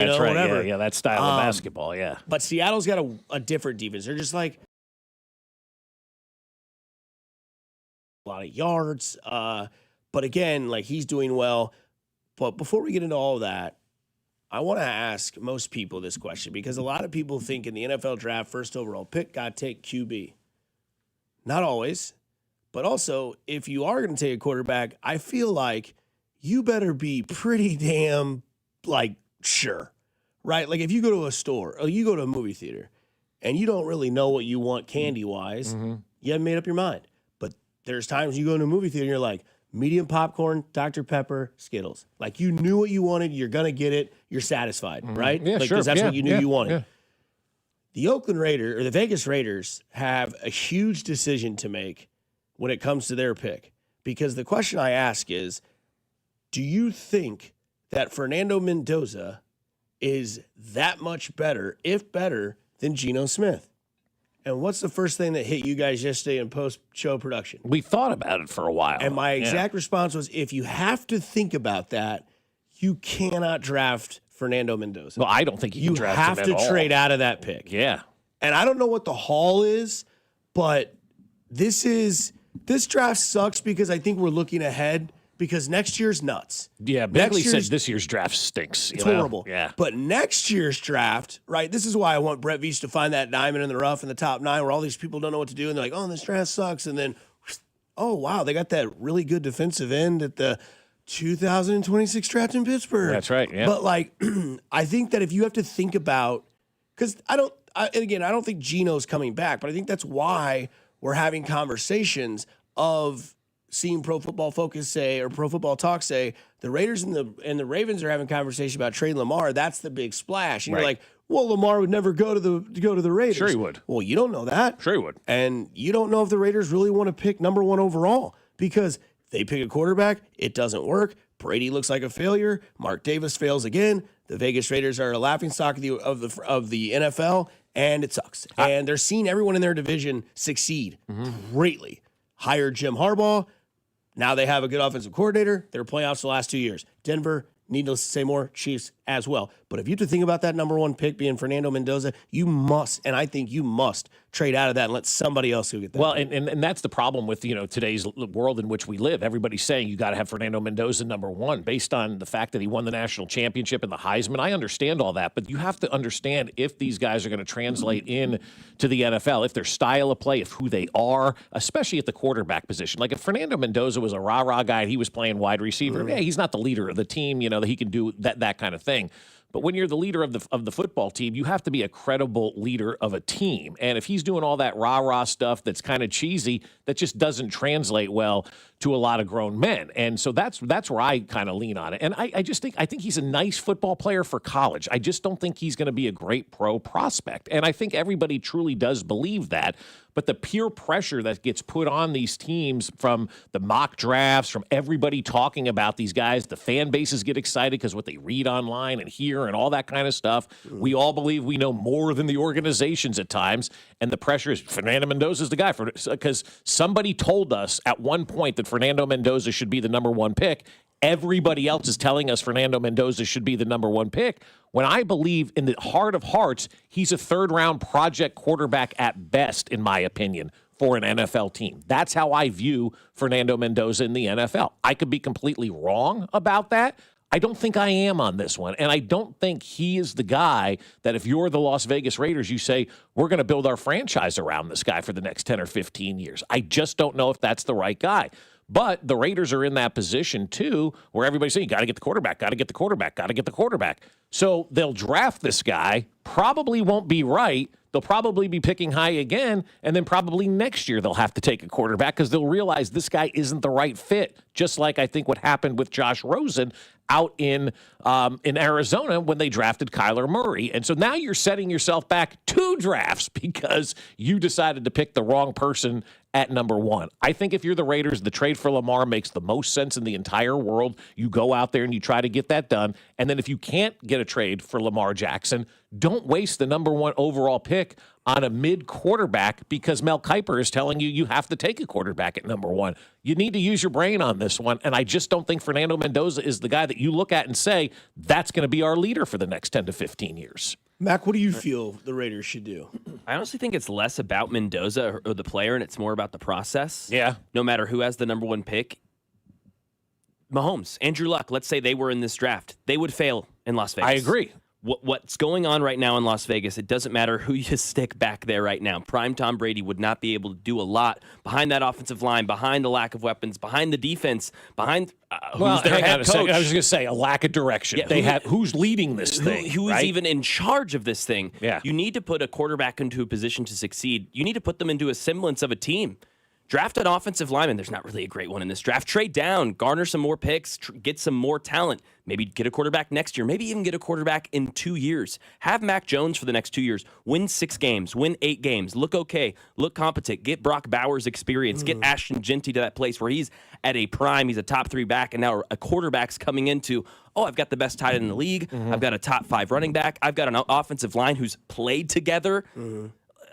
That's right. whatever. Yeah, that style of basketball, yeah. But Seattle's got a different defense. They're just like a lot of yards. But again, like he's doing well. But before we get into all of that, I want to ask most people this question because a lot of people think in the NFL draft, first overall pick, got to take QB. Not always. But also, if you are going to take a quarterback, I feel like you better be pretty damn, like, sure, right? Like, if you go to a store or you go to a movie theater and you don't really know what you want candy-wise, you haven't made up your mind. But there's times you go to a movie theater and you're like, medium popcorn, Dr. Pepper, Skittles. Like, you knew what you wanted. You're going to get it. You're satisfied, right? Yeah, like, sure. Because that's Yeah, what you knew you wanted. Yeah. The Oakland Raiders, or the Vegas Raiders, have a huge decision to make when it comes to their pick. Because the question I ask is, do you think that Fernando Mendoza is that much better, if better, than Geno Smith? And what's the first thing that hit you guys yesterday in post-show production? We thought about it for a while. And my exact response was, if you have to think about that, you cannot draft Fernando Mendoza. Well, I don't think you can draft him at all. You have to trade out of that pick. Yeah. And I don't know what the haul is, but this draft sucks because I think we're looking ahead because next year's nuts. Yeah, Bigley said this year's draft stinks. It's horrible. Yeah. But next year's draft, right, this is why I want Brett Veach to find that diamond in the rough in the top 9 where all these people don't know what to do, and they're like, oh, this draft sucks. And then, oh, wow, they got that really good defensive end at the 2026 draft in Pittsburgh. That's right, yeah. But, like, I think that if you have to think about – because I don't think Geno's coming back, but I think that's why – we're having conversations of seeing Pro Football Focus say, or Pro Football Talk say, the Raiders and the Ravens are having conversation about trading Lamar. That's the big splash. And you're like, well, Lamar would never go to the Raiders. Sure he would. Well, you don't know that. Sure he would. And you don't know if the Raiders really want to pick number 1 overall because if they pick a quarterback, it doesn't work. Brady looks like a failure. Mark Davis fails again. The Vegas Raiders are a laughingstock of the NFL. And it sucks. And they're seeing everyone in their division succeed greatly. Hired Jim Harbaugh. Now they have a good offensive coordinator. They're playoffs the last 2 years. Denver, needless to say more, Chiefs as well. But if you have to think about that number 1 pick being Fernando Mendoza, you must, and I think you must, trade out of that and let somebody else go get that. Well, and that's the problem with, today's world in which we live. Everybody's saying you got to have Fernando Mendoza number 1 based on the fact that he won the national championship and the Heisman. I understand all that, but you have to understand if these guys are going to translate in to the NFL, if their style of play, if who they are, especially at the quarterback position. Like if Fernando Mendoza was a rah-rah guy and he was playing wide receiver, yeah, he's not the leader of the team, that he can do that kind of thing. But when you're the leader of the football team, you have to be a credible leader of a team. And if he's doing all that rah-rah stuff that's kind of cheesy, that just doesn't translate well to a lot of grown men. And so that's where I kind of lean on it. And I think he's a nice football player for college. I just don't think he's going to be a great pro prospect. And I think everybody truly does believe that. But the peer pressure that gets put on these teams from the mock drafts, from everybody talking about these guys, the fan bases get excited because what they read online and hear and all that kind of stuff. We all believe we know more than the organizations at times. And the pressure is Fernando Mendoza is the guy because somebody told us at one point that Fernando Mendoza should be the number 1 pick. Everybody else is telling us Fernando Mendoza should be the number 1 pick, when I believe in the heart of hearts, he's a 3rd-round project quarterback at best, in my opinion, for an NFL team. That's how I view Fernando Mendoza in the NFL. I could be completely wrong about that. I don't think I am on this one, and I don't think he is the guy that if you're the Las Vegas Raiders, you say, we're going to build our franchise around this guy for the next 10 or 15 years. I just don't know if that's the right guy. But the Raiders are in that position, too, where everybody's saying, you got to get the quarterback, got to get the quarterback, got to get the quarterback. So they'll draft this guy, probably won't be right. They'll probably be picking high again, and then probably next year they'll have to take a quarterback because they'll realize this guy isn't the right fit, just like I think what happened with Josh Rosen out in Arizona when they drafted Kyler Murray. And so now you're setting yourself back 2 drafts because you decided to pick the wrong person at number 1. I think if you're the Raiders, the trade for Lamar makes the most sense in the entire world. You go out there and you try to get that done. And then if you can't get a trade for Lamar Jackson, don't waste the number 1 overall pick on a mid quarterback because Mel Kiper is telling you have to take a quarterback at number one. You need to use your brain on this one. And I just don't think Fernando Mendoza is the guy that you look at and say, that's going to be our leader for the next 10 to 15 years. Mac, what do you feel the Raiders should do? I honestly think it's less about Mendoza or the player, and it's more about the process. Yeah. No matter who has the number one pick, Mahomes, Andrew Luck, let's say they were in this draft. They would fail in Las Vegas. I agree. What's going on right now in Las Vegas, it doesn't matter who you stick back there right now. Prime Tom Brady would not be able to do a lot behind that offensive line, behind the lack of weapons, behind the defense, behind who's their head coach. I was just going to say, a lack of direction. Yeah, who's leading this thing? Who is even in charge of this thing? Yeah. You need to put a quarterback into a position to succeed. You need to put them into a semblance of a team. Draft an offensive lineman. There's not really a great one in this draft. Trade down, garner some more picks, get some more talent. Maybe get a quarterback next year. Maybe even get a quarterback in 2 years. Have Mac Jones for the next 2 years. Win 6 games. Win 8 games. Look okay. Look competent. Get Brock Bowers experience. Get Ashton Genty to that place where he's at a prime. He's a top 3 back, and now a quarterback's coming into, I've got the best tight end in the league. I've got a top 5 running back. I've got an offensive line who's played together.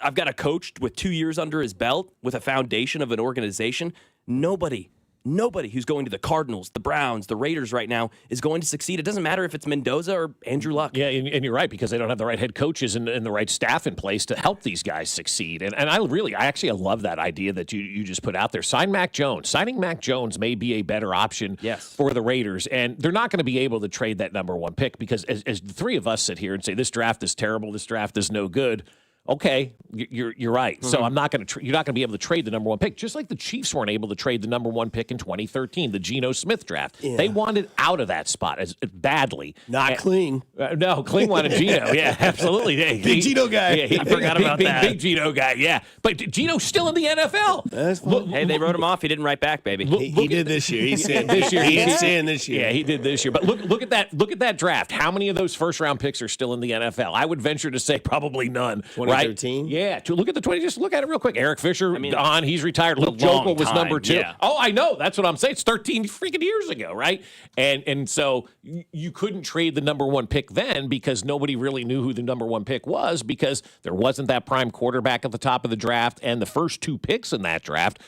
I've got a coach with 2 years under his belt with a foundation of an organization. Nobody who's going to the Cardinals, the Browns, the Raiders right now is going to succeed. It doesn't matter if it's Mendoza or Andrew Luck. Yeah, and you're right, because they don't have the right head coaches and the right staff in place to help these guys succeed. And I love that idea that you just put out there. Sign Mac Jones. Signing Mac Jones may be a better option for the Raiders. And they're not going to be able to trade that number one pick because as the three of us sit here and say, this draft is terrible, this draft is no good, okay, you're right. So I'm not going to. You're not going to be able to trade the number one pick, just like the Chiefs weren't able to trade the number one pick in 2013, the Geno Smith draft. Yeah. They wanted out of that spot as badly. Not Kling. No, Kling wanted Geno. Yeah, absolutely. Big Geno guy. Yeah, I forgot about that. Big Geno guy. Yeah, but Geno's still in the NFL. That's fine. Hey, they wrote him off. He didn't write back, baby. He did this year. He's saying this year. He's saying this year. Yeah, he did this year. But look at that. Look at that draft. How many of those first round picks are still in the NFL? I would venture to say probably none. 2013. Right? Yeah. To look at the 20, just look at it real quick. Eric Fisher, he's retired. Luke long Jokel was time, number 2. yeah. Oh, I know. That's what I'm saying. It's 13 freaking years ago, right? And so you couldn't trade the number one pick then because nobody really knew who the number one pick was because there wasn't that prime quarterback at the top of the draft. And the first 2 picks in that draft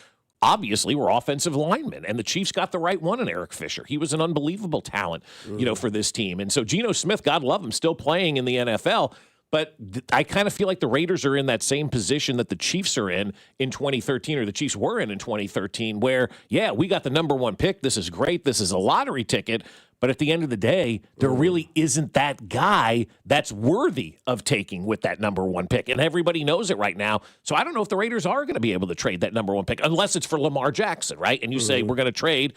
obviously were offensive linemen, and the Chiefs got the right one in Eric Fisher. He was an unbelievable talent, for this team. And so Geno Smith, God love him, still playing in the NFL. But I kind of feel like the Raiders are in that same position that the Chiefs are in 2013, or the Chiefs were in 2013, where, we got the number one pick. This is great. This is a lottery ticket. But at the end of the day, there really isn't that guy that's worthy of taking with that number one pick. And everybody knows it right now. So I don't know if the Raiders are going to be able to trade that number one pick, unless it's for Lamar Jackson, right? And you say, we're going to trade,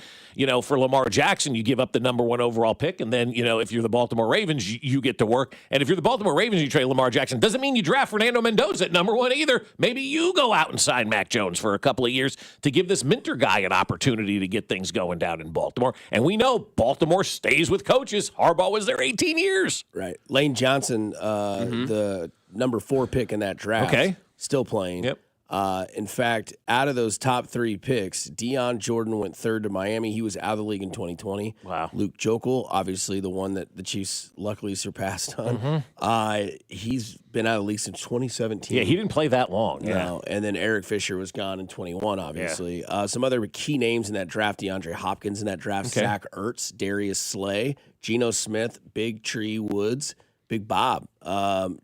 for Lamar Jackson, you give up the number one overall pick. And then, if you're the Baltimore Ravens, you get to work. And if you're the Baltimore Ravens, you trade Lamar Jackson. Doesn't mean you draft Fernando Mendoza at number one either. Maybe you go out and sign Mac Jones for a couple of years to give this Minter guy an opportunity to get things going down in Baltimore. And we know Baltimore stays with coaches. Harbaugh was there 18 years. Right. Lane Johnson, the number 4 pick in that draft, still playing. Yep. In fact, out of those top 3 picks, Deion Jordan went 3rd to Miami. He was out of the league in 2020. Wow. Luke Jokel, obviously the one that the Chiefs luckily surpassed on. He's been out of the league since 2017. Yeah, he didn't play that long. No. And then Eric Fisher was gone in 21, obviously. Some other key names in that draft: DeAndre Hopkins in that draft, Zach Ertz, Darius Slay, Geno Smith, Big Tree Woods, Big Bob.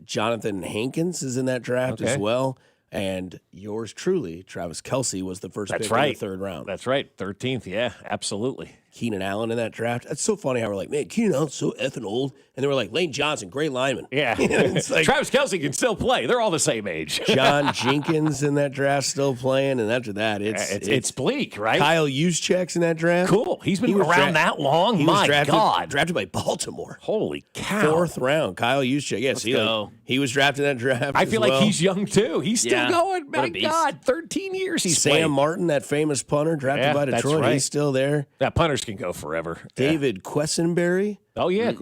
Jonathan Hankins is in that draft as well. And yours truly, Travis Kelce, was the first pick in the 3rd round. That's right. 13th. Yeah, absolutely. Keenan Allen in that draft. It's so funny how we're like, man, Keenan Allen's so effing old. And they were like, Lane Johnson, great lineman. Yeah. It's like, Travis Kelce can still play. They're all the same age. John Jenkins in that draft still playing. And after that, it's bleak, right? Kyle Juszczyk's in that draft. Cool. He's been around that long. He My was God. drafted by Baltimore. Holy cow. 4th round. Kyle Juszczyk. Yes, he was drafted in that draft. I feel like he's young too. He's still going. My God, 13 years he's Sam played. Martin, that famous punter drafted by Detroit. That's right. He's still there. That punters can go forever. David Quessenberry. Oh, yeah.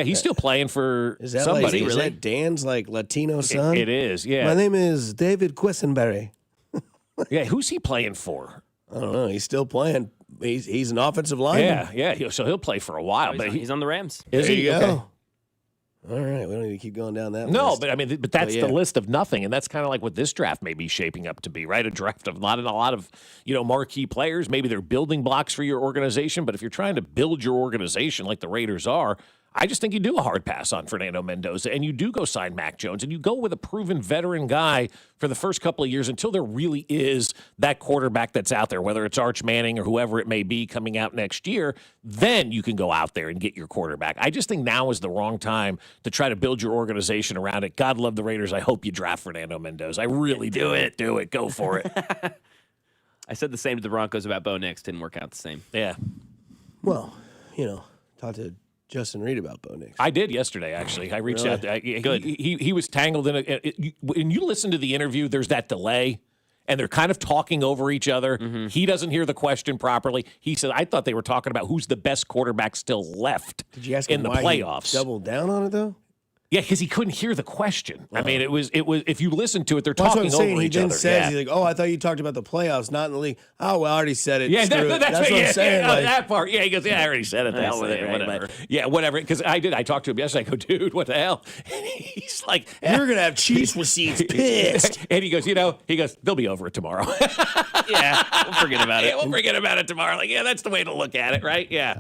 He's still playing for somebody. Is that Dan's Latino son? It is, yeah. My name is David Quessenberry. Yeah, who's he playing for? I don't know. He's still playing. He's an offensive lineman. Yeah. So he'll play for a while. He's on the Rams. Is there he? You go. All right, we don't need to keep going down that No, list. but I mean, but that's yeah. the list of nothing, and that's kind of like what this draft may be shaping up to be, right? A draft of a lot of marquee players. Maybe they're building blocks for your organization, but if you're trying to build your organization like the Raiders are, I just think you do a hard pass on Fernando Mendoza, and you do go sign Mac Jones, and you go with a proven veteran guy for the first couple of years until there really is that quarterback that's out there, whether it's Arch Manning or whoever it may be coming out next year. Then you can go out there and get your quarterback. I just think now is the wrong time to try to build your organization around it. God love the Raiders. I hope you draft Fernando Mendoza. I really do it. Do it. Go for it. I said the same to the Broncos about Bo Nix. Didn't work out the same. Yeah. Well, talk to Justin Reed about Bo Nix. I did yesterday, actually. I reached Really? out. Good. He was tangled in it. When you listen to the interview, there's that delay, and they're kind of talking over each other. He doesn't hear the question properly. He said, I thought they were talking about who's the best quarterback still left Did you ask in him the why he playoffs. doubled down on it, though? Yeah, because he couldn't hear the question. I mean, it was. If you listen to it, they're That's what talking I'm saying. over He each then other. says, Yeah. he's like, I thought you talked about the playoffs, not in the league. Oh, well, I already said it. Yeah, Screw it. that's what I'm saying. Yeah, like, that part. Yeah, he goes, I already said it. The hell with it. whatever. Yeah, whatever. Because I did. I talked to him yesterday. I go, dude, what the hell? And he's like, you're going to have Chiefs receipts pissed. And he goes, they'll be over it tomorrow. Yeah, we'll forget about Yeah, it. we'll forget about it tomorrow. Like, yeah, that's the way to look at it, right? Yeah.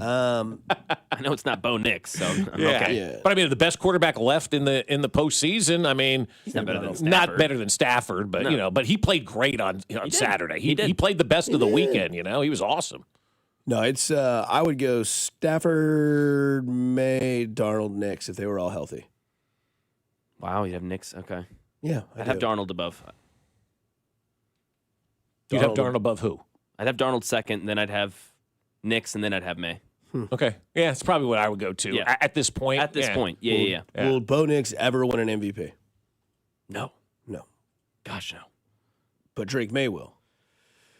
I know it's not Bo Nix, so I'm Yeah. okay. Yeah. But I mean, the best quarterback left in the postseason. I mean, He's not better than Stafford. not better than Stafford, but No. but he played great on Saturday. He did. He played the best of the weekend. He was awesome. No, it's I would go Stafford, May, Darnold, Nix if they were all healthy. Wow, you have Nix. Okay. Yeah, I'd have Darnold above. You'd have Darnold above who? I'd have Darnold second, then I'd have Nix, and then I'd have May. Okay. Yeah, it's probably what I would go to Yeah. at this point. At this point, yeah. Will Bo Nix ever win an MVP? No. No. Gosh, no. But Drake May will.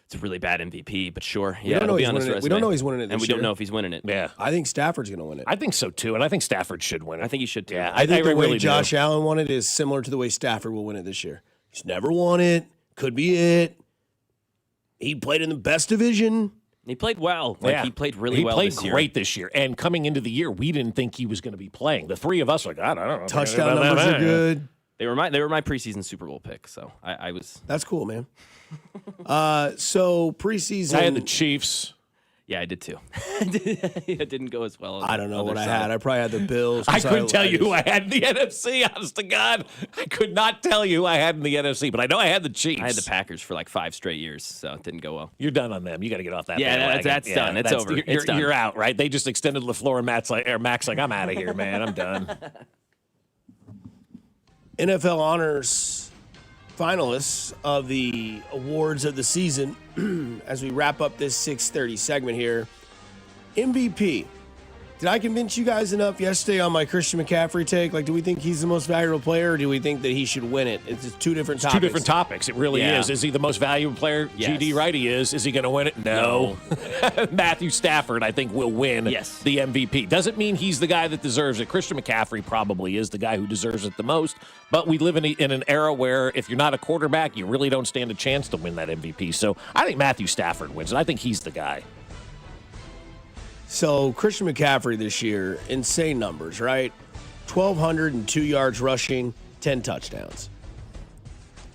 It's a really bad MVP, but sure. We Yeah, don't know it'll be he's on his winning it. resume. We don't know he's winning it this And we year. don't know if he's winning it. Yeah. I think Stafford's going to win it. I think so too, and I think Stafford should win it. I think he should too. Yeah, I think the way really Josh do. Allen won it is similar to the way Stafford will win it this year. He's never won it. Could be it. He played in the best division. He played well. He played really He well played this year. great this year. And coming into the year, we didn't think he was going to be playing. The three of us were like, I don't know. Touchdown numbers are good. They were my preseason Super Bowl pick, so I was That's cool, man. So preseason. I had the Chiefs. I did too. It didn't go as well. I don't know what I other had. side. I probably had the Bills. I couldn't tell you who just- I had in the NFC, honest to God. I could not tell you who I had in the NFC, but I know I had the Chiefs. I had the Packers for like 5 straight years, so it didn't go well. You're done on them. You got to get off that. Yeah, bandwagon. that's done. It's over. It's done. You're out, right? They just extended LaFleur and Mac's like, I'm out of here, man. I'm done. NFL honors finalists of the awards of the season as we wrap up this 6:30 segment here. MVP. Did I convince you guys enough yesterday on my Christian McCaffrey take? Like, do we think he's the most valuable player, or do we think that he should win it? It's just two different topics. Two different topics. It really Yeah. is. Is he the most valuable player? Yes. GD right he is. Is he going to win it? No. Matthew Stafford, I think, will win Yes. the MVP. Doesn't mean he's the guy that deserves it. Christian McCaffrey probably is the guy who deserves it the most. But we live in an era where if you're not a quarterback, you really don't stand a chance to win that MVP. So I think Matthew Stafford wins it. I think he's the guy. So Christian McCaffrey this year, insane numbers, right? 1,202 yards rushing, 10 touchdowns.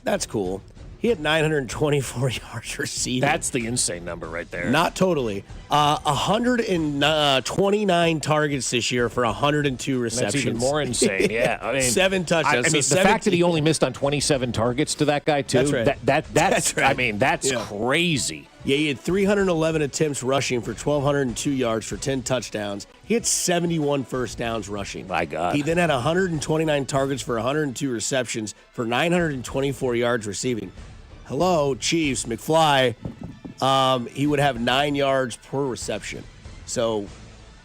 That's cool. He had 924 yards receiving. That's the insane number right there. Not totally. 129 targets this year for 102 receptions. That's even more insane. Yeah, I mean, 7 touchdowns. I mean, So the fact that 17 he only missed on 27 targets to that guy too. That's right. That's right. I mean, that's Yeah. crazy. Yeah, he had 311 attempts rushing for 1,202 yards for 10 touchdowns. He had 71 first downs rushing. My God. He then had 129 targets for 102 receptions for 924 yards receiving. Hello, Chiefs, McFly. He would have 9 yards per reception. So,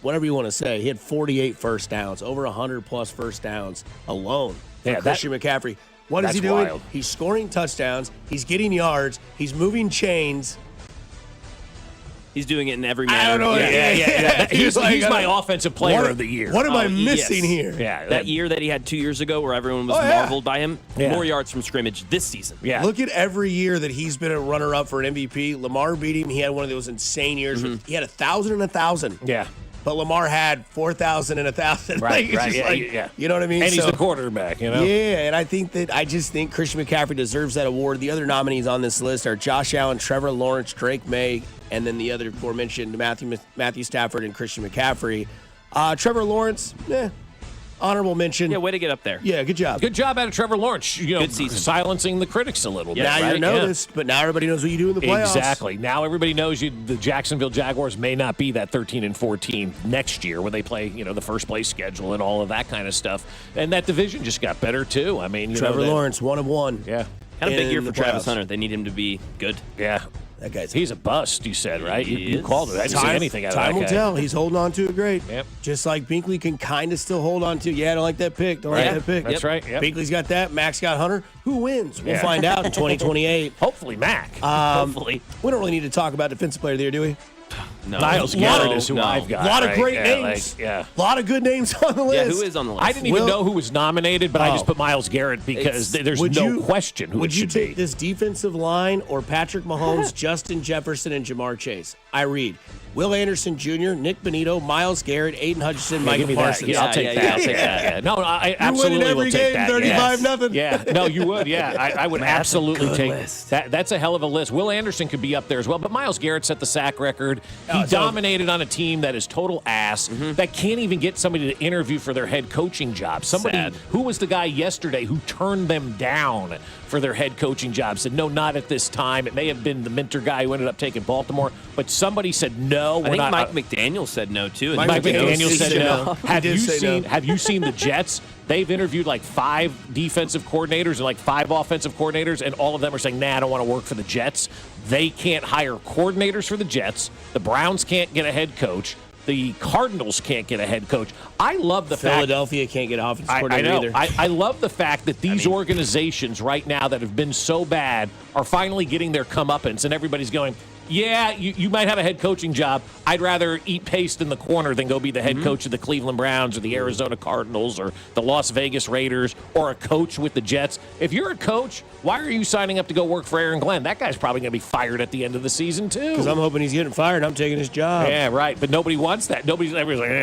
whatever you want to say, he had 48 first downs, over 100-plus first downs alone for Yeah, Christian McCaffrey. What is he that's doing? wild. He's scoring touchdowns. He's getting yards. He's moving chains. He's doing it in every I manner. don't know. Yeah. He's like, my offensive player what- of the year. What am I Oh, missing yes. here? Yeah, That year that he had 2 years ago where everyone was Oh, yeah. marveled by him, Yeah. more yards from scrimmage this season. Yeah. Look at every year that he's been a runner-up for an MVP. Lamar beat him. He had one of those insane years. He had 1,000 and 1,000. Yeah. but Lamar had 4,000 and 1,000. Right, It's right, just yeah, like, yeah. You know what I mean? And he's So- the quarterback, you know? Yeah, and I think Christian McCaffrey deserves that award. The other nominees on this list are Josh Allen, Trevor Lawrence, Drake May, and then the other aforementioned Matthew Stafford and Christian McCaffrey. Trevor Lawrence, honorable mention. Yeah, way to get up there. Yeah, good job. Good job out of Trevor Lawrence, Good season. silencing the critics a little bit. Now right? you're noticed, but now everybody knows what you do in the playoffs. Exactly. Now everybody knows the Jacksonville Jaguars may not be that 13-14 next year when they play, the first place schedule and all of that kind of stuff. And that division just got better too. I mean, Trevor Lawrence, 1 of 1. Yeah. Kind of big year in for the Travis playoffs. Hunter. They need him to be good. Yeah. That guy's He's a bust, you said, right? He You is. called it. I didn't see anything out of that Time will guy. tell. He's holding on to it great. Yep. Just like Binkley can kind of still hold on to. Yeah, I don't like that pick. Don't like Yeah. that pick. That's right. Yep. Binkley's got that. Max got Hunter. Who wins? We'll Yeah. find out in 2028. Hopefully, Mac. Hopefully. We don't really need to talk about defensive player of the year, do we? No. Niles No, Garrett is who no. I've got. A lot of right? great Yeah, names. yeah. A lot of good names on the list. Yeah, who is on the list? I didn't even Will- know who was nominated, but I just Oh. put Myles Garrett because there's Would no you- question who Would it you should take be. this defensive line or Patrick Mahomes, Justin Jefferson, and Jamar Chase? I read Will Anderson Jr., Nick Benito, Myles Garrett, Aiden Hutchinson, Yeah, Michael give me that. Parsons. Yeah, I'll take Yeah, that. yeah, I'll take that. Yeah. No, I You're absolutely winning every will take game, that. 35-0. Yeah, no, you would. Yeah, I would absolutely good take list. that. That's a hell of a list. Will Anderson could be up there as well, but Myles Garrett set the sack record. He Oh, so- dominated on a team that is total ass that can't even get somebody to interview for their head coaching job. Somebody Sad. who was the guy yesterday who turned them down for their head coaching job said no, not at this time. It may have been the Minter guy who ended up taking Baltimore, but somebody said no. I We're think not. Mike McDaniel said no, too. and Mike he Mike McDaniel McDaniel said said no. no. Have He you did say seen? no. Have you seen the Jets? They've interviewed like 5 defensive coordinators and like 5 offensive coordinators, and all of them are saying, "Nah, I don't want to work for the Jets." They can't hire coordinators for the Jets. The Browns can't get a head coach. The Cardinals can't get a head coach. I love the fact. Philadelphia can't get offensive I coordinator know. either. I love the fact that these organizations right now that have been so bad are finally getting their comeuppance, and everybody's going, yeah, you might have a head coaching job. I'd rather eat paste in the corner than go be the head coach of the Cleveland Browns or the Arizona Cardinals or the Las Vegas Raiders or a coach with the Jets. If you're a coach, why are you signing up to go work for Aaron Glenn? That guy's probably going to be fired at the end of the season, too. Because I'm hoping he's getting fired. I'm taking his job. Yeah, right. But nobody wants that. Everybody's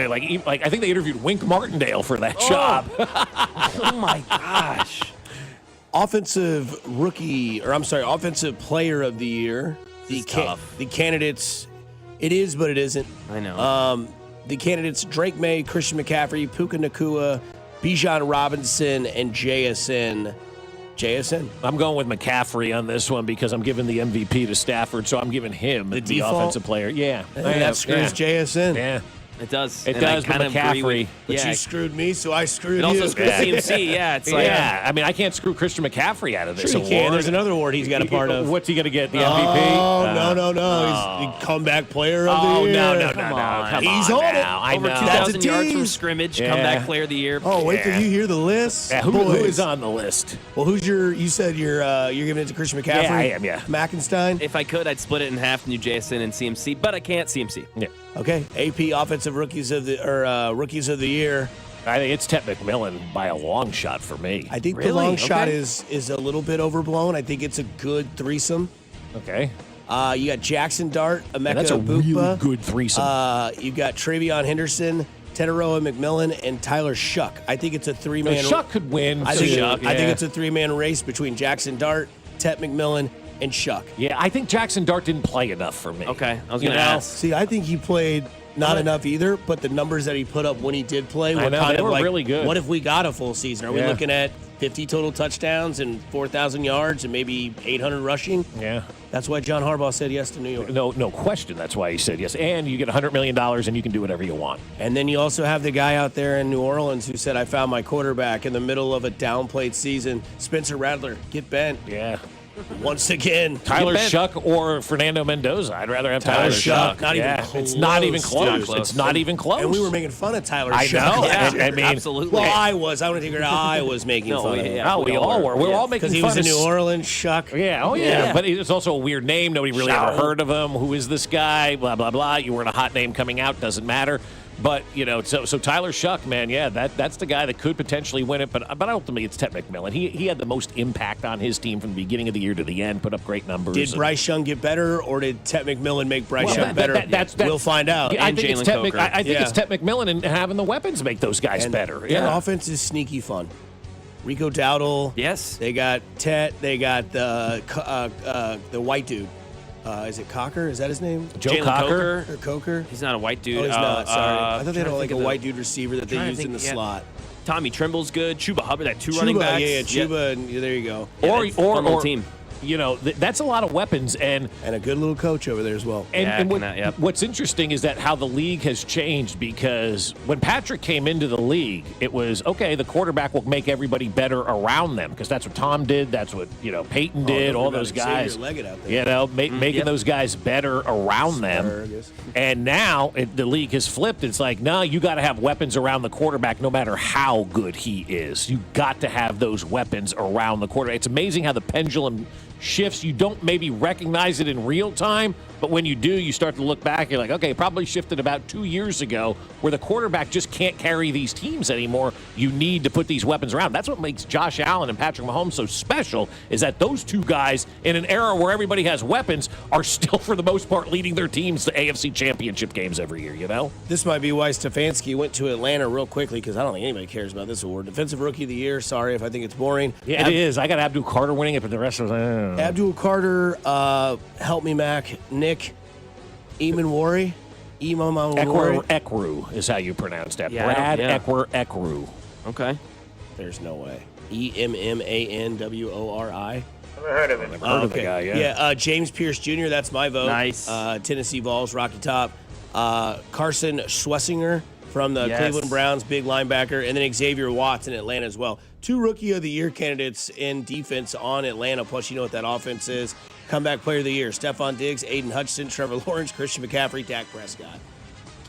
like, like I think they interviewed Wink Martindale for that job. Oh, my gosh. Offensive player of the year. tough. The candidates, it is, but it isn't. I know. The candidates, Drake May, Christian McCaffrey, Puka Nacua, Bijan Robinson, and JSN. I'm going with McCaffrey on this one because I'm giving the MVP to Stafford, so I'm giving him the default? offensive player. Yeah. And that screws JSN. Yeah. It does. It And I does, but kind of agree McCaffrey- with- But Yeah. you screwed me, so I screwed It you. also screws CMC. Yeah, it's like. Yeah. I mean, I can't screw Christian McCaffrey out of this Sure you award. can. There's another award he's got a part of. What's he going to get? The MVP? Oh, no. He's the comeback player of the year. No. Come on. Come He's on on it. now. I Over know. 2,000 yards from tease. scrimmage, Yeah. comeback player of the year. Oh, wait till Yeah. you hear the list. Yeah, who Boys. is on the list? Well, you said you're giving it to Christian McCaffrey? Yeah, I am, yeah. Mackenstein? If I could, I'd split it in half, New JSN and CMC, but I can't CMC. Yeah. Okay. AP Offensive Rookies of the Year. I think it's Ted McMillan by a long shot for me. I think the Really? long shot Okay. is a little bit overblown. I think it's a good threesome. Okay. You got Jackson Dart, Emeka And that's a Egbuka. really good threesome. You got Travion Henderson, Teteroa McMillan, and Tyler Shuck. I think it's a three-man. Shuck could win. I think, too. I think Yeah. it's a three-man race between Jackson Dart, Tet McMillan, and Shuck. Yeah, I think Jackson Dart didn't play enough for me. Okay, I was You going to know? ask. See, I think he played not enough either, but the numbers that he put up when he did play I were know, kind they of were like, really good. what if we got a full season? Are we Yeah. looking at 50 total touchdowns and 4,000 yards and maybe 800 rushing? Yeah. That's why John Harbaugh said yes to New York. No question. That's why he said yes. And you get $100 million and you can do whatever you want. And then you also have the guy out there in New Orleans who said, I found my quarterback in the middle of a downplayed season. Spencer Rattler, get bent. Yeah. Once again. Tyler bet. Shuck or Fernando Mendoza. I'd rather have Tyler, Tyler Shuck. Not even Yeah, close, It's not even close. dude. It's not even close. And we were making fun of Tyler I Shuck. know. last I year. mean, Absolutely. Well, I was. I want to think I was making No, fun of him. yeah. Oh, we all were. We're all making Because he fun was in of New Orleans, Shuck. Yeah, oh yeah. Yeah. But it's also a weird name. Nobody really Shuck. ever heard of him. Who is this guy? Blah, blah, blah. You weren't a hot name coming out. Doesn't matter. But, so Tyler Shuck, man, yeah, that's the guy that could potentially win it. But ultimately, it's Ted McMillan. He had the most impact on his team from the beginning of the year to the end, put up great numbers. Did Bryce Young get better, or did Ted McMillan make Bryce Young better? We'll find out. Yeah, I think it's Ted McMillan and having the weapons make those guys better. Their offense is sneaky fun. Rico Dowdle. Yes. They got Tet. They got the white dude. Is it Cocker? Is that his name? Joe Cocker? Or Coker? He's not a white dude. Oh, he's not. Sorry. I thought they had like a white dude receiver that they used in the slot. Tommy Trimble's good. Chuba Hubbard, that two running backs. Yeah, Chuba, and there you go. Yeah, or team. That's a lot of weapons and a good little coach over there as well. What's interesting is that how the league has changed, because when Patrick came into the league, it was okay. The quarterback will make everybody better around them, because that's what Tom did. That's what Peyton did. All those guys, making those guys better around them. And now the league has flipped. It's like, no, you got to have weapons around the quarterback, no matter how good he is. You got to have those weapons around the quarterback. It's amazing how the pendulum shifts. You don't maybe recognize it in real time, but when you do, you start to look back, you're like, okay, it probably shifted about 2 years ago, where the quarterback just can't carry these teams anymore. You need to put these weapons around. That's what makes Josh Allen and Patrick Mahomes so special, is that those two guys, in an era where everybody has weapons, are still, for the most part, leading their teams to AFC championship games every year, This might be why Stefanski went to Atlanta real quickly, because I don't think anybody cares about this award. Defensive Rookie of the Year, sorry if I think it's boring. Yeah, it is. I got Abdul Carter winning it, but the rest of us, Abdul Carter, help me, Mac, Nick, Eamon Ekru is how you pronounce that. Yeah, Brad Ekru. Okay. There's no way. Emmanwori. Never heard of him. Never heard of the guy, Yeah, James Pierce Jr., that's my vote. Nice. Tennessee Vols, Rocky Top. Carson Schlesinger from the Cleveland Browns, big linebacker. And then Xavier Watts in Atlanta as well. 2 Rookie of the Year candidates in defense on Atlanta, plus you know what that offense is. Comeback Player of the Year, Stephon Diggs, Aiden Hutchinson, Trevor Lawrence, Christian McCaffrey, Dak Prescott.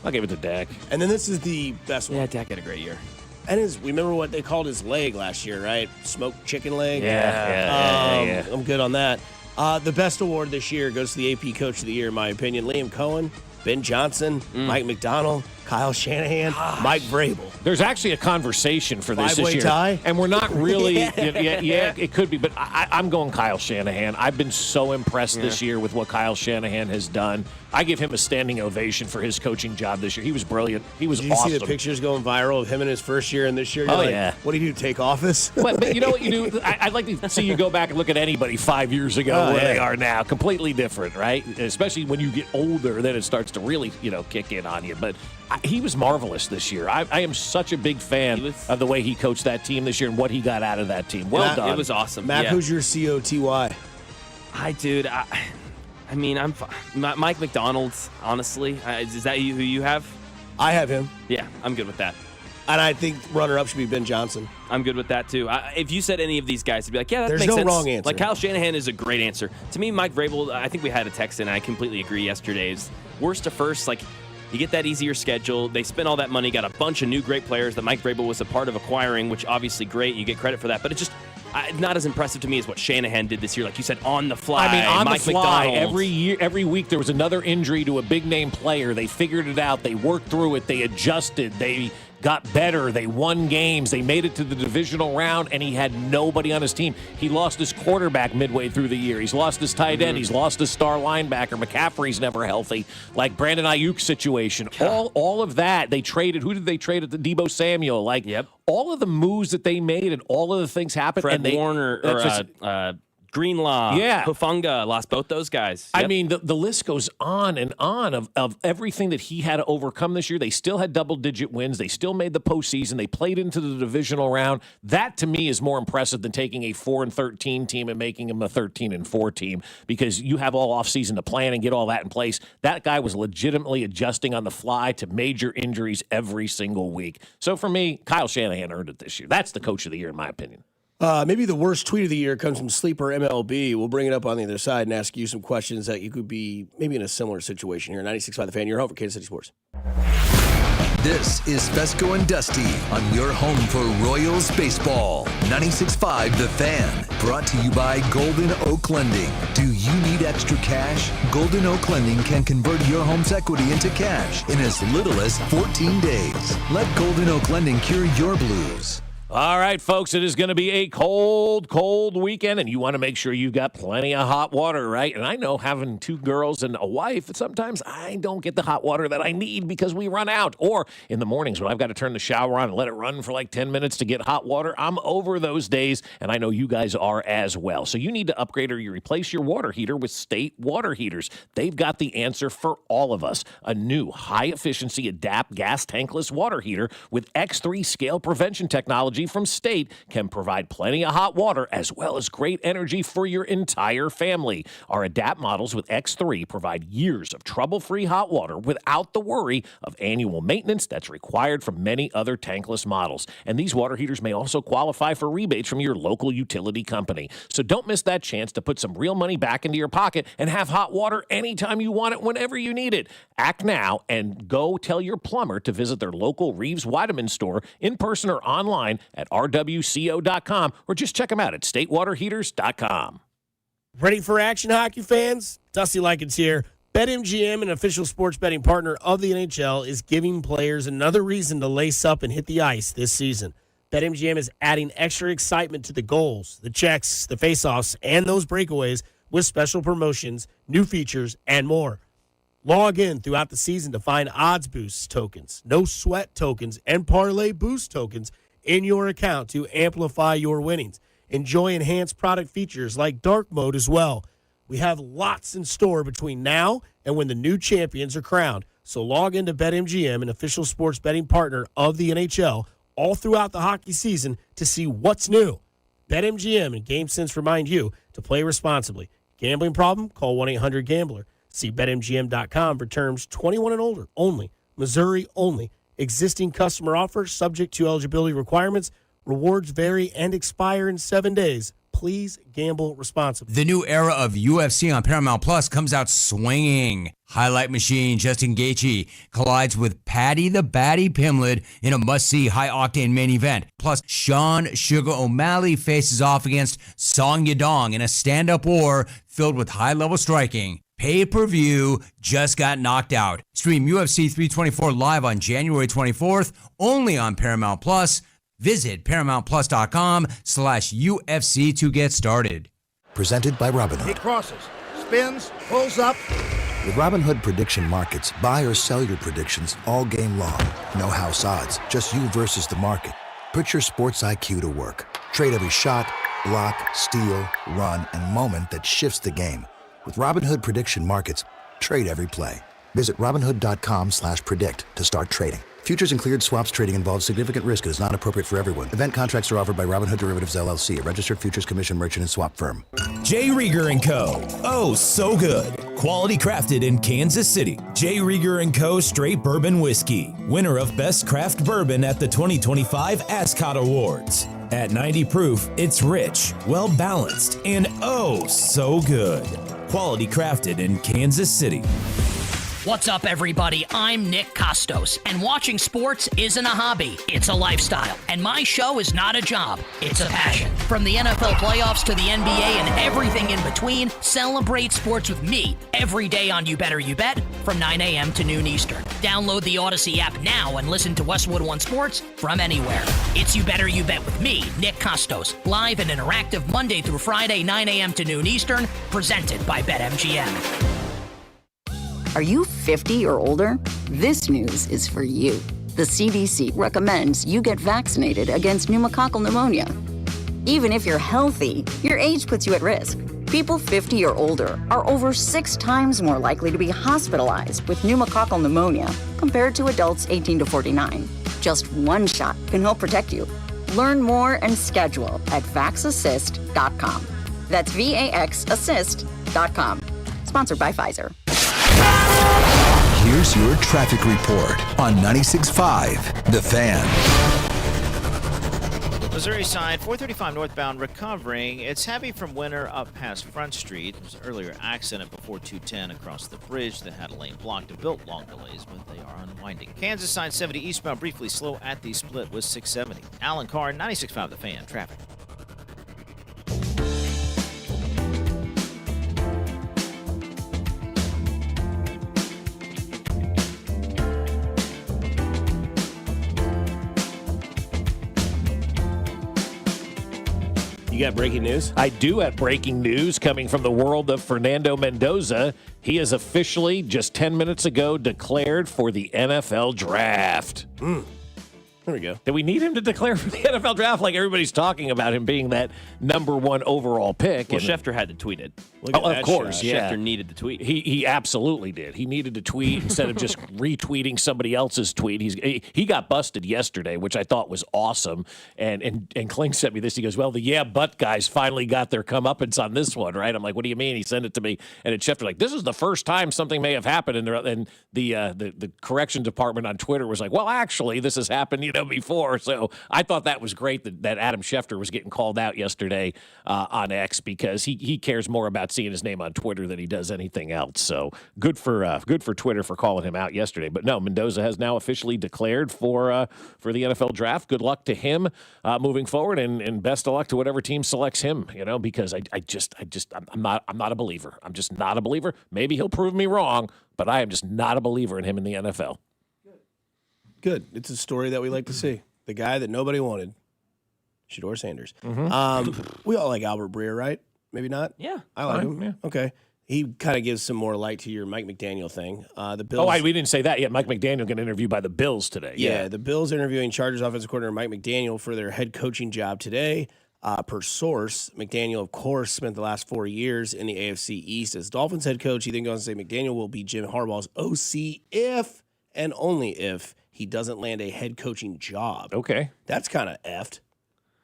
I'll give it to Dak. And then this is the best one. Yeah, Dak had a great year. And remember what they called his leg last year, right? Smoked chicken leg? Yeah. I'm good on that. The best award this year goes to the AP Coach of the Year, in my opinion. Liam Cohen, Ben Johnson, Mike McDonald, Kyle Shanahan, Mike Vrabel. There's actually a conversation for this Five-way year. tie? And we're not really, yeah, it could be, but I'm going Kyle Shanahan. I've been so impressed this year with what Kyle Shanahan has done. I give him a standing ovation for his coaching job this year. He was brilliant. He was awesome. Did you see the pictures going viral of him in his first year and this year? You're yeah. What do you do, take office? But you know what you do? I'd like to see you go back and look at anybody 5 years ago where they are now. Completely different, right? Especially when you get older, then it starts to really, kick in on you. But he was marvelous this year. I am such a big fan of the way he coached that team this year and what he got out of that team. Well done. It was awesome. Matt, who's your COTY? I'm Mike McDonald, honestly. Is that who you have? I have him. Yeah, I'm good with that. And I think runner-up should be Ben Johnson. I'm good with that, too. If you said any of these guys, I'd be like, yeah, that There's makes sense. There's no wrong answer. Like, Kyle Shanahan is a great answer. To me, Mike Vrabel, I think we had a text, and I completely agree yesterday, is worst to first, like, you get that easier schedule. They spent all that money, got a bunch of new great players that Mike Vrabel was a part of acquiring, which obviously great. You get credit for that. But it's just not as impressive to me as what Shanahan did this year. Like you said, on the fly. I mean, on Mike the fly, McDonald. every week there was another injury to a big-name player. They figured it out. They worked through it. They adjusted. They got better. They won games. They made it to the divisional round, and he had nobody on his team. He lost his quarterback midway through the year. He's lost his tight end. He's lost his star linebacker. McCaffrey's never healthy. Like Brandon Ayuk situation. All of that, they traded. Who did they trade at the Debo Samuel? Like, all of the moves that they made and all of the things happened. Fred Warner or Greenlaw, Hufanga, lost both those guys. I mean, the list goes on and on of everything that he had to overcome this year. They still had double-digit wins. They still made the postseason. They played into the divisional round. That, to me, is more impressive than taking a 4-13 team and making them a 13-4 team, because you have all offseason to plan and get all that in place. That guy was legitimately adjusting on the fly to major injuries every single week. So, for me, Kyle Shanahan earned it this year. That's the coach of the year, in my opinion. Maybe the worst tweet of the year comes from Sleeper MLB. We'll bring it up on the other side and ask you some questions that you could be maybe in a similar situation here. 96.5 The Fan, your home for Kansas City Sports. This is Fescoe and Dusty on your home for Royals baseball. 96.5 The Fan. Brought to you by Golden Oak Lending. Do you need extra cash? Golden Oak Lending can convert your home's equity into cash in as little as 14 days. Let Golden Oak Lending cure your blues. All right, folks, it is going to be a cold, cold weekend, and you want to make sure you've got plenty of hot water, right? And I know having two girls and a wife, sometimes I don't get the hot water that I need because we run out. Or in the mornings when I've got to turn the shower on and let it run for like 10 minutes to get hot water, I'm over those days, and I know you guys are as well. So you need to upgrade or you replace your water heater with State water heaters. They've got the answer for all of us. A new high-efficiency Adapt gas tankless water heater with X3 scale prevention technology from State can provide plenty of hot water as well as great energy for your entire family. Our Adapt models with X3 provide years of trouble-free hot water without the worry of annual maintenance that's required from many other tankless models. And these water heaters may also qualify for rebates from your local utility company. So don't miss that chance to put some real money back into your pocket and have hot water anytime you want it, whenever you need it. Act now and go tell your plumber to visit their local Reeves Weideman store in person or online at rwco.com, or just check them out at statewaterheaters.com. Ready for action, hockey fans? Dusty Likens here. BetMGM, an official sports betting partner of the NHL, is giving players another reason to lace up and hit the ice this season. BetMGM is adding extra excitement to the goals, the checks, the faceoffs, and those breakaways with special promotions, new features, and more. Log in throughout the season to find odds boost tokens, no sweat tokens, and parlay boost tokens in your account to amplify your winnings. Enjoy enhanced product features like dark mode as well. We have lots in store between now and when the new champions are crowned. So log into BetMGM, an official sports betting partner of the NHL, all throughout the hockey season to see what's new. BetMGM and GameSense remind you to play responsibly. Gambling problem? Call 1-800-GAMBLER. See BetMGM.com for terms. 21 and older only. Missouri only. Existing customer offers subject to eligibility requirements. Rewards vary and expire in 7 days. Please gamble responsibly. The new era of UFC on Paramount Plus comes out swinging. Highlight machine Justin Gaethje collides with Paddy the Baddy Pimblett in a must-see high-octane main event. Plus, Sean Sugar O'Malley faces off against Song Yadong in a stand-up war filled with high-level striking. Pay-per-view just got knocked out. Stream UFC 324 live on January 24th, only on Paramount Plus. Visit ParamountPlus.com/UFC to get started. Presented by Robinhood. He crosses, spins, pulls up. With Robinhood Prediction Markets, buy or sell your predictions all game long. No house odds, just you versus the market. Put your sports IQ to work. Trade every shot, block, steal, run, and moment that shifts the game. With Robinhood Prediction Markets, trade every play. Visit Robinhood.com/predict to start trading. Futures and cleared swaps trading involves significant risk and is not appropriate for everyone. Event contracts are offered by Robinhood Derivatives LLC, a registered futures commission merchant and swap firm. J. Rieger & Co. Oh, so good. Quality crafted in Kansas City. J. Rieger & Co. Straight Bourbon Whiskey. Winner of Best Craft Bourbon at the 2025 Ascot Awards. At 90 proof, it's rich, well-balanced, and oh, so good. Quality crafted in Kansas City. What's up, everybody? I'm Nick Costos, and watching sports isn't a hobby, it's a lifestyle. And my show is not a job, it's a passion. From the NFL playoffs to the NBA and everything in between, celebrate sports with me every day on You Better You Bet from 9 a.m. to noon Eastern. Download the Odyssey app now and listen to Westwood One Sports from anywhere. It's You Better You Bet with me, Nick Costos, live and interactive Monday through Friday, 9 a.m. to noon Eastern, presented by BetMGM. Are you 50 or older? This news is for you. The CDC recommends you get vaccinated against pneumococcal pneumonia. Even if you're healthy, your age puts you at risk. People 50 or older are over 6 times more likely to be hospitalized with pneumococcal pneumonia compared to adults 18 to 49. Just one shot can help protect you. Learn more and schedule at vaxassist.com. That's VAXassist.com. Sponsored by Pfizer. Here's your traffic report on 96.5 The Fan. Missouri side, 435 northbound recovering. It's heavy from Winter up past Front Street. There was an earlier accident before 210 across the bridge that had a lane blocked and built long delays, but they are unwinding. Kansas side 70 eastbound briefly slow at the split with 670. Alan Carr, 96.5 The Fan, traffic. You got breaking news? I do have breaking news coming from the world of Fernando Mendoza. He has officially, just 10 minutes ago, declared for the NFL Draft. There we go. Do we need him to declare for the NFL Draft? Like everybody's talking about him being that number 1 overall pick. Well, Schefter had to tweet it. Of course, yeah. Schefter needed to tweet. He absolutely did. He needed to tweet instead of just retweeting somebody else's tweet. He got busted yesterday, which I thought was awesome. And Kling sent me this. He goes, "Well, the yeah but guys finally got their comeuppance on this one, right?" I'm like, "What do you mean?" He sent it to me, and it's Schefter like, "This is the first time something may have happened." And the correction department on Twitter was like, "Well, actually, this has happened, before." So I thought that was great that Adam Schefter was getting called out yesterday on X because he cares more about seeing his name on Twitter than he does anything else. So good for Twitter for calling him out yesterday. But no, Mendoza has now officially declared for the NFL Draft. Good luck to him moving forward, and best of luck to whatever team selects him. Because I'm not a believer. I'm just not a believer. Maybe he'll prove me wrong, but I am just not a believer in him in the NFL. Good. It's a story that we like to see. The guy that nobody wanted, Shedeur Sanders. We all like Albert Breer, right? Maybe not? Yeah. I like him. Yeah. Okay. He kind of gives some more light to your Mike McDaniel thing. The Bills. We didn't say that yet. Mike McDaniel getting interviewed by the Bills today. Yeah, the Bills interviewing Chargers offensive coordinator Mike McDaniel for their head coaching job today. Per source, McDaniel, of course, spent the last 4 years in the AFC East as Dolphins head coach. He then goes on to say McDaniel will be Jim Harbaugh's OC if and only if he doesn't land a head coaching job. Okay. That's kind of effed.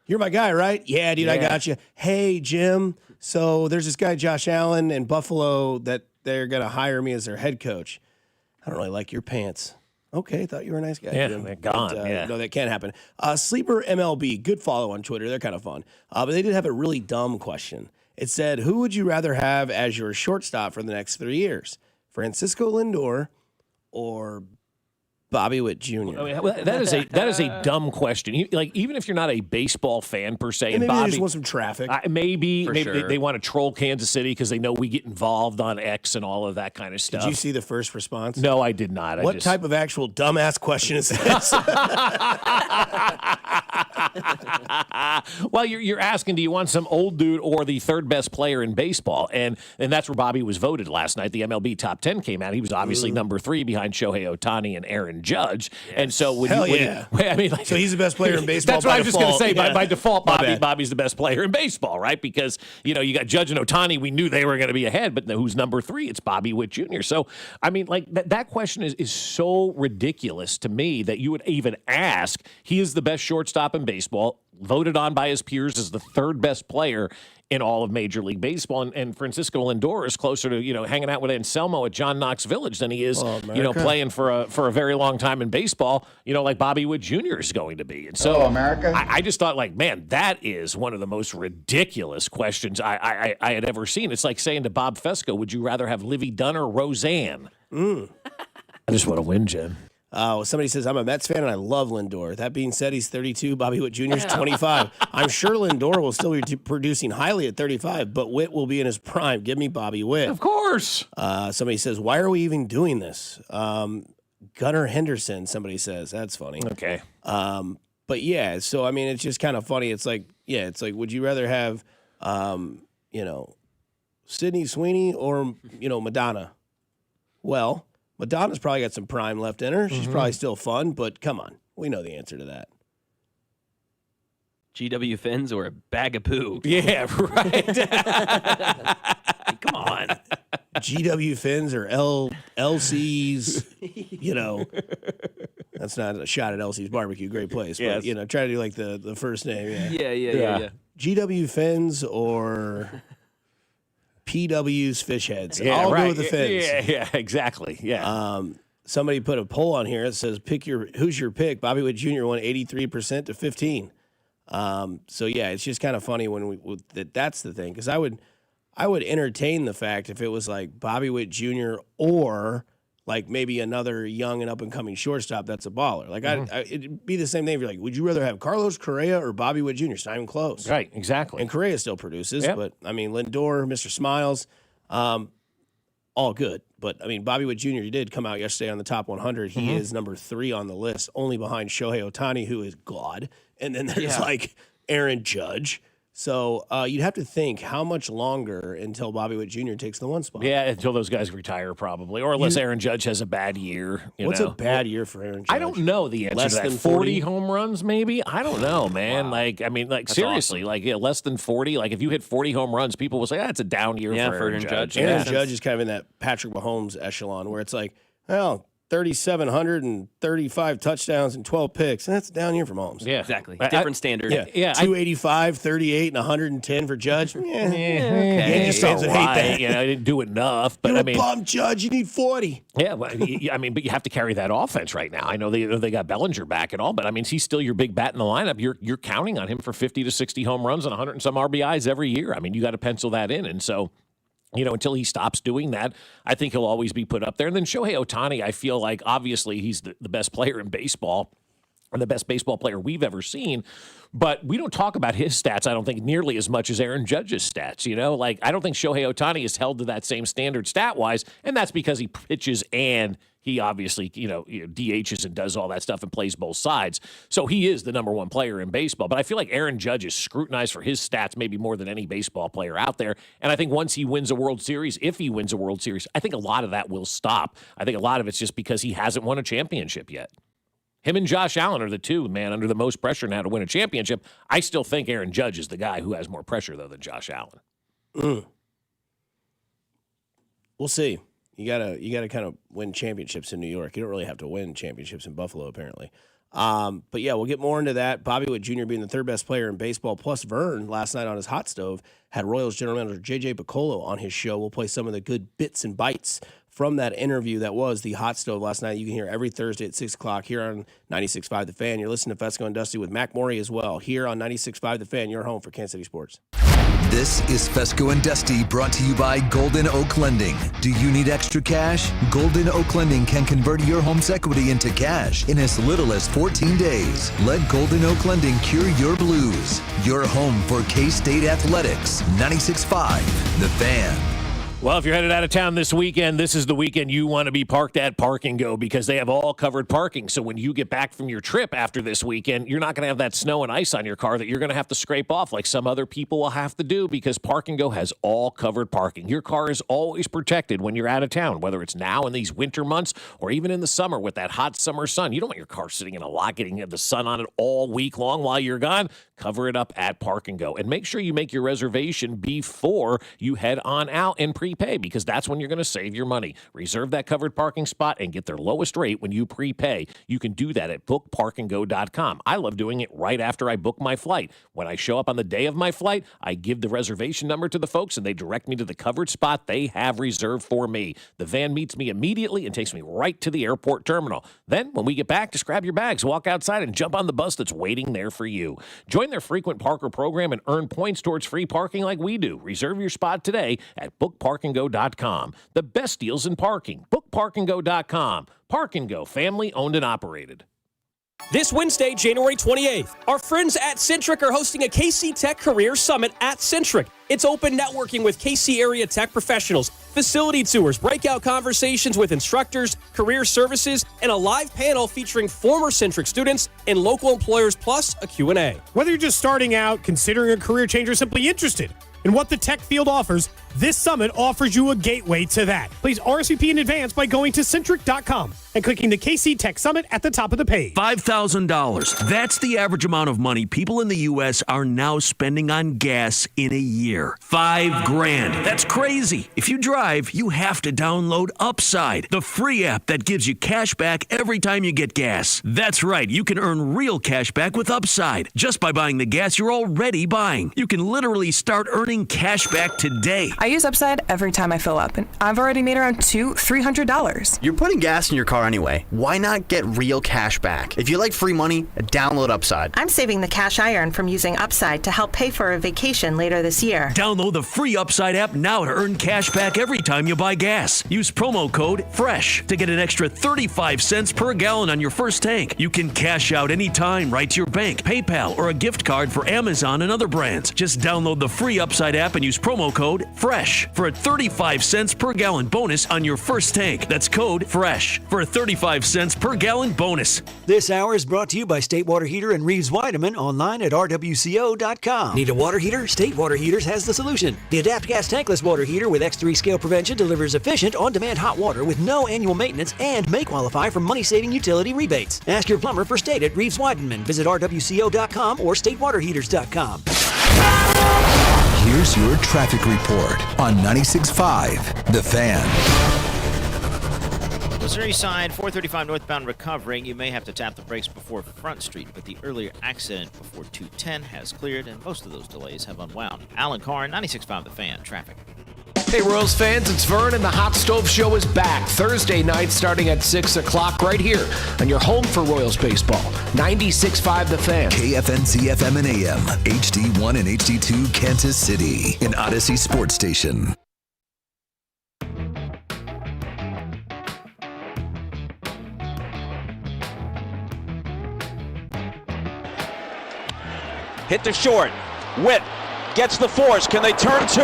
You're my guy, right? Yeah, dude, I got you. Hey, Jim. So there's this guy, Josh Allen, in Buffalo that they're going to hire me as their head coach. I don't really like your pants. Okay, thought you were a nice guy. Yeah, Jim. they're gone. No, that can't happen. Sleeper MLB, good follow on Twitter. They're kind of fun. But they did have a really dumb question. It said, who would you rather have as your shortstop for the next 3 years? Francisco Lindor or Bobby Witt Jr.? That is a dumb question. Even if you're not a baseball fan per se, and maybe Bobby they just want some traffic. Maybe sure. they want to troll Kansas City because they know we get involved on X and all of that kind of stuff. Did you see the first response? No, I did not. What type of actual dumbass question is this? Well, you're asking, do you want some old dude or the third best player in baseball? And that's where Bobby was voted last night. The MLB top 10 came out. He was obviously number 3 behind Shohei Ohtani and Aaron Judge. Yes. And so so he's the best player in baseball. That's what I was just going to say. Yeah. By default, Bobby's the best player in baseball, right? Because you got Judge and Ohtani. We knew they were going to be ahead, but who's number 3? It's Bobby Witt Jr. So that question is so ridiculous to me that you would even ask. He is the best shortstop in baseball, voted on by his peers as the third best player in all of Major League Baseball, and Francisco Lindor is closer to hanging out with Anselmo at John Knox Village than he is playing for a very long time in baseball, like Bobby Witt Jr. is going to be. And so America. I just thought, man, that is one of the most ridiculous questions I had ever seen. It's like saying to Bob Fescoe, would you rather have Livy Dunn or Roseanne? I just want to win, Jen. Somebody says, I'm a Mets fan and I love Lindor. That being said, he's 32. Bobby Witt Jr. is 25. I'm sure Lindor will still be producing highly at 35, but Witt will be in his prime. Give me Bobby Witt. Of course. Somebody says, why are we even doing this? Gunnar Henderson, somebody says. That's funny. Okay. But yeah, so, it's just kind of funny. It's like, would you rather have, Sydney Sweeney or, Madonna? Well, Madonna's probably got some prime left in her. She's probably still fun, but come on. We know the answer to that. GW Fins or a bag of poo? Yeah, right. Come on. GW Fins or LC's, That's not a shot at LC's Barbecue. Great place. But, try to do like the first name. Yeah. GW Fins or PW's Fish Heads. Yeah, I'll right. go with the Fins. Yeah, exactly. Yeah. Somebody put a poll on here that says, who's your pick? Bobby Witt Jr. won 83% to 15%. So yeah, it's just kind of funny when that's the thing, because I would entertain the fact if it was like Bobby Witt Jr. or like maybe another young and up and coming shortstop that's a baller. Like it'd be the same thing if you're like, would you rather have Carlos Correa or Bobby Witt Jr.? It's not even close. Right, exactly. And Correa still produces, but I mean Lindor, Mr. Smiles, all good. But I mean Bobby Witt Jr. He did come out yesterday on the top 100. He is number 3 on the list, only behind Shohei Ohtani, who is God, and then there's like Aaron Judge. So you'd have to think how much longer until Bobby Witt Jr. takes the 1 spot. Yeah, until those guys retire probably, or unless Aaron Judge has a bad year. What's a bad year for Aaron Judge? I don't know the answer Less to that. than 40 home runs, maybe? I don't know, man. Wow. That's seriously, awesome. less than 40. Like, if you hit 40 home runs, people will say, it's a down year for Aaron Judge. Aaron Judge is kind of in that Patrick Mahomes echelon where it's like, well, 3,735 touchdowns and 12 picks. That's a down year for Mahomes. Yeah, Exactly. Different standard. Yeah. 285, 38, and 110 for Judge. Okay. Yankees fans would hate that. Yeah, I didn't do enough, but You're I a mean, bum, Judge. You need 40. yeah, well, I mean, but you have to carry that offense right now. I know they got Bellinger back and all, but I mean, he's still your big bat in the lineup. You're counting on him for 50 to 60 home runs and 100 and some RBIs every year. I mean, you got to pencil that in, and so. Until he stops doing that, I think he'll always be put up there. And then Shohei Ohtani, I feel like obviously he's the best player in baseball and the best baseball player we've ever seen. But we don't talk about his stats, I don't think, nearly as much as Aaron Judge's stats. Like I don't think Shohei Ohtani is held to that same standard stat-wise, and that's because he pitches and he obviously, DHs and does all that stuff and plays both sides. So he is the number 1 player in baseball. But I feel like Aaron Judge is scrutinized for his stats maybe more than any baseball player out there. And I think once he wins a World Series, if he wins a World Series, I think a lot of that will stop. I think a lot of it's just because he hasn't won a championship yet. Him and Josh Allen are the two, man, under the most pressure now to win a championship. I still think Aaron Judge is the guy who has more pressure, though, than Josh Allen. We'll see. You gotta kind of win championships in New York. You don't really have to win championships in Buffalo, apparently. But yeah, we'll get more into that. Bobby Witt Jr. being the 3rd best player in baseball, plus Vern last night on his hot stove had Royals general manager J.J. Picollo on his show. We'll play some of the good bits and bites from that interview that was the hot stove last night. You can hear every Thursday at 6 o'clock here on 96.5 The Fan. You're listening to Fescoe and Dusty with Mac Morey as well here on 96.5 The Fan, your home for Kansas City sports. This is Fescoe and Dusty, brought to you by Golden Oak Lending. Do you need extra cash? Golden Oak Lending can convert your home's equity into cash in as little as 14 days. Let Golden Oak Lending cure your blues. Your home for K-State athletics. 96.5 The Fan. Well, if you're headed out of town this weekend, this is the weekend you want to be parked at Park and Go because they have all covered parking. So when you get back from your trip after this weekend, you're not going to have that snow and ice on your car that you're going to have to scrape off like some other people will have to do because Park and Go has all covered parking. Your car is always protected when you're out of town, whether it's now in these winter months or even in the summer with that hot summer sun. You don't want your car sitting in a lot getting the sun on it all week long while you're gone. Cover it up at Park and Go. And make sure you make your reservation before you head on out and prepay because that's when you're going to save your money. Reserve that covered parking spot and get their lowest rate when you prepay. You can do that at bookparkandgo.com. I love doing it right after I book my flight. When I show up on the day of my flight, I give the reservation number to the folks and they direct me to the covered spot they have reserved for me. The van meets me immediately and takes me right to the airport terminal. Then, when we get back, just grab your bags, walk outside, and jump on the bus that's waiting there for you. Join their frequent parker program and earn points towards free parking like we do. Reserve your spot today at bookparkandgo.com. The best deals in parking. Bookparkandgo.com. Park and Go, family owned and operated. This Wednesday, January 28th, our friends at Centric are hosting a KC Tech Career Summit at Centric. It's open networking with KC area tech professionals, facility tours, breakout conversations with instructors, career services, and a live panel featuring former Centric students and local employers, plus a Q&A. Whether you're just starting out, considering a career change, or simply interested in what the tech field offers, this summit offers you a gateway to that. Please RSVP in advance by going to Centric.com and clicking the KC Tech Summit at the top of the page. $5,000. That's the average amount of money people in the U.S. are now spending on gas in a year. $5,000. That's crazy. If you drive, you have to download Upside, the free app that gives you cash back every time you get gas. That's right. You can earn real cash back with Upside just by buying the gas you're already buying. You can literally start earning cash back today. I use Upside every time I fill up, and I've already made around $300. You're putting gas in your car anyway. Why not get real cash back? If you like free money, download Upside. I'm saving the cash I earn from using Upside to help pay for a vacation later this year. Download the free Upside app now to earn cash back every time you buy gas. Use promo code FRESH to get an extra 35 cents per gallon on your first tank. You can cash out anytime right to your bank, PayPal, or a gift card for Amazon and other brands. Just download the free Upside app and use promo code FRESH for a 35 cents per gallon bonus on your first tank. That's code FRESH for a 35 cents per gallon bonus. This hour is brought to you by State Water Heater and Reeves Weideman online at rwco.com. Need a water heater? State Water Heaters has the solution. The Adapt Gas Tankless Water Heater with X3 scale prevention delivers efficient, on-demand hot water with no annual maintenance and may qualify for money-saving utility rebates. Ask your plumber for State at Reeves Weideman. Visit rwco.com or statewaterheaters.com. Here's your traffic report on 96.5 The Fan. Missouri side, 435 northbound recovering. You may have to tap the brakes before Front Street, but the earlier accident before 210 has cleared, and most of those delays have unwound. Alan Carr, 96.5 The Fan, traffic. Hey, Royals fans, it's Vern, and the Hot Stove Show is back Thursday night starting at 6 o'clock right here on your home for Royals baseball. 96.5 The Fan. KFNC FM and AM, HD1 and HD2 Kansas City, an Odyssey sports station. Hit to short. Witt gets the force. Can they turn two?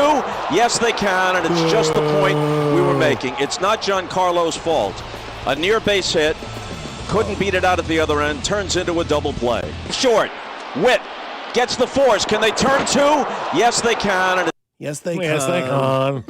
Yes, they can, and it's just the point we were making. It's not Giancarlo's fault. A near base hit. Couldn't beat it out at the other end. Turns into a double play. Short. Witt gets the force. Can they turn two? Yes, they can. And Yes, they can.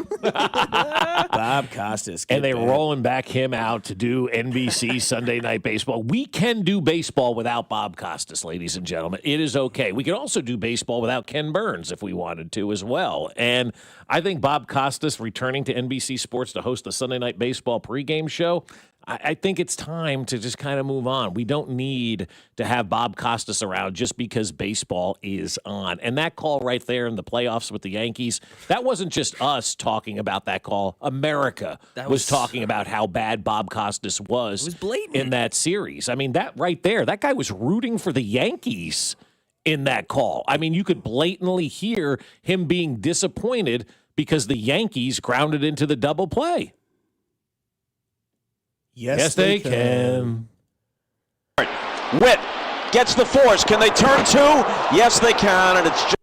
Bob Costas. And they're rolling back him out to do NBC Sunday Night Baseball. We can do baseball without Bob Costas, ladies and gentlemen. It is okay. We can also do baseball without Ken Burns if we wanted to as well. And I think Bob Costas returning to NBC Sports to host the Sunday Night Baseball pregame show, I think it's time to just kind of move on. We don't need to have Bob Costas around just because baseball is on. And that call right there in the playoffs with the Yankees, that wasn't just us talking about that call. America was talking about how bad Bob Costas was blatant in that series. I mean, that right there, that guy was rooting for the Yankees in that call. I mean, you could blatantly hear him being disappointed because the Yankees grounded into the double play. Yes, they can. Witt gets the force. Can they turn two? Yes, they can, and it's just...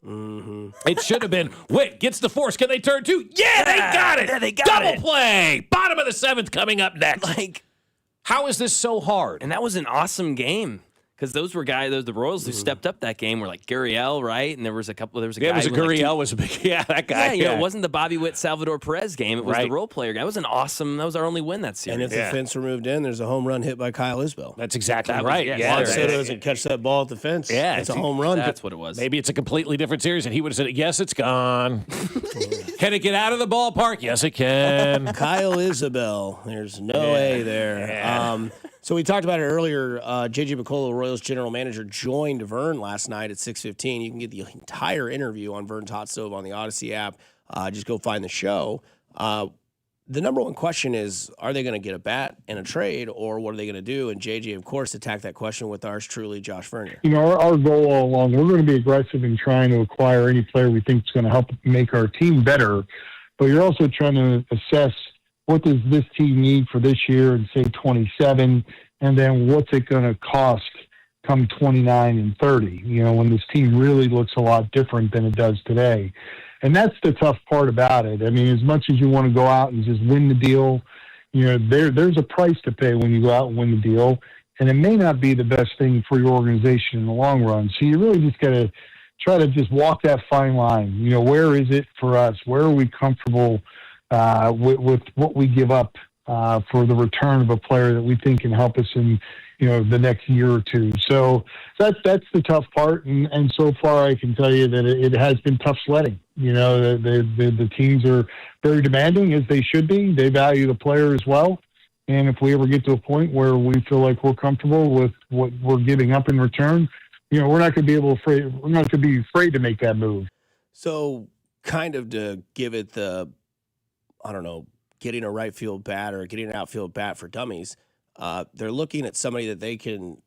It should have been Witt gets the force. Can they turn two? Yeah, they got it. Yeah, they got double it. play. Bottom of the seventh coming up next. Like, how is this so hard? And that was an awesome game. Because those were the Royals who stepped up that game were like Gurriel, right? And there was a guy. Gurriel was a big, that guy. Yeah, it wasn't the Bobby Witt Salvador Perez game. It was Right. the role player guy. That was our only win that series. And if the fence were moved in, there's a home run hit by Kyle Isbell. That's exactly That was- right. yeah, Yeah, Juan Soto doesn't catch that ball at the fence. Yeah, it's a home run. That's what it was. Maybe it's a completely different series, and he would have said, yes, it's gone. Can it get out of the ballpark? Yes, it can. Kyle Isabel. There's no way there. Yeah. So we talked about it earlier. J.J. McCullough, Royals general manager, joined Vern last night at 6:15. You can get the entire interview on Vern's Hot Stove on the Odyssey app. Just go find the show. The number one question is, are they going to get a bat and a trade, or what are they going to do? And J.J., of course, attacked that question with ours truly, Josh Vernier. You know, our goal all along, we're going to be aggressive in trying to acquire any player we think is going to help make our team better. But you're also trying to assess what does this team need for this year and say 27, and then what's it going to cost come 29 and 30, you know, when this team really looks a lot different than it does today. And that's the tough part about it. I mean, as much as you want to go out and just win the deal, you know, there's a price to pay when you go out and win the deal, and it may not be the best thing for your organization in the long run. So you really just got to try to just walk that fine line. You know, where is it for us? Where are we comfortable with what we give up for the return of a player that we think can help us in, you know, the next year or two. So that's the tough part. And so far I can tell you that it has been tough sledding. You know, the teams are very demanding, as they should be. They value the player as well. And if we ever get to a point where we feel like we're comfortable with what we're giving up in return, you know, we're not going to be afraid to make that move. So kind of to give it the I don't know, getting a right field bat or getting an outfield bat for dummies. They're looking at somebody that they can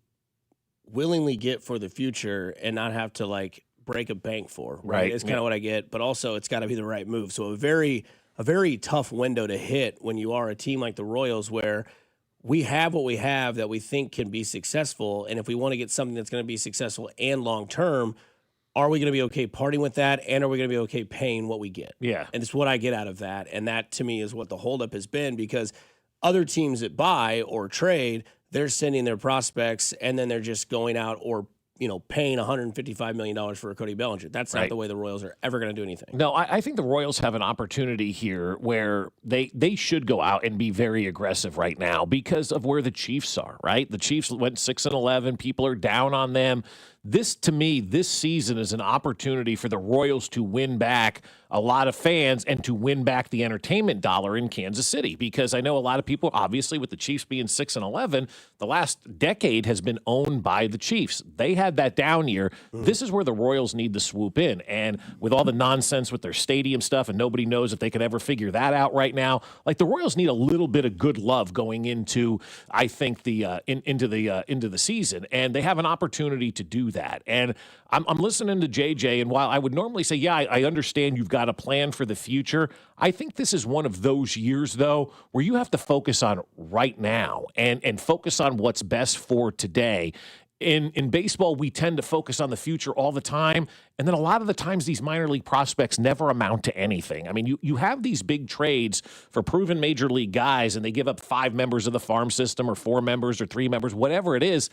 willingly get for the future and not have to like break a bank for. Right. It's kind of what I get, but also it's got to be the right move. So a very tough window to hit when you are a team like the Royals, where we have what we have that we think can be successful. And if we want to get something that's going to be successful and long-term, are we going to be okay parting with that? And are we going to be okay paying what we get? Yeah. And it's what I get out of that. And that to me is what the holdup has been, because other teams that buy or trade, they're sending their prospects and then they're just going out or paying $155 million for a Cody Bellinger. That's not the way the Royals are ever going to do anything. No, I think the Royals have an opportunity here where they should go out and be very aggressive right now because of where the Chiefs are, right? The Chiefs went 6-11. People are down on them. This, to me, this season is an opportunity for the Royals to win back a lot of fans and to win back the entertainment dollar in Kansas City, because I know a lot of people, obviously, with the Chiefs being 6-11, the last decade has been owned by the Chiefs. They had that down year. This is where the Royals need to swoop in. And with all the nonsense with their stadium stuff, and nobody knows if they could ever figure that out right now, like the Royals need a little bit of good love going into, I think, into the season, and they have an opportunity to do that. And I'm listening to JJ, and while I would normally say, yeah, I understand you've got a plan for the future, I think this is one of those years, though, where you have to focus on right now and focus on what's best for today. In baseball, we tend to focus on the future all the time, and then a lot of the times these minor league prospects never amount to anything. I mean, you have these big trades for proven major league guys, and they give up 5 members of the farm system or 4 members or 3 members, whatever it is.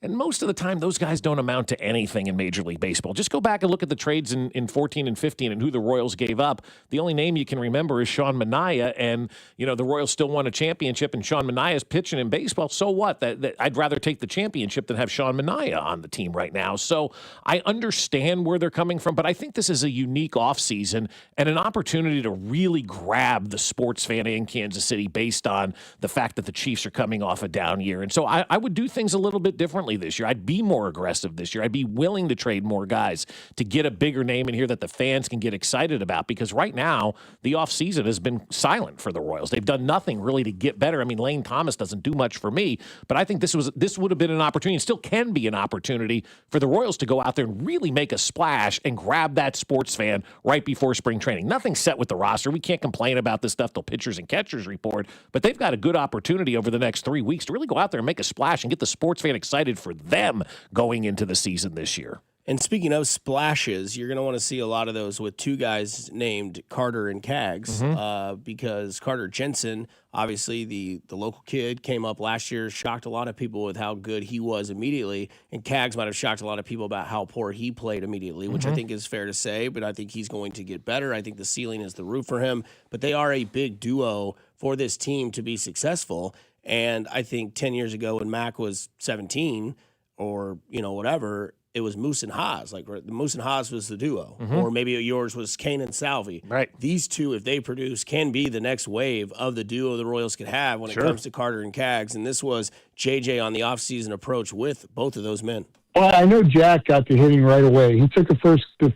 And most of the time, those guys don't amount to anything in Major League Baseball. Just go back and look at the trades in 14 and 15 and who the Royals gave up. The only name you can remember is Sean Manaea, and the Royals still won a championship, and Sean Manaea's pitching in baseball. So what? That I'd rather take the championship than have Sean Manaea on the team right now. So I understand where they're coming from, but I think this is a unique offseason and an opportunity to really grab the sports fan in Kansas City based on the fact that the Chiefs are coming off a down year. And so I would do things a little bit differently this year. I'd be more aggressive this year. I'd be willing to trade more guys to get a bigger name in here that the fans can get excited about, because right now the offseason has been silent for the Royals. They've done nothing really to get better. I mean, Lane Thomas doesn't do much for me, but I think this would have been an opportunity, and still can be an opportunity for the Royals to go out there and really make a splash and grab that sports fan right before spring training. Nothing's set with the roster. We can't complain about this stuff till pitchers and catchers report, but they've got a good opportunity over the next 3 weeks to really go out there and make a splash and get the sports fan excited for them going into the season this year. And speaking of splashes, you're going to want to see a lot of those with 2 guys named Carter and Cags, because Carter Jensen, obviously the local kid, came up last year, shocked a lot of people with how good he was immediately, and Cags might have shocked a lot of people about how poor he played immediately, which I think is fair to say, but I think he's going to get better. I think the ceiling is the roof for him, but they are a big duo for this team to be successful, and I think 10 years ago when Mac was 17 or, whatever, it was Moose and Haas. Like Moose and Haas was the duo, or maybe yours was Kane and Salvi. Right. These two, if they produce, can be the next wave of the duo the Royals could have when it comes to Carter and Cags. And this was JJ on the offseason approach with both of those men. Well, I know Jack got to hitting right away. He took the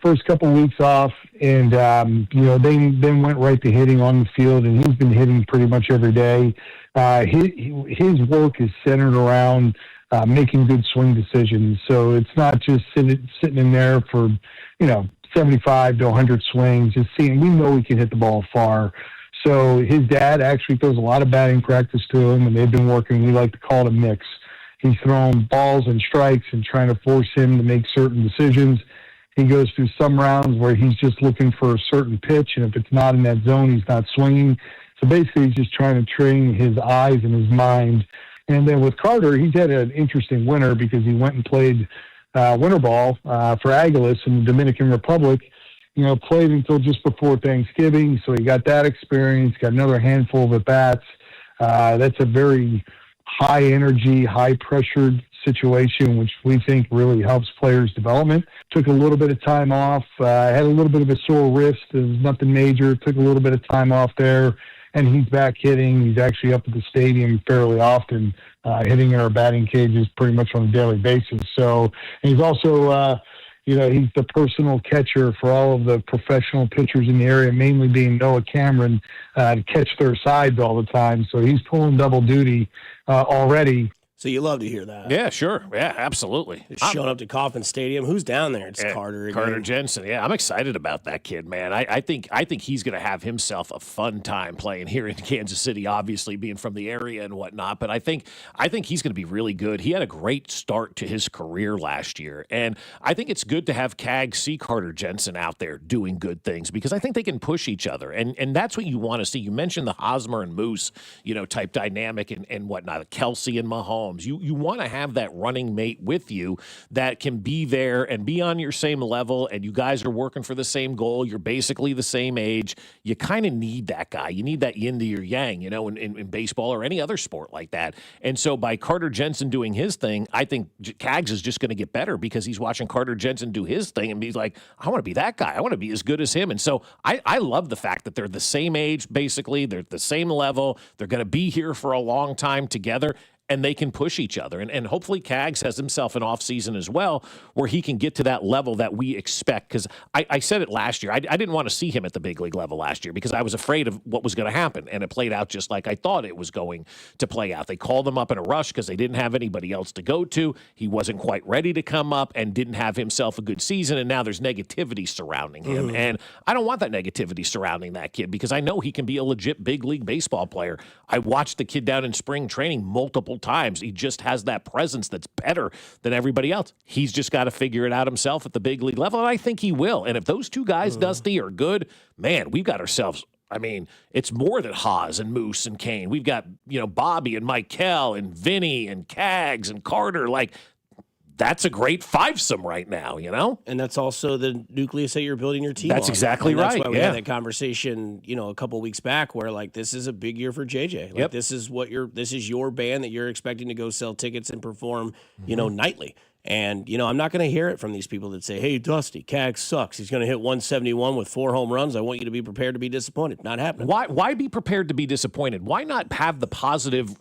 first couple of weeks off, and they then went right to hitting on the field, and he's been hitting pretty much every day. His work is centered around making good swing decisions. So it's not just sitting in there for 75 to 100 swings. Just seeing, we know he can hit the ball far. So his dad actually throws a lot of batting practice to him, and they've been working. We like to call it a mix. He's throwing balls and strikes and trying to force him to make certain decisions. He goes through some rounds where he's just looking for a certain pitch, and if it's not in that zone, he's not swinging. So basically, he's just trying to train his eyes and his mind. And then with Carter, he's had an interesting winter because he went and played winter ball for Aguilas in the Dominican Republic. Played until just before Thanksgiving, so he got that experience, got another handful of at-bats. That's a very high-energy, high-pressured situation, which we think really helps players' development. Took a little bit of time off, had a little bit of a sore wrist. It was nothing major. Took a little bit of time off there, and he's back hitting. He's actually up at the stadium fairly often, hitting in our batting cages pretty much on a daily basis. So he's also he's the personal catcher for all of the professional pitchers in the area, mainly being Noah Cameron, to catch their sides all the time. So he's pulling double duty already. So you love to hear that. Yeah, sure. Yeah, absolutely. Just showing up to Kauffman Stadium. Who's down there? It's Carter again. Carter Jensen. Yeah, I'm excited about that kid, man. I think he's going to have himself a fun time playing here in Kansas City, obviously being from the area and whatnot. But I think he's going to be really good. He had a great start to his career last year. And I think it's good to have Cag see Carter Jensen out there doing good things because I think they can push each other. And that's what you want to see. You mentioned the Hosmer and Moose, type dynamic and whatnot, Kelsey and Mahomes. You want to have that running mate with you that can be there and be on your same level, and you guys are working for the same goal. You're basically the same age. You kind of need that guy. You need that yin to your yang, in baseball or any other sport like that. And so by Carter Jensen doing his thing, I think Cags is just going to get better because he's watching Carter Jensen do his thing, and he's like, I want to be that guy. I want to be as good as him. And so I love the fact that they're the same age, basically. They're the same level. They're going to be here for a long time together. And they can push each other. And hopefully Cags has himself an offseason as well where he can get to that level that we expect. Because I said it last year. I didn't want to see him at the big league level last year because I was afraid of what was going to happen. And it played out just like I thought it was going to play out. They called him up in a rush because they didn't have anybody else to go to. He wasn't quite ready to come up and didn't have himself a good season. And now there's negativity surrounding him. And I don't want that negativity surrounding that kid because I know he can be a legit big league baseball player. I watched the kid down in spring training multiple times. He just has that presence that's better than everybody else. He's just got to figure it out himself at the big league level, and I think he will. And if those two guys, Dusty, are good, man, we've got ourselves, it's more than Haas and Moose and Kane. We've got, Bobby and Michael and Vinny and Cags and Carter. That's a great fivesome right now, And that's also the nucleus that you're building your team That's on. exactly and that's right. Why we had that conversation, a couple weeks back where this is a big year for JJ. Yep. This is your band that you're expecting to go sell tickets and perform, nightly. And, I'm not going to hear it from these people that say, hey, Dusty, Cag sucks. He's going to hit 171 with 4 home runs. I want you to be prepared to be disappointed. Not happening. Why be prepared to be disappointed? Why not have the positive,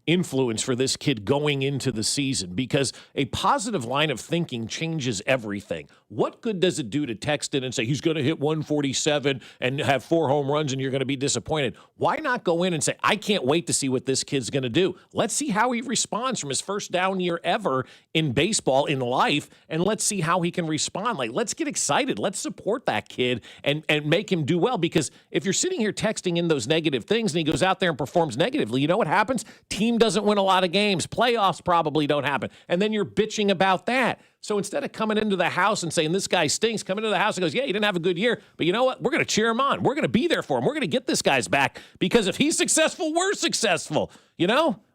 influence for this kid going into the season? Because a positive line of thinking changes everything. What good does it do to text in and say he's going to hit 147 and have 4 home runs and you're going to be disappointed? Why not go in and say, I can't wait to see what this kid's going to do. Let's see how he responds from his first down year ever in baseball, in life, and let's see how he can respond. Let's get excited. Let's support that kid and make him do well. Because if you're sitting here texting in those negative things and he goes out there and performs negatively, you know what happens? Team doesn't win a lot of games. Playoffs probably don't happen. And then you're bitching about that. So instead of coming into the house and saying, this guy stinks, come into the house and goes, yeah, he didn't have a good year, but you know what? We're going to cheer him on. We're going to be there for him. We're going to get this guy's back because if he's successful, we're successful.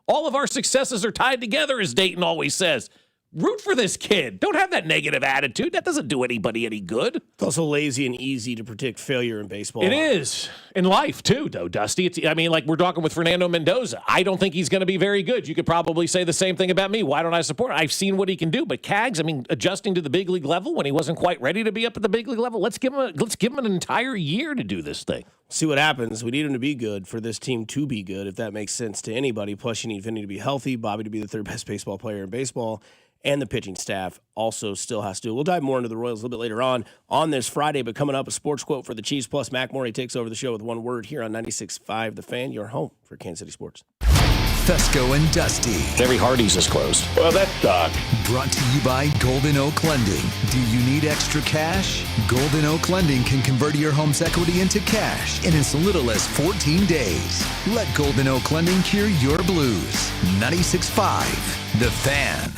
All of our successes are tied together, as Dayton always says. Root for this kid. Don't have that negative attitude. That doesn't do anybody any good. It's also lazy and easy to predict failure in baseball. It is. In life, too, though, Dusty. We're talking with Fernando Mendoza. I don't think he's going to be very good. You could probably say the same thing about me. Why don't I support him? I've seen what he can do. But Cags, adjusting to the big league level when he wasn't quite ready to be up at the big league level, let's give him an entire year to do this thing. See what happens. We need him to be good for this team to be good, if that makes sense to anybody. Plus, you need Vinny to be healthy, Bobby to be the third best baseball player in baseball. And the pitching staff also still has to. We'll dive more into the Royals a little bit later on this Friday. But coming up, a sports quote for the Chiefs. Plus, Mac Morey takes over the show with one word here on 96.5 The Fan, your home for Kansas City sports. Fescoe and Dusty. Terry Hardy's is closed. Well, that sucks. Brought to you by Golden Oak Lending. Do you need extra cash? Golden Oak Lending can convert your home's equity into cash in as little as 14 days. Let Golden Oak Lending cure your blues. 96.5 The Fan.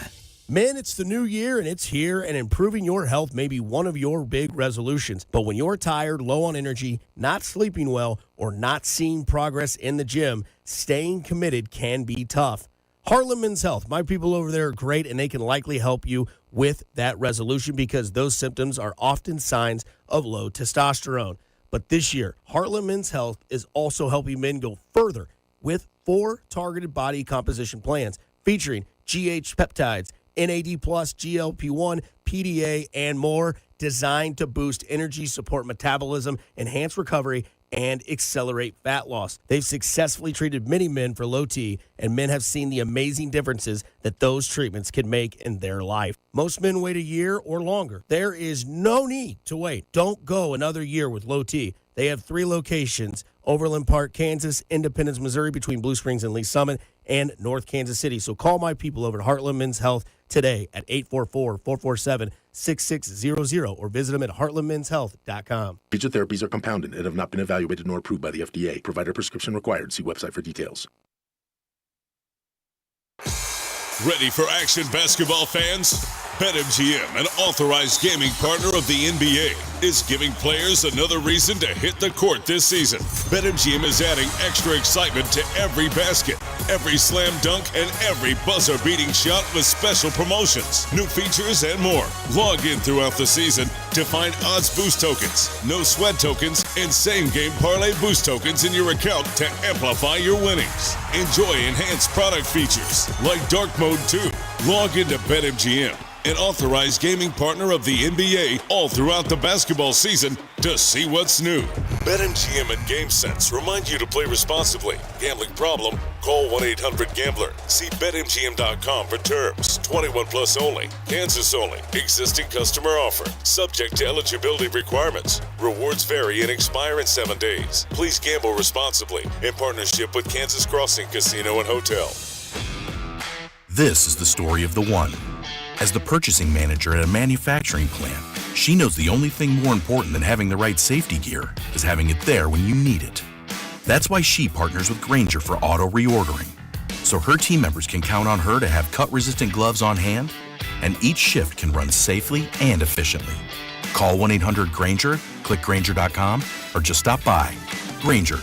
Men, it's the new year and it's here, and improving your health may be one of your big resolutions. But when you're tired, low on energy, not sleeping well, or not seeing progress in the gym, staying committed can be tough. Heartland Men's Health, my people over there are great, and they can likely help you with that resolution because those symptoms are often signs of low testosterone. But this year, Heartland Men's Health is also helping men go further with 4 targeted body composition plans featuring GH peptides, NAD+, GLP-1, PDA, and more, designed to boost energy, support metabolism, enhance recovery, and accelerate fat loss. They've successfully treated many men for low T, and men have seen the amazing differences that those treatments can make in their life. Most men wait a year or longer. There is no need to wait. Don't go another year with low T. They have 3 locations: Overland Park, Kansas; Independence, Missouri, between Blue Springs and Lee Summit; and North Kansas City. So call my people over at Heartland Men's Health today at 844-447-6600 or visit them at heartlandmenshealth.com. Speech therapies are compounded and have not been evaluated nor approved by the FDA. Provider prescription required. See website for details. Ready for action, basketball fans? BetMGM, an authorized gaming partner of the NBA, is giving players another reason to hit the court this season. BetMGM is adding extra excitement to every basket, every slam dunk, and every buzzer-beating shot with special promotions, new features, and more. Log in throughout the season to find odds boost tokens, no sweat tokens, and same-game parlay boost tokens in your account to amplify your winnings. Enjoy enhanced product features like Dark Mode 2. Log into BetMGM, an authorized gaming partner of the NBA, all throughout the basketball season to see what's new. BetMGM and GameSense remind you to play responsibly. Gambling problem? Call 1-800-GAMBLER. See BetMGM.com for terms. 21 plus only. Kansas only. Existing customer offer. Subject to eligibility requirements. Rewards vary and expire in 7 days. Please gamble responsibly in partnership with Kansas Crossing Casino and Hotel. This is the story of the one. As the purchasing manager at a manufacturing plant, she knows the only thing more important than having the right safety gear is having it there when you need it. That's why she partners with Grainger for auto reordering, so her team members can count on her to have cut-resistant gloves on hand, and each shift can run safely and efficiently. Call 1-800-GRAINGER, click Grainger.com, or just stop by. Grainger,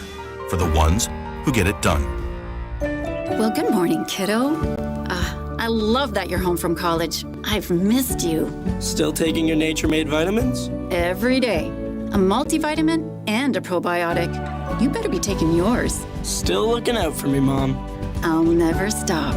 for the ones who get it done. Well, good morning, kiddo. I love that you're home from college. I've missed you. Still taking your Nature-Made vitamins? Every day. A multivitamin and a probiotic. You better be taking yours. Still looking out for me, Mom. I'll never stop.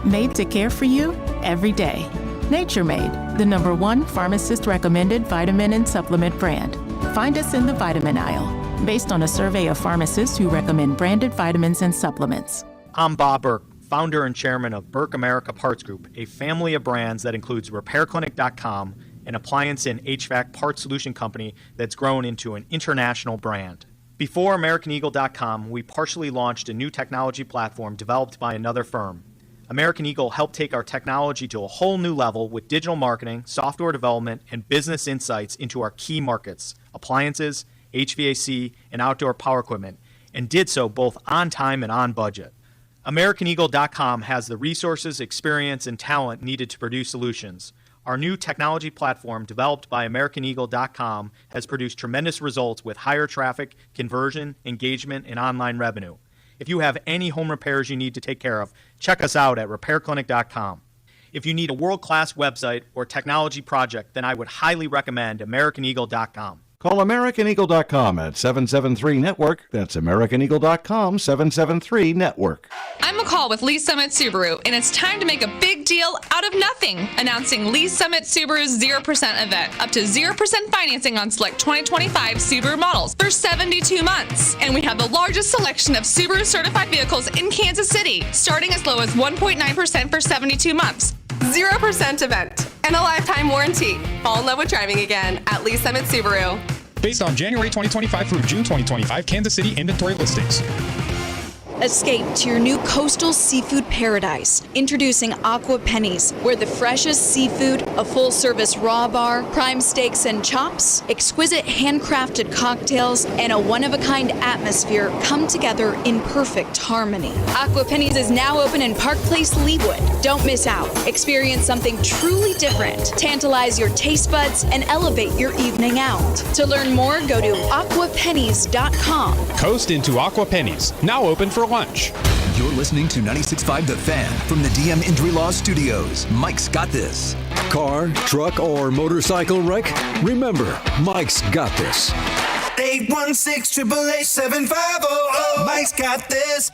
Made to care for you every day. Nature-Made, the #1 pharmacist-recommended vitamin and supplement brand. Find us in the vitamin aisle, based on a survey of pharmacists who recommend branded vitamins and supplements. I'm Bob Burke, founder and chairman of Burke America Parts Group, a family of brands that includes RepairClinic.com, an appliance and HVAC parts solution company that's grown into an international brand. Before AmericanEagle.com, we partially launched a new technology platform developed by another firm. American Eagle helped take our technology to a whole new level with digital marketing, software development, and business insights into our key markets, appliances, HVAC, and outdoor power equipment, and did so both on time and on budget. AmericanEagle.com has the resources, experience, and talent needed to produce solutions. Our new technology platform, developed by AmericanEagle.com, has produced tremendous results with higher traffic, conversion, engagement, and online revenue. If you have any home repairs you need to take care of, check us out at RepairClinic.com. If you need a world-class website or technology project, then I would highly recommend AmericanEagle.com. Call AmericanEagle.com at 773-NETWORK. That's AmericanEagle.com, 773-NETWORK. I'm McCall with Lee Summit Subaru, and it's time to make a big deal out of nothing. Announcing Lee Summit Subaru's 0% event. Up to 0% financing on select 2025 Subaru models for 72 months. And we have the largest selection of Subaru certified vehicles in Kansas City, starting as low as 1.9% for 72 months. 0% event and a lifetime warranty. Fall in love with driving again at Lee Summit Subaru. Based on January 2025 through June 2025 Kansas City inventory listings. Escape to your new coastal seafood paradise. Introducing Aqua Pennies, where the freshest seafood, a full-service raw bar, prime steaks and chops, exquisite handcrafted cocktails, and a one-of-a-kind atmosphere come together in perfect harmony. Aqua Pennies is now open in Park Place, Leawood. Don't miss out. Experience something truly different. Tantalize your taste buds and elevate your evening out. To learn more, go to aquapennies.com. Coast into Aqua Pennies, now open for lunch. You're listening to 96.5 The Fan from the DM Injury Law Studios. Mike's got this. Car, truck, or motorcycle wreck? Remember, Mike's got this. 816-888-7500. Mike's got this.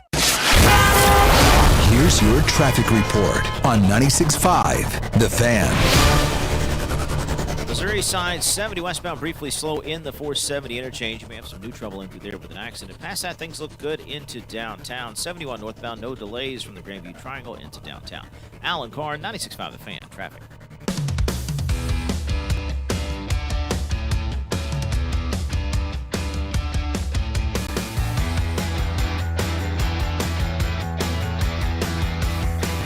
Here's your traffic report on 96.5 The Fan. Missouri side 70 westbound, briefly slow in the 470 interchange. You may have some new trouble in through there with an accident. Past that, things look good into downtown. 71 northbound, no delays from the Grandview Triangle into downtown. Alan Carr, 96.5 The Fan, traffic.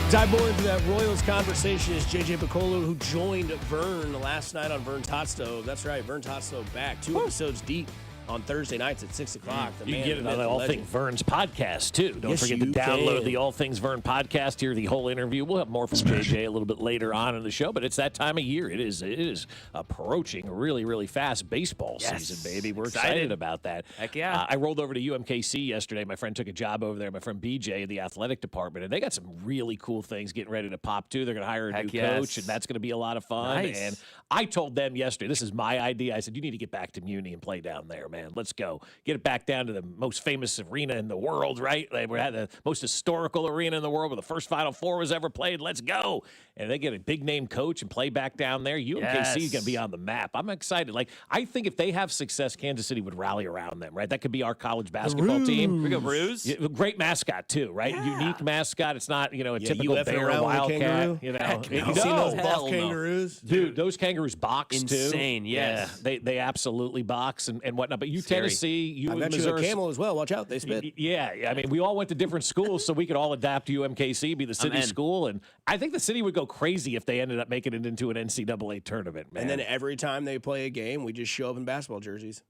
Dive more into that Royals conversation is JJ Piccolo, who joined Vern last night on Vern's Hot Stove. That's right, Vern's Hot Stove back. 2 episodes deep on Thursday nights at 6 o'clock. You can get it on the All Things Vern's podcast, too. Don't forget to download the All Things Vern podcast. Hear the whole interview. We'll have more from JJ a little bit later on in the show, but it's that time of year. It is approaching a really, really fast baseball season, baby. We're excited about that. Heck yeah. I rolled over to UMKC yesterday. My friend took a job over there, my friend BJ in the athletic department, and they got some really cool things getting ready to pop, too. They're going to hire a new coach, and that's going to be a lot of fun. Nice. And I told them yesterday, this is my idea. I said, you need to get back to Muni and play down there, man. Let's go. Get it back down to the most famous arena in the world, right? We had the most historical arena in the world where the first Final Four was ever played. Let's go. And they get a big-name coach and play back down there. UMKC is going to be on the map. I'm excited. Like, I think if they have success, Kansas City would rally around them, right? That could be our college basketball team. We go Brews. Yeah, great mascot, too, right? Yeah. Unique mascot. It's not, a typical you bear around wildcat. with a Have you seen those buff kangaroos? Dude, those kangaroos box, too. Insane, yes. Yeah, they absolutely box and whatnot. But Tennessee, I bet you a camel as well. Watch out, they spit. Yeah, I mean, we all went to different schools, so we could all adapt to UMKC, be the city school, and I think the city would go crazy if they ended up making it into an NCAA tournament, man. And then every time they play a game, we just show up in basketball jerseys.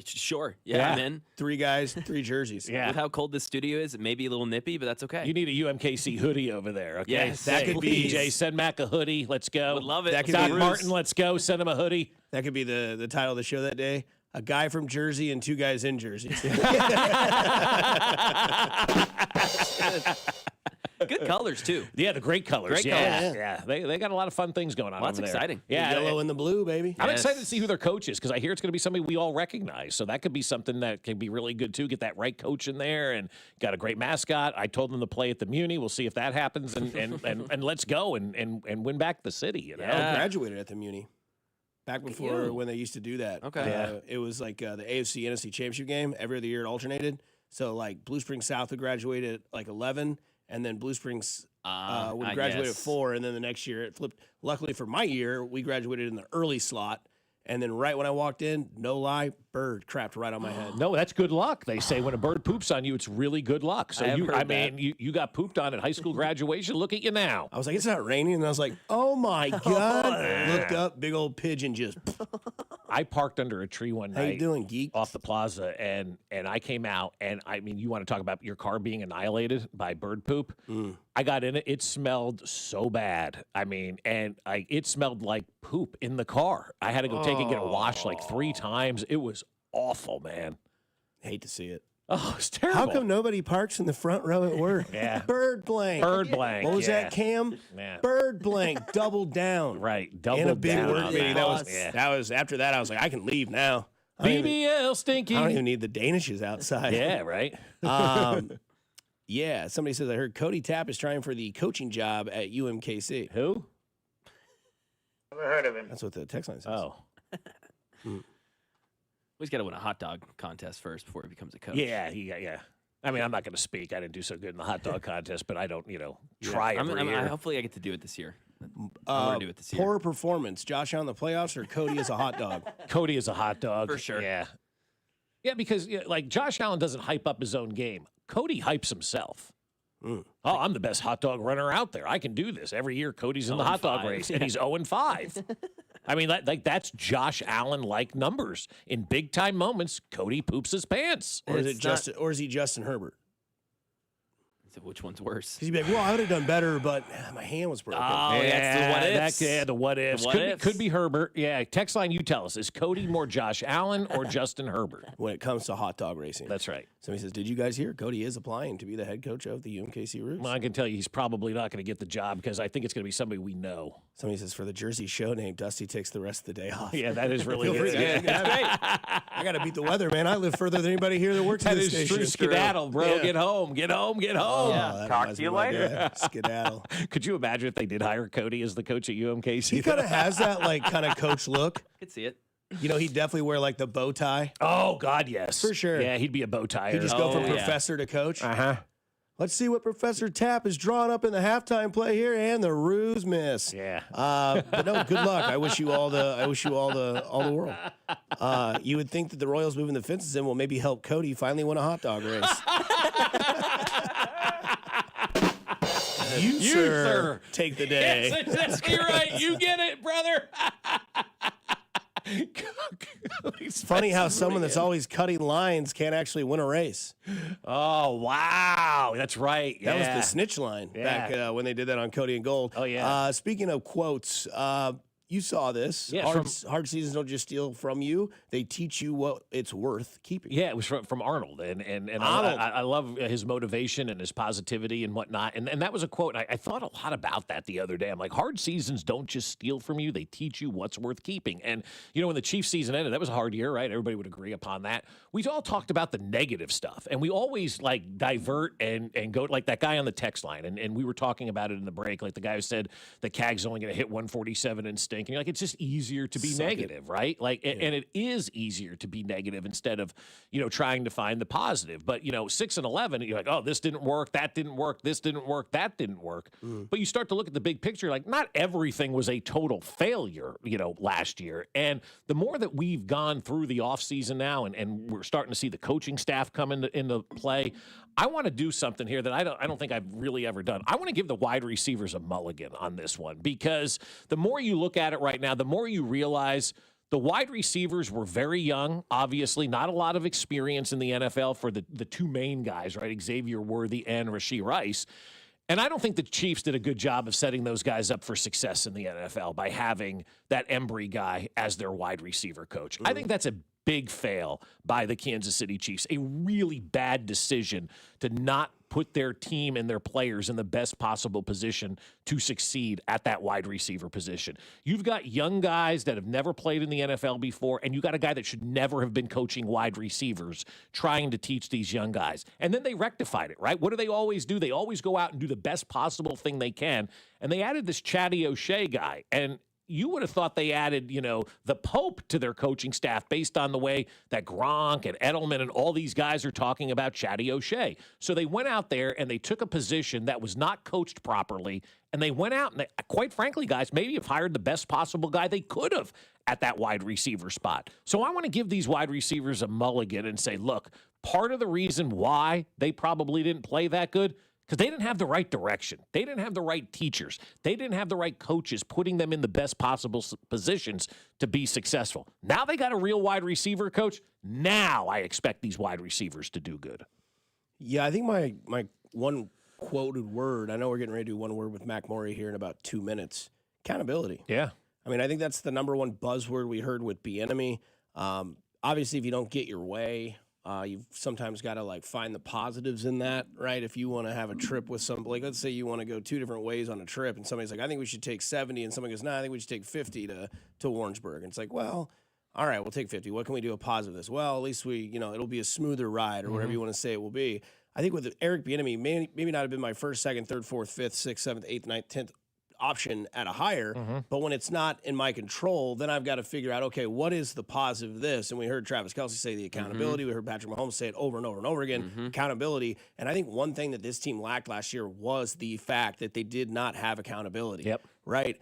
Sure. Yeah, I'm in. 3 guys, 3 jerseys. Yeah. With how cold this studio is, it may be a little nippy, but that's okay. You need a UMKC hoodie over there, okay? Yes, that could be. DJ, send Mac a hoodie. Let's go. Would love it. That could Doc be Martin, let's go. Send him a hoodie. That could be the title of the show that day. A guy from Jersey and 2 guys in Jersey. Good colors, too. Yeah, the great colors. Great yeah, colors. Yeah. They got a lot of fun things going on Well, that's over there. exciting. Yeah, the yellow and the blue, baby. I'm excited to see who their coach is because I hear it's going to be somebody we all recognize. So that could be something that can be really good, too. Get that right coach in there and got a great mascot. I told them to play at the Muni. We'll see if that happens and let's go and win back the city. You know? I graduated at the Muni. Back before when they used to do that. Okay. It was like the AFC NFC Championship game. Every other year it alternated. So like Blue Springs South would graduate at like 11, and then Blue Springs would graduate at 4, and then the next year it flipped. Luckily for my year, we graduated in the early slot. And then right when I walked in, no lie, bird crapped right on my head. No, that's good luck. They say when a bird poops on you, it's really good luck. So you got pooped on at high school graduation. Look at you now. I was like, it's not raining. And I was like, oh my God. Looked up, big old pigeon just. I parked under a tree one night. How you doing, geek? Off the plaza, and I came out, and I mean, you want to talk about your car being annihilated by bird poop? I got in it. It smelled so bad. I mean, it smelled like poop in the car. I had to go take it, get it washed like 3 times. It was awful, man. Hate to see it. Oh, it's terrible. How come nobody parks in the front row at work? Yeah. Bird blank. Bird blank. What was that, Cam? Yeah. Bird blank. Double down. Right. Double in a big down. work meeting. That was after that. I was like, I can leave now. BBL stinky. I don't even need the Danishes outside. Yeah, right. Yeah. Somebody says I heard Cody Tapp is trying for the coaching job at UMKC. Who? Never heard of him. That's what the text line says. Oh. He's got to win a hot dog contest first before he becomes a coach. Yeah. I mean, I'm not going to speak. I didn't do so good in the hot dog contest, but I don't, try every year. Hopefully I get to do it this year. I want to do it this year. Poor performance. Josh on the playoffs or Cody is a hot dog? Cody is a hot dog. For sure. Yeah. Yeah, because like Josh Allen doesn't hype up his own game. Cody hypes himself. Oh, I'm the best hot dog runner out there. I can do this. Every year Cody's in the hot dog race, and he's 0-5. I mean, that's Josh Allen-like numbers. In big-time moments, Cody poops his pants. Or is he Justin Herbert? Which one's worse? Because he'd be like, well, I would have done better, but my hand was broken. Oh, that's the what ifs. The what ifs. Could be Herbert. Yeah, text line, you tell us. Is Cody more Josh Allen or Justin Herbert? When it comes to hot dog racing. That's right. Somebody says, did you guys hear? Cody is applying to be the head coach of the UMKC Roos. Well, I can tell you he's probably not going to get the job because I think it's going to be somebody we know. Somebody says, for the Jersey show name, Dusty takes the rest of the day off. Yeah, that is really good. That's great. I got to beat the weather, man. I live further than anybody here that works at this station. True skedaddle, bro. Yeah. Get home. that Talk reminds to me you of my later. dad. Skedaddle. Could you imagine if they did hire Cody as the coach at UMKC? He kind of has that like kind of coach look. I could see it. You know, he'd definitely wear like the bow tie. Oh God, yes, For sure. Yeah, he'd be a bow tie. He'd just go from professor to coach. Let's see what Professor Tapp is drawing up in the halftime play here, and the ruse miss. Yeah. But no, good luck. I wish you all the world. You would think that the Royals moving the fences in will maybe help Cody finally win a hot dog race. you sir, take the day. Yes, exactly right. You get it, brother. It's funny how someone that's always cutting lines can't actually win a race. Oh, wow. That's right. That was the snitch line back when they did that on Cody and Gold. Oh, yeah. Speaking of quotes, you saw this. Yeah, hard seasons don't just steal from you. They teach you what it's worth keeping. Yeah, it was from Arnold. And Arnold. I love his motivation and his positivity and whatnot. And that was a quote. And I thought a lot about that the other day. I'm like, hard seasons don't just steal from you. They teach you what's worth keeping. And, you know, when the Chiefs season ended, that was a hard year, right? Everybody would agree upon that. We all talked about the negative stuff. And we always, like, divert and go, like that guy on the text line. And we were talking about it in the break. Like the guy who said the CAG's only going to hit 147 and stink. And you're like, it's just easier to be negative, right? Like, and it is easier to be negative instead of, you know, trying to find the positive. But, you know, 6-11, you're like, oh, this didn't work, that didn't work, this didn't work, that didn't work. But you start to look at the big picture, like not everything was a total failure, you know, last year. And the more that we've gone through the offseason now and we're starting to see the coaching staff come into play, I want to do something here that I don't think I've really ever done. I want to give the wide receivers a mulligan on this one, because the more you look at it right now, the more you realize the wide receivers were very young, obviously, not a lot of experience in the NFL for the two main guys, right? Xavier Worthy and Rashee Rice. And I don't think the Chiefs did a good job of setting those guys up for success in the NFL by having that Embry guy as their wide receiver coach. I think that's a big fail by the Kansas City Chiefs, a really bad decision to not put their team and their players in the best possible position to succeed at that wide receiver position. You've got young guys that have never played in the NFL before, and you got a guy that should never have been coaching wide receivers trying to teach these young guys. And then they rectified it, right? What do? They always go out and do the best possible thing they can. And they added this Chatty O'Shea guy. And you would have thought they added, you know, the Pope to their coaching staff based on the way that Gronk and Edelman and all these guys are talking about Chatty O'Shea. So they went out there and they took a position that was not coached properly, and they went out and they, quite frankly, guys, maybe have hired the best possible guy they could have at that wide receiver spot. So I want to give these wide receivers a mulligan and say, look, part of the reason why they probably didn't play that good, because they didn't have the right direction. They didn't have the right teachers. They didn't have the right coaches putting them in the best possible positions to be successful. Now they got a real wide receiver coach. Now I expect these wide receivers to do good. Yeah, I think my one quoted word, I know we're getting ready to do one word with Mac Morey here in about 2 minutes, accountability. Yeah. I mean, I think that's the number one buzzword we heard with Bieniemy. Obviously, if you don't get your way, you've sometimes got to like find the positives in that, right? If you want to have a trip with somebody, like let's say you want to go 2 different ways on a trip, and somebody's like, I think we should take 70, and somebody goes, no, I think we should take 50 to Warrensburg. And it's like, well, all right, we'll take 50. What can we do a positive this? Well, at least it'll be a smoother ride or whatever you want to say it will be. I think with Eric Bieniemy, maybe not have been my first, second, third, fourth, fifth, sixth, seventh, eighth, ninth, 10th option at a higher, but when it's not in my control, then I've got to figure out, okay, what is the positive of this? And we heard Travis Kelce say the accountability. We heard Patrick Mahomes say it over and over and over again, accountability. And I think one thing that this team lacked last year was the fact that they did not have accountability. Yep. Right?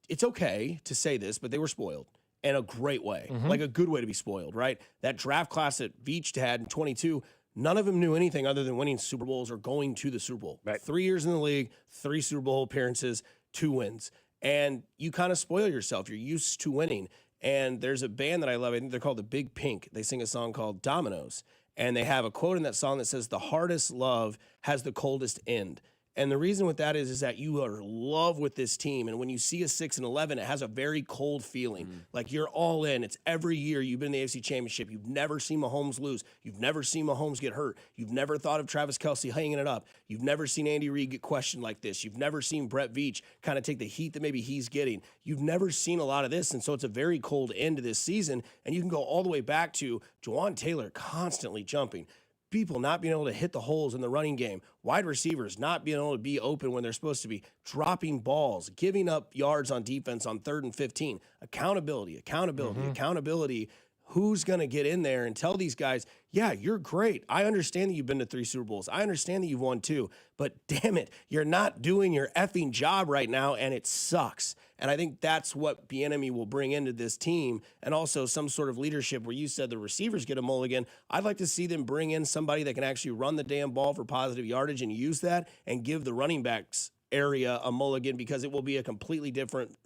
It's okay to say this, but they were spoiled in a great way, like a good way to be spoiled, right? That draft class that Veach had in 22, none of them knew anything other than winning Super Bowls or going to the Super Bowl. Right. 3 years in the league, 3 Super Bowl appearances, 2 wins. And you kind of spoil yourself. You're used to winning. And there's a band that I love. I think they're called the Big Pink. They sing a song called Dominoes. And they have a quote in that song that says, the hardest love has the coldest end. And the reason with that is that you are in love with this team. And when you see a 6-11, it has a very cold feeling. Like you're all in. It's every year you've been in the AFC Championship. You've never seen Mahomes lose. You've never seen Mahomes get hurt. You've never thought of Travis Kelce hanging it up. You've never seen Andy Reid get questioned like this. You've never seen Brett Veach kind of take the heat that maybe he's getting. You've never seen a lot of this. And so it's a very cold end to this season. And you can go all the way back to Juwan Taylor constantly jumping. people not being able to hit the holes in the running game, wide receivers not being able to be open when they're supposed to be, dropping balls, giving up yards on defense on 3rd and 15. Accountability. Who's going to get in there and tell these guys, yeah, you're great. I understand that you've been to 3 Super Bowls. I understand that you've won 2, but damn it, you're not doing your effing job right now, and it sucks. And I think that's what Bieniemy will bring into this team, and also some sort of leadership where you said the receivers get a mulligan. I'd like to see them bring in somebody that can actually run the damn ball for positive yardage and use that, and give the running backs area a mulligan, because it will be a completely different,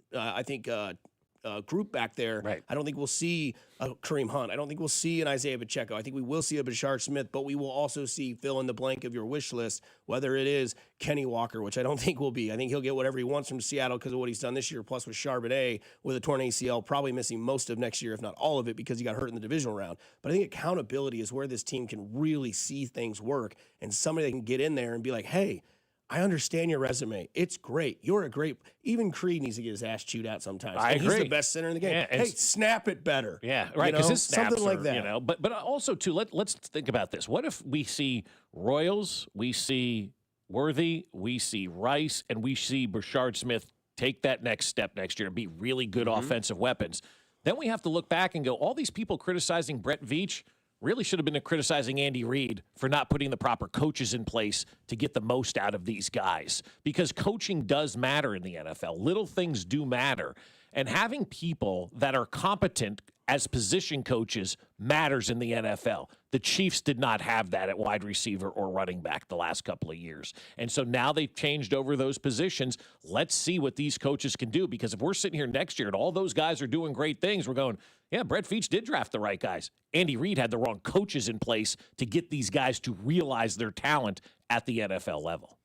group back there. Right. I don't think we'll see a Kareem Hunt. I don't think we'll see an Isaiah Pacheco. I think we will see a Bashard Smith, but we will also see fill in the blank of your wish list, whether it is Kenny Walker, which I don't think will be. I think he'll get whatever he wants from Seattle because of what he's done this year, plus with Charbonnet with a torn ACL, probably missing most of next year, if not all of it, because he got hurt in the divisional round. But I think accountability is where this team can really see things work, and somebody that can get in there and be like, hey, I understand your resume. It's great. You're a great. Even Creed needs to get his ass chewed out sometimes. I agree. He's the best center in the game. Yeah, hey, snap it better. Yeah, right. Because his snaps something like are, that. But also too. Let's think about this. What if we see Royals, we see Worthy, we see Rice, and we see Bashard Smith take that next step next year and be really good offensive weapons? Then we have to look back and go, all these people criticizing Brett Veach really should have been criticizing Andy Reid for not putting the proper coaches in place to get the most out of these guys, because coaching does matter in the NFL. Little things do matter. And having people that are competent as position coaches matters in the NFL. The Chiefs did not have that at wide receiver or running back the last couple of years. And so now they've changed over those positions. Let's see what these coaches can do, because if we're sitting here next year and all those guys are doing great things, we're going, yeah, Brett Veach did draft the right guys. Andy Reid had the wrong coaches in place to get these guys to realize their talent at the NFL level.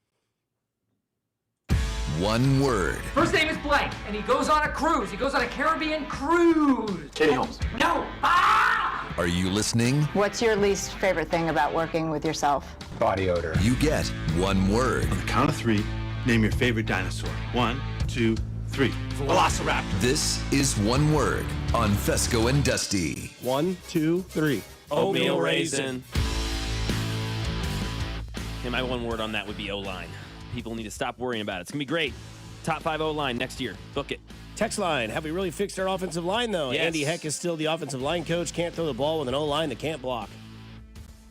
One word. First name is blank, and he goes on a cruise. He goes on a Caribbean cruise. Katie Holmes. No. Ah! Are you listening? What's your least favorite thing about working with yourself? Body odor. You get one word. On the count of 3, name your favorite dinosaur. 1, 2, 3. Velociraptor. This is one word on Fescoe and Dusty. 1, 2, 3. Oatmeal raisin. And my one word on that would be O-line. People need to stop worrying about it. It's going to be great. Top 5 O-line next year. Book it. Text line. Have we really fixed our offensive line, though? Yes. Andy Heck is still the offensive line coach. Can't throw the ball with an O-line that can't block.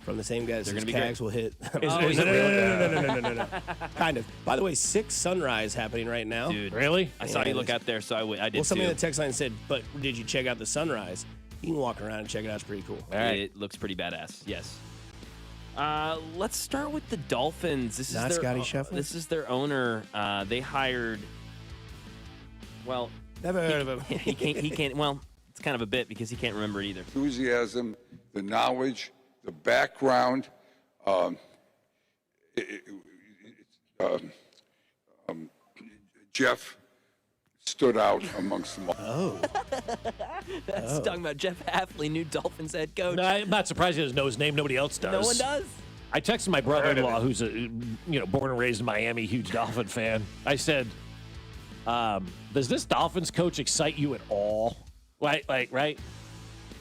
From the same guys. They're going to be Cags will hit. No. Kind of. By the way, 6 sunrise happening right now. Dude, really? I saw you look out there, so I did Well, somebody too. in the text line said, but did you check out the sunrise? You can walk around and check it out. It's pretty cool. All right. It looks pretty badass. Yes. Let's start with the Dolphins. This Not is their Scotty Scheffler? This is their owner. They hired. Well, never heard of him. He can't. Well, it's kind of a bit because he can't remember it either. Enthusiasm, the knowledge, the background. Jeff stood out amongst them all. Oh. That's talking about Jeff Hafley, new Dolphins head coach. No, I'm not surprised he doesn't know his name. Nobody else does. No one does. I texted my brother-in-law, who's born and raised in Miami, huge Dolphin fan. I said, "Does this Dolphins coach excite you at all?" Right?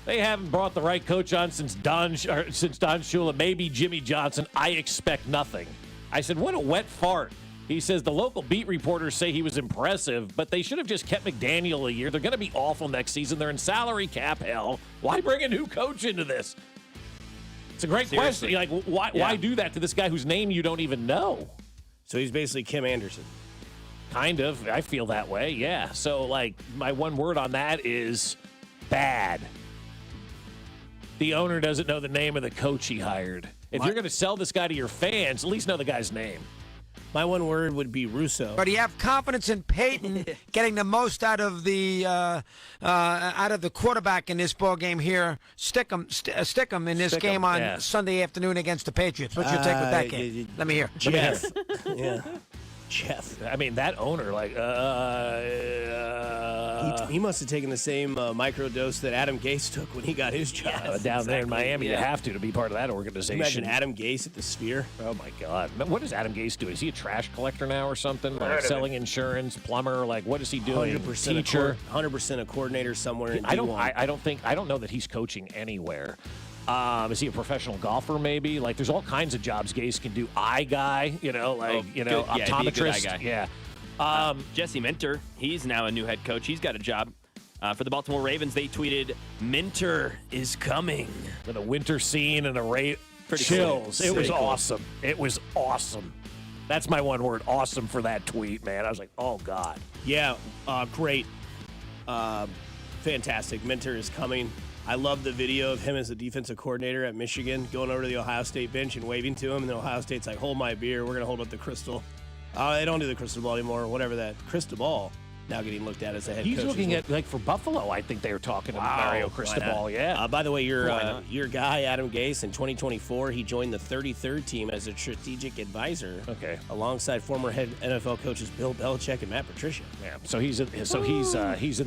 They haven't brought the right coach on since Don Shula, maybe Jimmy Johnson. I expect nothing. I said, "What a wet fart." He says the local beat reporters say he was impressive, but they should have just kept McDaniel a year. They're going to be awful next season. They're in salary cap hell. Why bring a new coach into this? It's a great question. Like, why do that to this guy whose name you don't even know? So he's basically Kim Anderson. Kind of. I feel that way, yeah. So, my one word on that is bad. The owner doesn't know the name of the coach he hired. If you're going to sell this guy to your fans, at least know the guy's name. My one word would be Russo. But do you have confidence in Peyton getting the most out of the quarterback in this ball game here? Stick him in this game on Sunday afternoon against the Patriots. What's your take with that game? Let me hear. Jeff. Yeah. Jeff. I mean, that owner, he must have taken the same microdose that Adam Gase took when he got his job. Down there in Miami, you have to be part of that organization. Imagine Adam Gase at the Sphere. Oh, my God. What is Adam Gase doing? Is he a trash collector now or something? Like selling insurance, plumber? Like, what is he doing? 100% Teacher? 100% a coordinator somewhere in I don't know that he's coaching anywhere. Is he a professional golfer? Maybe. Like, there's all kinds of jobs Gase can do. Eye guy, optometrist. Good eye guy. Jesse Minter, he's now a new head coach. He's got a job. For the Baltimore Ravens, they tweeted, "Minter is coming." With a winter scene and a chills. Cool. It was awesome. It was awesome. That's my one word, awesome, for that tweet, man. I was like, oh, God. Yeah, great. Fantastic. Minter is coming. I love the video of him as a defensive coordinator at Michigan going over to the Ohio State bench and waving to him. And then Ohio State's like, hold my beer. We're going to hold up the crystal. They don't do the crystal ball anymore, whatever that. Crystal ball now getting looked at as a head coach. He's looking at, like, for Buffalo, I think they were talking to Mario Cristobal, yeah. By the way, your guy, Adam Gase, in 2024, he joined the 33rd team as a strategic advisor. Okay. Alongside former head NFL coaches Bill Belichick and Matt Patricia. Yeah, so he's in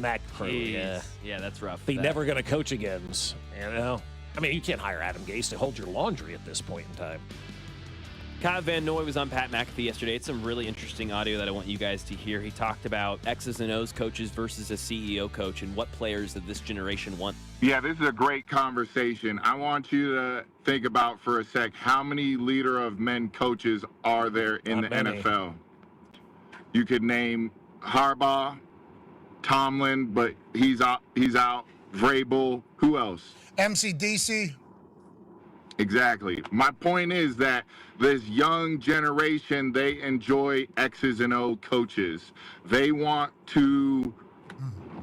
that crew. Yeah, that's rough. He's never going to coach again, you know? I mean, you can't hire Adam Gase to hold your laundry at this point in time. Kyle Van Noy was on Pat McAfee yesterday. It's some really interesting audio that I want you guys to hear. He talked about X's and O's coaches versus a CEO coach and what players of this generation want. Yeah, this is a great conversation. I want you to think about for a sec, how many leader of men coaches are there in the NFL? You could name Harbaugh, Tomlin, but he's out. Vrabel. Who else? MCDC. Exactly. My point is that this young generation, they enjoy X's and O coaches. They want to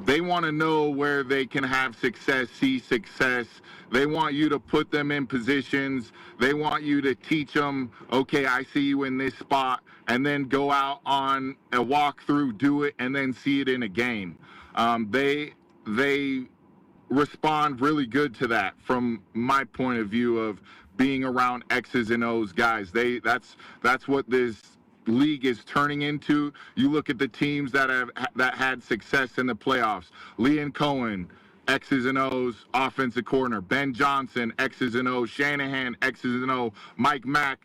know where they can have success, see success. They want you to put them in positions. They want you to teach them, okay, I see you in this spot, and then go out on a walkthrough, do it, and then see it in a game. They respond really good to that from my point of view of being around X's and O's guys. That's what this league is turning into. You look at the teams that had success in the playoffs. Liam Cohen, X's and O's offensive coordinator. Ben Johnson, X's and O's. Shanahan, X's and O's. Mike Mack,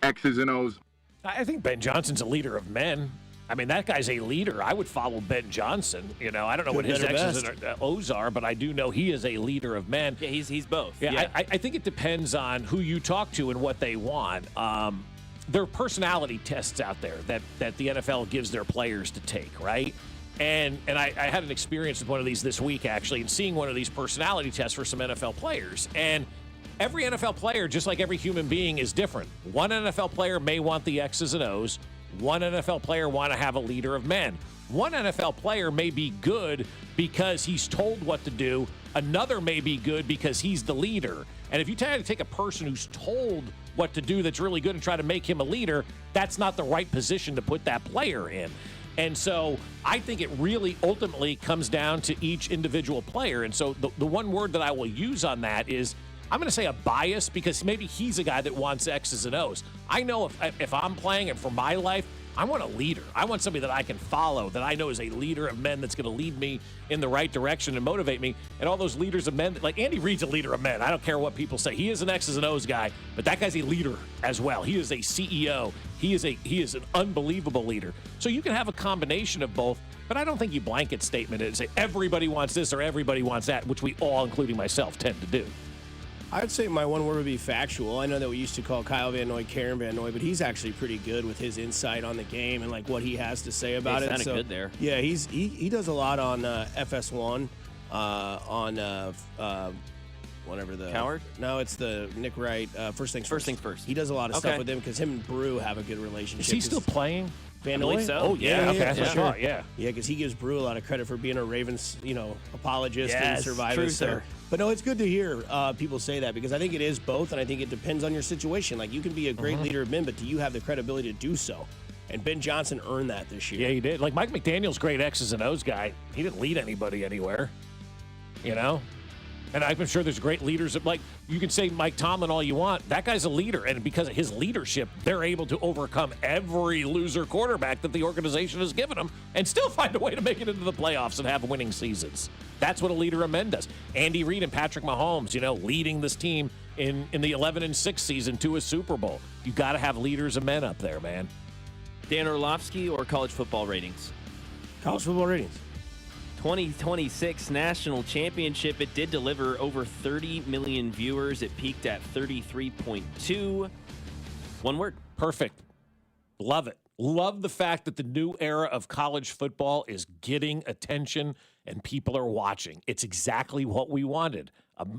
X's and O's. I think Ben Johnson's a leader of men. I mean, that guy's a leader. I would follow Ben Johnson. You know, I don't know what his X's and O's are, but I do know he is a leader of men. Yeah, he's both. Yeah. I think it depends on who you talk to and what they want. There are personality tests out there that the NFL gives their players to take, right? And I had an experience with one of these this week, actually, and seeing one of these personality tests for some NFL players. And every NFL player, just like every human being, is different. One NFL player may want the X's and O's. One NFL player want to have a leader of men. One NFL player may be good because he's told what to do. Another may be good because he's the leader. And if you try to take a person who's told what to do that's really good and try to make him a leader, that's not the right position to put that player in. And so I think it really ultimately comes down to each individual player. And so the one word that I will use on that is, I'm going to say a bias, because maybe he's a guy that wants X's and O's. I know if I'm playing and for my life, I want a leader. I want somebody that I can follow, that I know is a leader of men that's going to lead me in the right direction and motivate me. And all those leaders of men, like Andy Reid's a leader of men. I don't care what people say. He is an X's and O's guy, but that guy's a leader as well. He is a CEO. He is an unbelievable leader. So you can have a combination of both, but I don't think you blanket statement it and say everybody wants this or everybody wants that, which we all, including myself, tend to do. I would say my one word would be factual. I know that we used to call Kyle Van Noy Karen Van Noy, but he's actually pretty good with his insight on the game and like what he has to say about it. Sounded good there. Yeah, he does a lot on FS1, on whatever the Coward. No, it's the Nick Wright. First things first. He does a lot of stuff with him because him and Brew have a good relationship. Is he still playing? Van Noy? Noy? So. Oh, yeah. Okay, that's what I thought, Yeah, because he gives Brew a lot of credit for being a Ravens, apologist and survivor. True, but no, it's good to hear people say that, because I think it is both, and I think it depends on your situation. Like, you can be a great leader of men, but do you have the credibility to do so? And Ben Johnson earned that this year. Yeah, he did. Like, Mike McDaniel's great X's and O's guy. He didn't lead anybody anywhere, And I'm sure there's great leaders. Like, you can say Mike Tomlin all you want. That guy's a leader. And because of his leadership, they're able to overcome every loser quarterback that the organization has given them and still find a way to make it into the playoffs and have winning seasons. That's what a leader of men does. Andy Reid and Patrick Mahomes, leading this team in the 11-6 season to a Super Bowl. You got to have leaders of men up there, man. Dan Orlovsky or college football ratings? College football ratings. 2026 national championship. It did deliver over 30 million viewers. It peaked at 33.2. One word. Perfect. Love it. Love the fact that the new era of college football is getting attention and people are watching. It's exactly what we wanted.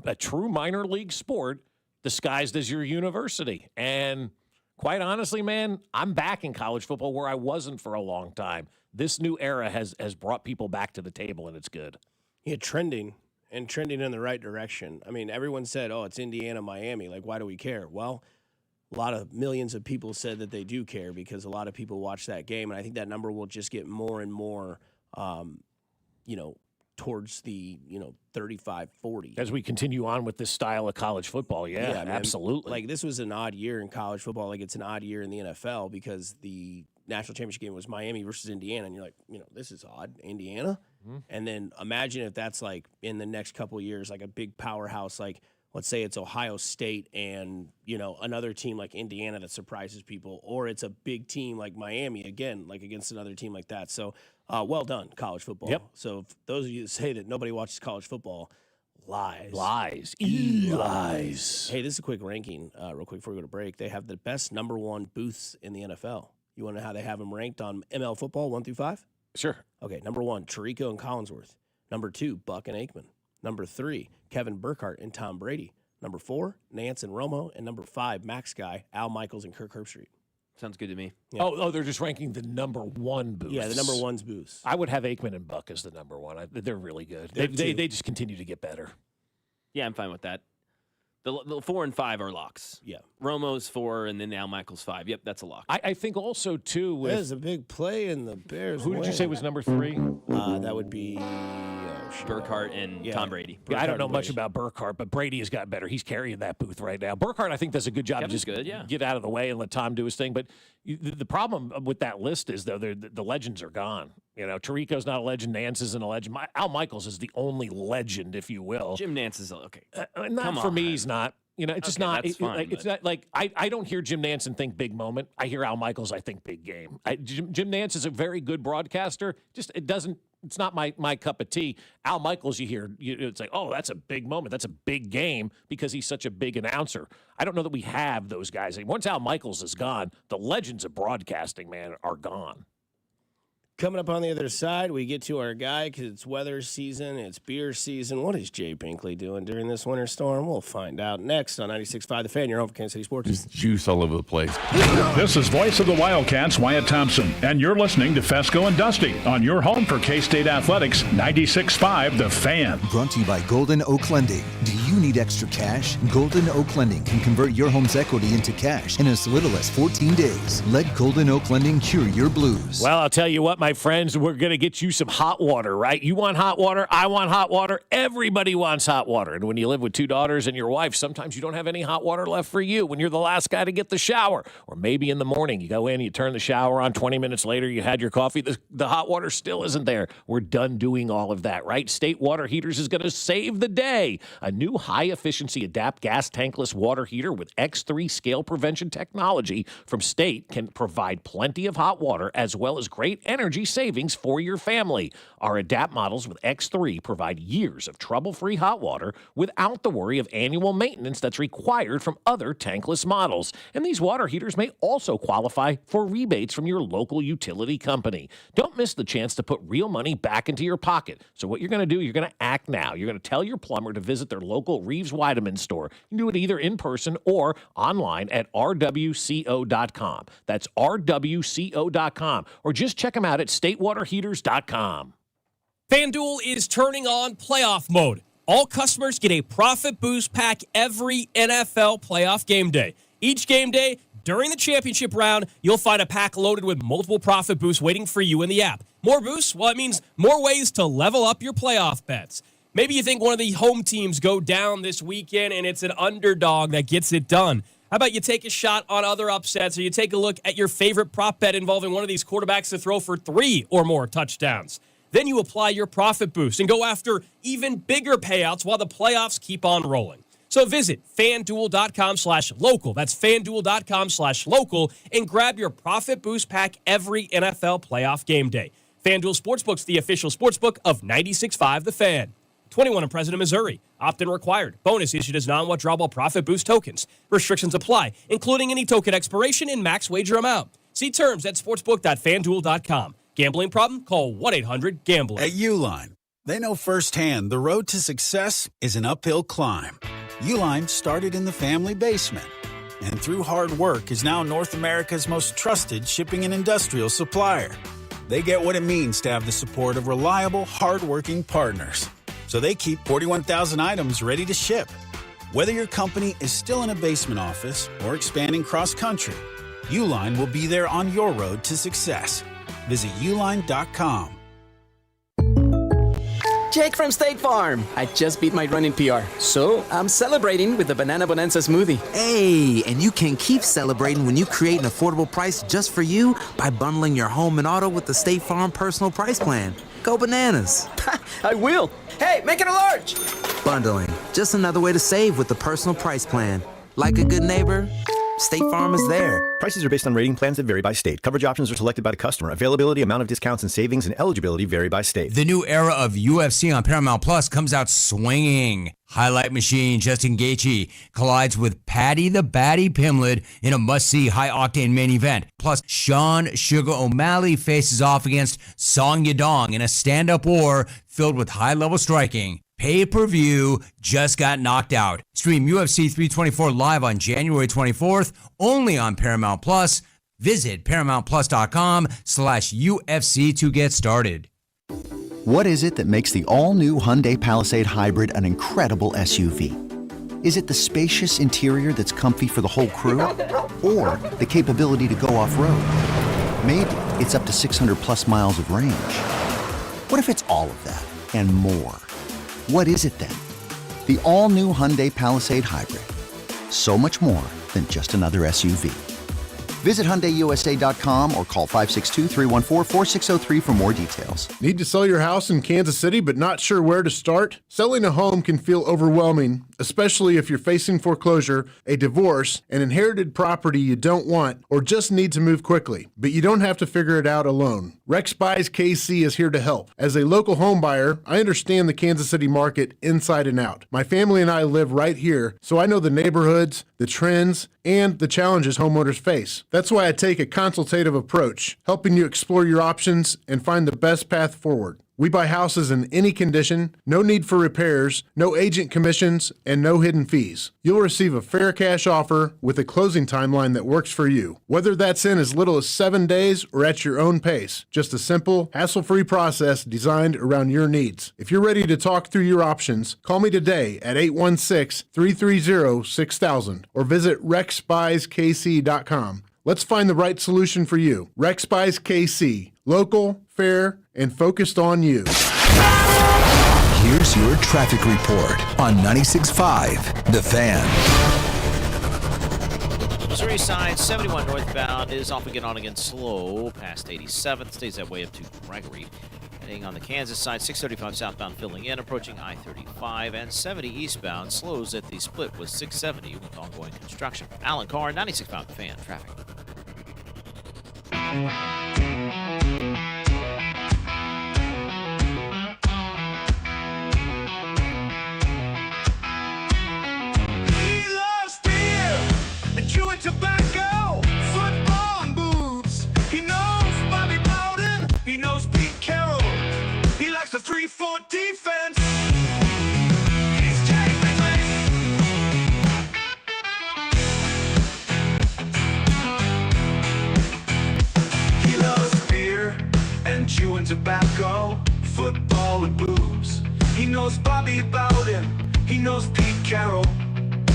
A true minor league sport disguised as your university. And quite honestly, man, I'm back in college football where I wasn't for a long time. This new era has brought people back to the table, and it's good. Yeah, trending in the right direction. I mean, everyone said, oh, it's Indiana, Miami. Like, why do we care? Well, a lot of millions of people said that they do care because a lot of people watch that game. And I think that number will just get more and more, towards the, 35, 40. As we continue on with this style of college football, yeah, man. absolutely. Like, this was an odd year in college football. Like, it's an odd year in the NFL because the national championship game was Miami versus Indiana. And you're like, this is odd. Indiana? Mm-hmm. And then imagine if that's, like, in the next couple of years, like a big powerhouse, like, let's say it's Ohio State and, another team like Indiana that surprises people, or it's a big team like Miami, again, like against another team like that. So, well done, college football. Yep. So if those of you that say that nobody watches college football, lies. Lies. Hey, this is a quick ranking, real quick before we go to break. They have the best number one booths in the NFL. You want to know how they have them ranked on ML Football, 1 through 5? Sure. Okay, number 1, Tirico and Collinsworth. Number 2, Buck and Aikman. Number 3, Kevin Burkhardt and Tom Brady. Number 4, Nance and Romo. And number 5, Max Guy, Al Michaels, and Kirk Herbstreit. Sounds good to me. Yeah. Oh, they're just ranking the number one booths. Yeah, the number one's booths. I would have Aikman and Buck as the number one. They're really good. They just continue to get better. Yeah, I'm fine with that. The 4 and 5 are locks. Yeah. Romo's 4, and then Al Michaels 5. Yep, that's a lock. I think also, too, with... There's a big play in the Bears. Who did you say was number 3? That would be... Burkhardt and Tom Brady. Yeah, I don't know much about Burkhardt, but Brady has got better. He's carrying that booth right now. Burkhardt, I think, does a good job of just get out of the way and let Tom do his thing. But the problem with that list is, though, the legends are gone. Tirico's not a legend. Nance isn't a legend. Al Michaels is the only legend, if you will. Jim Nance is okay. Not for me, he's not. It's just not. That's fine, it's not like I don't hear Jim Nance and think big moment. I hear Al Michaels, I think big game. Jim Nance is a very good broadcaster. It's not my cup of tea. Al Michaels, you hear, it's like, oh, that's a big moment. That's a big game because he's such a big announcer. I don't know that we have those guys. Once Al Michaels is gone, the legends of broadcasting, man, are gone. Coming up on the other side, we get to our guy because it's weather season, it's beer season. What is Jay Binkley doing during this winter storm? We'll find out next on 96.5 The Fan, your home for Kansas City Sports. Just juice all over the place. This is voice of the Wildcats, Wyatt Thompson, and you're listening to Fescoe and Dusty on your home for K-State Athletics, 96.5 The Fan. Brought to you by Golden Oak Lending. Do you need extra cash? Golden Oak Lending can convert your home's equity into cash in as little as 14 days. Let Golden Oak Lending cure your blues. Well, I'll tell you what, my friends, we're going to get you some hot water, right? You want hot water? I want hot water. Everybody wants hot water. And when you live with 2 daughters and your wife, sometimes you don't have any hot water left for you when you're the last guy to get the shower. Or maybe in the morning, you go in, you turn the shower on, 20 minutes later, you had your coffee, the hot water still isn't there. We're done doing all of that, right? State Water Heaters is going to save the day. A new high-efficiency Adapt gas tankless water heater with X3 scale prevention technology from State can provide plenty of hot water as well as great energy savings for your family. Our Adapt models with X3 provide years of trouble-free hot water without the worry of annual maintenance that's required from other tankless models. And these water heaters may also qualify for rebates from your local utility company. Don't miss the chance to put real money back into your pocket. So what you're going to do, you're going to act now. You're going to tell your plumber to visit their local Reeves Weideman store. You can do it either in person or online at rwco.com. That's rwco.com. Or just check them out at statewaterheaters.com. FanDuel is turning on playoff mode. All customers get a profit boost pack every NFL playoff game day. Each game day, during the championship round, you'll find a pack loaded with multiple profit boosts waiting for you in the app. More boosts? Well, it means more ways to level up your playoff bets. Maybe you think one of the home teams go down this weekend and it's an underdog that gets it done. How about you take a shot on other upsets, or you take a look at your favorite prop bet involving one of these quarterbacks to throw for 3 or more touchdowns? Then you apply your profit boost and go after even bigger payouts while the playoffs keep on rolling. So visit FanDuel.com/local. That's FanDuel.com/local and grab your profit boost pack every NFL playoff game day. FanDuel Sportsbook's the official sportsbook of 96.5 The Fan. 21 in President, Missouri. Opt-in required. Bonus issued as non-withdrawable profit boost tokens. Restrictions apply, including any token expiration and max wager amount. See terms at sportsbook.fanduel.com. Gambling problem? Call 1-800-GAMBLER. At Uline, they know firsthand the road to success is an uphill climb. Uline started in the family basement, and through hard work is now North America's most trusted shipping and industrial supplier. They get what it means to have the support of reliable, hardworking partners. So they keep 41,000 items ready to ship. Whether your company is still in a basement office or expanding cross-country, Uline will be there on your road to success. Visit uline.com. Jake from State Farm. I just beat my run in PR, so I'm celebrating with the Banana Bonanza smoothie. Hey, and you can keep celebrating when you create an affordable price just for you by bundling your home and auto with the State Farm Personal Price Plan. Go bananas. I will. Hey, make it a large. Bundling, just another way to save with the Personal Price Plan. Like a good neighbor, State Farm is there. Prices are based on rating plans that vary by state. Coverage options are selected by the customer. Availability, amount of discounts and savings, and eligibility vary by state. The new era of UFC on Paramount Plus comes out swinging. Highlight machine Justin Gaethje collides with Paddy the Baddy Pimblett in a must-see high-octane main event. Plus, Sean Sugar O'Malley faces off against Song Yadong in a stand-up war filled with high-level striking. Pay-per-view just got knocked out. Stream UFC 324 live on January 24th, only on Paramount Plus. Visit ParamountPlus.com/UFC to get started. What is it that makes the all-new Hyundai Palisade Hybrid an incredible SUV? Is it the spacious interior that's comfy for the whole crew? Or the capability to go off-road? Maybe it's up to 600-plus miles of range. What if it's all of that and more? What is it then? The all-new Hyundai Palisade Hybrid. So much more than just another SUV. Visit HyundaiUSA.com or call 562-314-4603 for more details. Need to sell your house in Kansas City but not sure where to start? Selling a home can feel overwhelming, especially if you're facing foreclosure, a divorce, an inherited property you don't want, or just need to move quickly. But you don't have to figure it out alone. Rex Buys KC is here to help. As a local home buyer, I understand the Kansas City market inside and out. My family and I live right here, so I know the neighborhoods, the trends, and the challenges homeowners face. That's why I take a consultative approach, helping you explore your options and find the best path forward. We buy houses in any condition, no need for repairs, no agent commissions, and no hidden fees. You'll receive a fair cash offer with a closing timeline that works for you. Whether that's in as little as 7 days or at your own pace, just a simple, hassle-free process designed around your needs. If you're ready to talk through your options, call me today at 816-330-6000 or visit rexbuyskc.com. Let's find the right solution for you. Rex Buys KC. Local, fair, and focused on you. Here's your traffic report on 96.5 The Fan. Missouri side, 71 northbound is off again on again slow past 87th. Stays that way up to Gregory. Heading on the Kansas side, 635 southbound filling in, approaching I-35, and 70 eastbound slows at the split with 670 with ongoing construction. Alan Carr, 96.5 The Fan, traffic. He loves beer and chewing tobacco, football and boots. He knows Bobby Bowden, he knows Pete Carroll. He likes the 3-4 defense. He's Jay Bigley. He loves beer and chewing tobacco, football and blues. He knows Bobby Bowden, he knows Pete Carroll.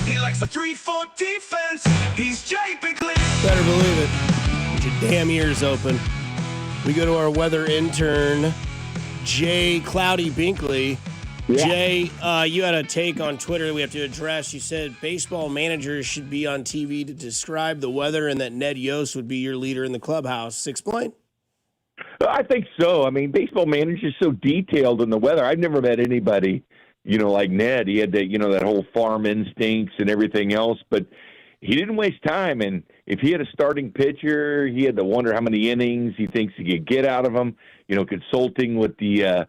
He likes the 3-4 defense. He's Jay Bigley. Better believe it. Get your damn ears open. We go to our weather intern, Jay Cloudy Binkley. Yeah. Jay, you had a take on Twitter that we have to address. You said baseball managers should be on TV to describe the weather and that Ned Yost would be your leader in the clubhouse. Explain. I think so. I mean, baseball managers are so detailed in the weather. I've never met anybody, like Ned. He had that, that whole farm instincts and everything else, but he didn't waste time. And, if he had a starting pitcher, he had to wonder how many innings he thinks he could get out of him. You know, consulting with the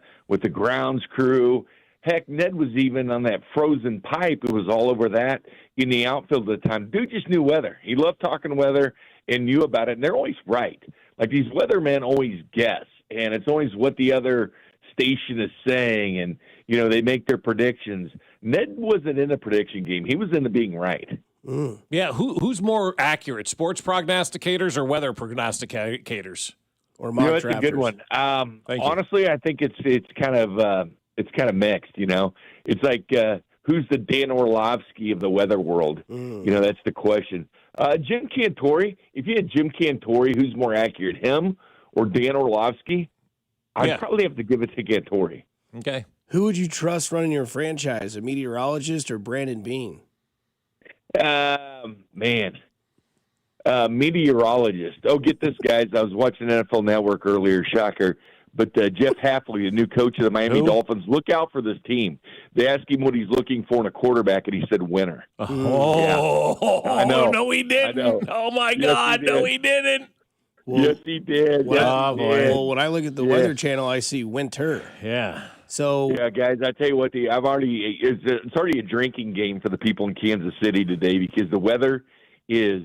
grounds crew. Heck, Ned was even on that frozen pipe. It was all over that in the outfield at the time. Dude just knew weather. He loved talking weather and knew about it. And they're always right. Like, these weathermen always guess, and it's always what the other station is saying, and, you know, they make their predictions. Ned wasn't in the prediction game. He was into being right. Yeah, who's more accurate, sports prognosticators or weather prognosticators? Or mock drafters? That's a good one. Honestly, I think it's kind of mixed. You know, it's like who's the Dan Orlovsky of the weather world? You know, that's the question. Jim Cantore. If you had Jim Cantore, who's more accurate, him or Dan Orlovsky? I'd probably have to give it to Cantore. Okay. Who would you trust running your franchise, a meteorologist or Brandon Beane? Meteorologist. Oh, get this, guys. I was watching NFL Network earlier, shocker. But Jeff Hafley, the new coach of the Miami Dolphins, look out for this team. They asked him what he's looking for in a quarterback, and he said winner. I know. No, he didn't. Oh, my God. No, he didn't. Well, yes, he did. Well, when I look at the Weather Channel, I see winter. Yeah. So guys, I tell you what, it's already a drinking game for the people in Kansas City today, because the weather is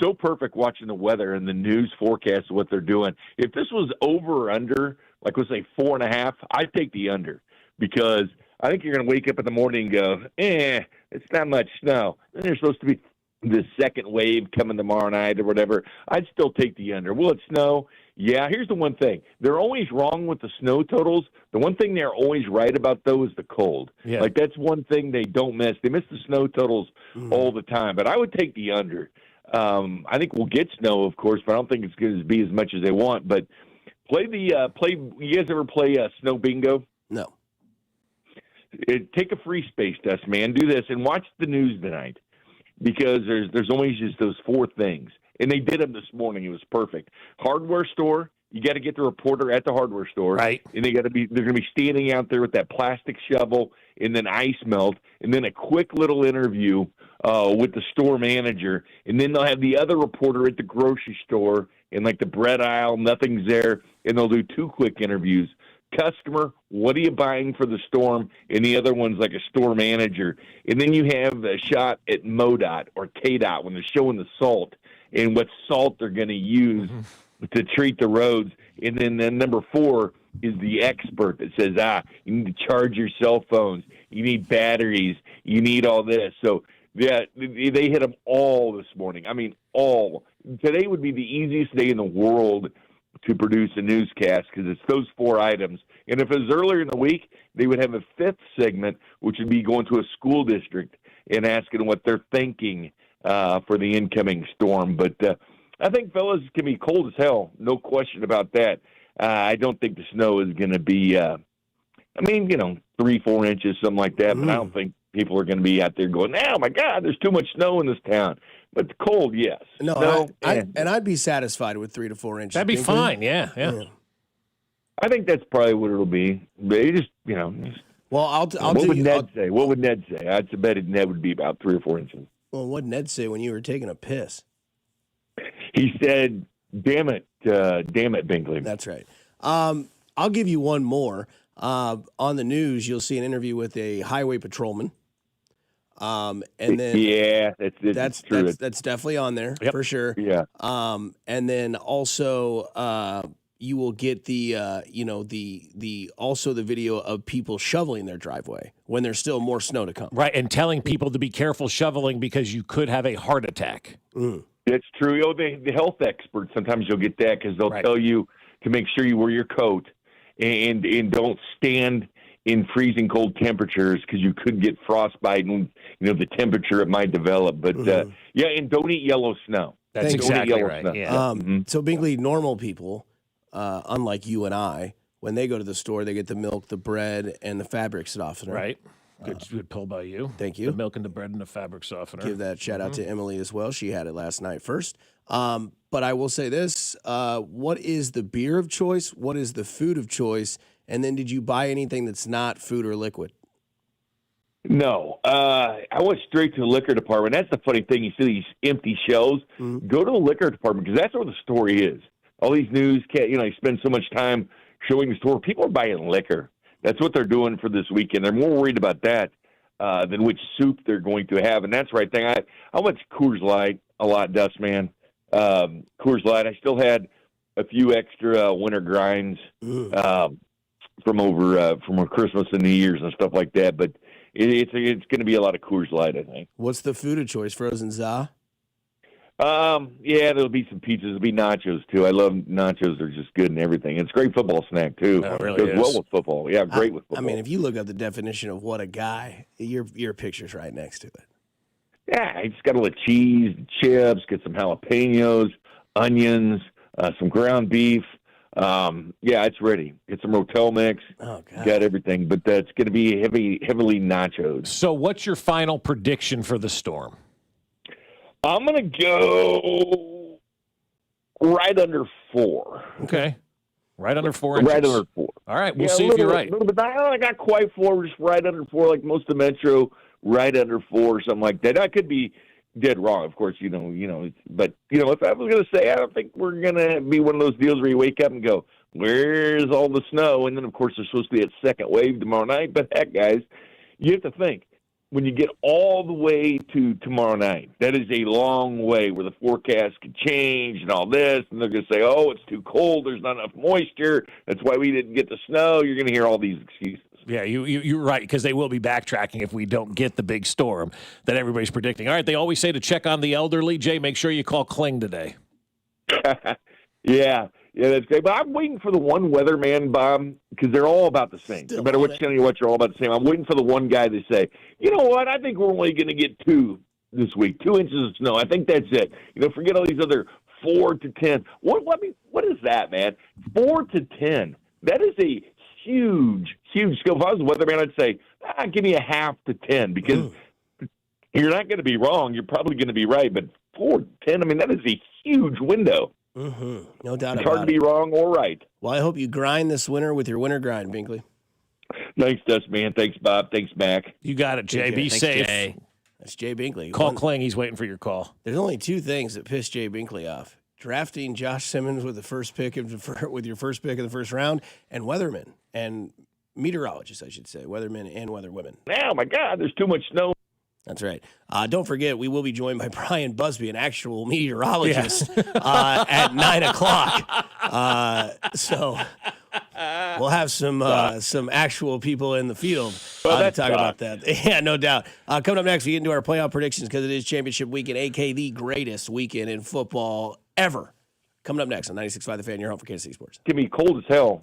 so perfect. Watching the weather and the news forecast of what they're doing. If this was over or under, like let's say 4.5, I'd take the under, because I think you're going to wake up in the morning and go, it's not much snow. Then there's supposed to be the second wave coming tomorrow night or whatever. I'd still take the under. Will it snow? Yeah, here's the one thing. They're always wrong with the snow totals. The one thing they're always right about, though, is the cold. Yeah. Like, that's one thing they don't miss. They miss the snow totals all the time. But I would take the under. I think we'll get snow, of course, but I don't think it's going to be as much as they want. But you guys ever play snow bingo? No. Take a free space test, man. Do this and watch the news tonight, because there's always just those 4 things. And they did them this morning. It was perfect. Hardware store, you got to get the reporter at the hardware store. Right. And they're going to be standing out there with that plastic shovel and then ice melt, and then a quick little interview with the store manager. And then they'll have the other reporter at the grocery store in like the bread aisle, nothing's there, and they'll do 2 quick interviews. Customer, what are you buying for the storm? And the other one's like a store manager. And then you have a shot at MoDOT or KDOT when they're showing the salt and what salt they're going to use to treat the roads. And then number 4 is the expert that says, you need to charge your cell phones. You need batteries. You need all this. So, yeah, they hit them all this morning. I mean, all. Today would be the easiest day in the world to produce a newscast, because it's those 4 items. And if it was earlier in the week, they would have a 5th segment, which would be going to a school district and asking what they're thinking for the incoming storm. But I think, fellas, it's going to be cold as hell. No question about that. I don't think the snow is going to be, 3-4 inches, something like that. But I don't think people are going to be out there going, oh, my God, there's too much snow in this town. But the cold, yes. No, I'd be satisfied with 3 to 4 inches. That'd be fine. Yeah. I think that's probably what it'll be. They just, Well, what would Ned say? What would Ned say? I'd bet Ned would be about 3 or 4 inches. Well, what did Ned say when you were taking a piss? He said, damn it, Bingley. That's right. I'll give you one more. On the news, you'll see an interview with a highway patrolman. And then that's true. That's definitely on there for sure. Yeah. And then also you will get the video of people shoveling their driveway when there's still more snow to come. Right, and telling people to be careful shoveling because you could have a heart attack. That's true. The health experts, sometimes you'll get that, because they'll tell you to make sure you wear your coat and don't stand in freezing cold temperatures, because you could get frostbite and the temperature it might develop. But and don't eat yellow snow. That's exactly right. Snow. Yeah. So Bingley, normal people, unlike you and I, when they go to the store, they get the milk, the bread, and the fabric softener. Right. Good pull by you. Thank you. The milk and the bread and the fabric softener. Give that shout out to Emily as well. She had it last night first. But I will say this. What is the beer of choice? What is the food of choice? And then did you buy anything that's not food or liquid? No. I went straight to the liquor department. That's the funny thing. You see these empty shelves. Go to the liquor department because that's where the story is. All these news, you spend so much time showing the store. People are buying liquor. That's what they're doing for this weekend. They're more worried about that than which soup they're going to have. And that's the right thing. I went to Coors Light a lot, Dust Man. Coors Light. I still had a few extra winter grinds from Christmas and New Year's and stuff like that. But it's going to be a lot of Coors Light, I think. What's the food of choice? Frozen za? Yeah, there'll be some pizzas. There'll be nachos, too. I love nachos. They're just good and everything. It's a great football snack, too. It really goes is. well with football. Yeah, great with football. I mean, if you look up the definition of what a guy, your picture's right next to it. Yeah, it's got a little cheese, chips, get some jalapenos, onions, some ground beef. Yeah, it's ready. Get some Rotel mix. Oh, God. Got everything. But that's going to be heavily nachos. So what's your final prediction for the Storm? I'm going to go right under 4. Okay. Right under 4 inches. Right under 4. All right, we'll see if you're right. But I got quite 4, just right under 4, like most of the Metro, right under 4 or something like that. I could be dead wrong, of course, but, if I was going to say, I don't think we're going to be one of those deals where you wake up and go, where's all the snow? And then, of course, there's supposed to be a second wave tomorrow night. But heck, guys, you have to think. When you get all the way to tomorrow night, that is a long way where the forecast could change and all this, and they're going to say, oh, it's too cold, there's not enough moisture, that's why we didn't get the snow. You're going to hear all these excuses. Yeah, you're right, because they will be backtracking if we don't get the big storm that everybody's predicting. All right, they always say to check on the elderly. Jay, make sure you call Kling today. Yeah, that's great. But I'm waiting for the one weatherman, Bob, because they're all about the same. No matter which channel you watch, they're all about the same. I'm waiting for the one guy to say, you know what, I think we're only going to get 2 this week, 2 inches of snow. I think that's it. Forget all these other 4 to 10. What is that, man? 4 to 10. That is a huge skill. If I was a weatherman, I'd say, give me a half to 10, because you're not going to be wrong. You're probably going to be right. But 4 to 10, I mean, that is a huge window. Mm-hmm. No doubt about it. It's hard to be wrong or right. Well, I hope you grind this winter with your winter grind, Binkley. Thanks, Dust, man. Thanks, Bob. Thanks, Mac. You got it, Jay. Be safe. Jay. That's Jay Binkley. Call Kling. He's waiting for your call. There's only 2 things that piss Jay Binkley off: drafting Josh Simmons with your first pick of the first round, and weathermen and meteorologists, I should say, weathermen and weatherwomen. Oh my God, there's too much snow. That's right. Don't forget, we will be joined by Brian Busby, an actual meteorologist, at 9 o'clock. So we'll have some actual people in the field to talk about that. Yeah, no doubt. Coming up next, we get into our playoff predictions because it is championship weekend, a.k.a. the greatest weekend in football ever. Coming up next on 96.5 The Fan, your home for Kansas City Sports. It's going to be cold as hell.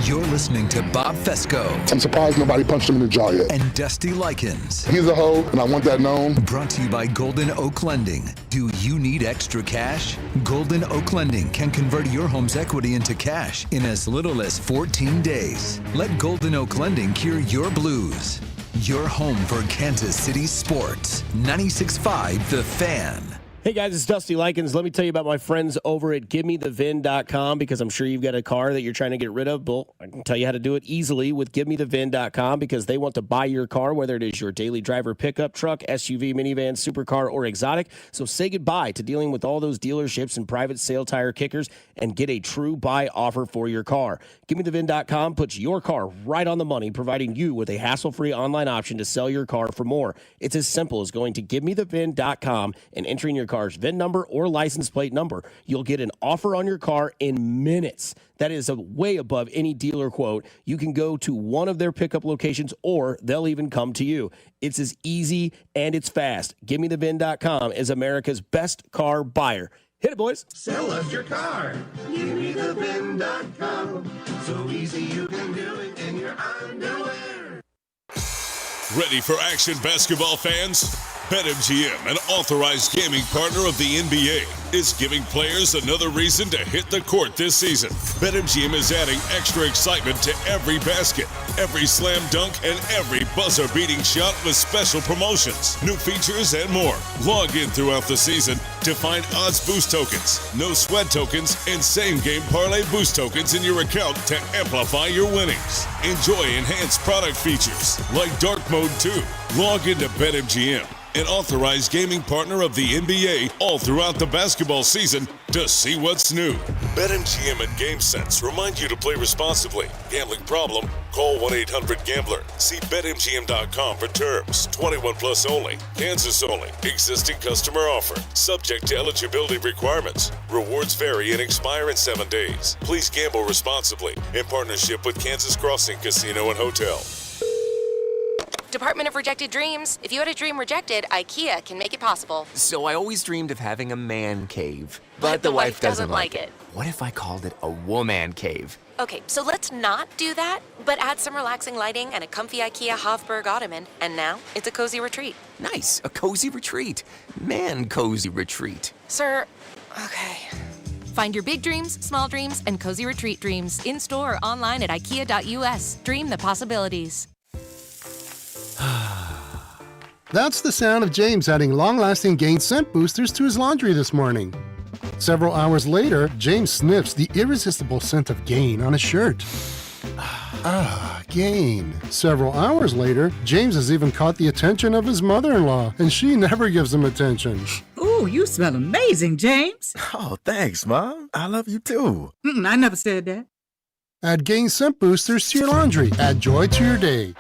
You're listening to Bob Fescoe. I'm surprised nobody punched him in the jaw yet. And Dusty Likens. He's a hoe, and I want that known. Brought to you by Golden Oak Lending. Do you need extra cash? Golden Oak Lending can convert your home's equity into cash in as little as 14 days. Let Golden Oak Lending cure your blues. Your home for Kansas City sports. 96.5 The Fan. Hey guys, it's Dusty Likens. Let me tell you about my friends over at GiveMeTheVin.com, because I'm sure you've got a car that you're trying to get rid of. Well, I can tell you how to do it easily with GiveMeTheVin.com, because they want to buy your car, whether it is your daily driver pickup truck, SUV, minivan, supercar, or exotic. So say goodbye to dealing with all those dealerships and private sale tire kickers and get a true buy offer for your car. GiveMeTheVin.com puts your car right on the money, providing you with a hassle-free online option to sell your car for more. It's as simple as going to GiveMeTheVin.com and entering your car's VIN number or license plate number. You'll get an offer on your car in minutes. That is way above any dealer quote. You can go to one of their pickup locations, or they'll even come to you. It's as easy and it's fast. GiveMeTheVin.com is America's best car buyer. Hit it, boys. Sell us your car. GiveMeTheVin.com. So easy you can do it in your underwear. Ready for action, basketball fans? BetMGM, an authorized gaming partner of the NBA, is giving players another reason to hit the court this season. BetMGM is adding extra excitement to every basket, every slam dunk, and every buzzer-beating shot with special promotions, new features, and more. Log in throughout the season to find odds boost tokens, no sweat tokens, and same-game parlay boost tokens in your account to amplify your winnings. Enjoy enhanced product features like Dark Mode 2. Log into BetMGM, an authorized gaming partner of the NBA, all throughout the basketball season to see what's new. BetMGM and GameSense remind you to play responsibly. Gambling problem? Call 1-800-GAMBLER. See BetMGM.com for terms. 21 plus only. Kansas only. Existing customer offer. Subject to eligibility requirements. Rewards vary and expire in 7 days. Please gamble responsibly in partnership with Kansas Crossing Casino and Hotel. Department of Rejected Dreams. If you had a dream rejected, IKEA can make it possible. So I always dreamed of having a man cave. But the wife doesn't like it. What if I called it a woman cave? Okay, so let's not do that, but add some relaxing lighting and a comfy IKEA Hofburg ottoman, and now it's a cozy retreat. Nice, a cozy retreat. Man cozy retreat. Sir, okay. Find your big dreams, small dreams, and cozy retreat dreams in-store or online at IKEA.us. Dream the possibilities. That's the sound of James adding long-lasting Gain scent boosters to his laundry this morning. Several hours later, James sniffs the irresistible scent of Gain on his shirt. Gain. Several hours later, James has even caught the attention of his mother-in-law, and she never gives him attention. Ooh, you smell amazing, James. Oh, thanks, Mom. I love you too. I never said that. Add Gain scent boosters to your laundry. Add joy to your day.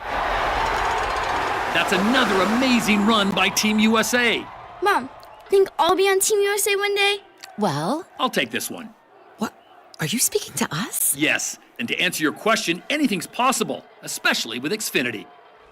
That's another amazing run by Team USA. Mom, think I'll be on Team USA one day? Well, I'll take this one. What? Are you speaking to us? Yes, and to answer your question, anything's possible, especially with Xfinity.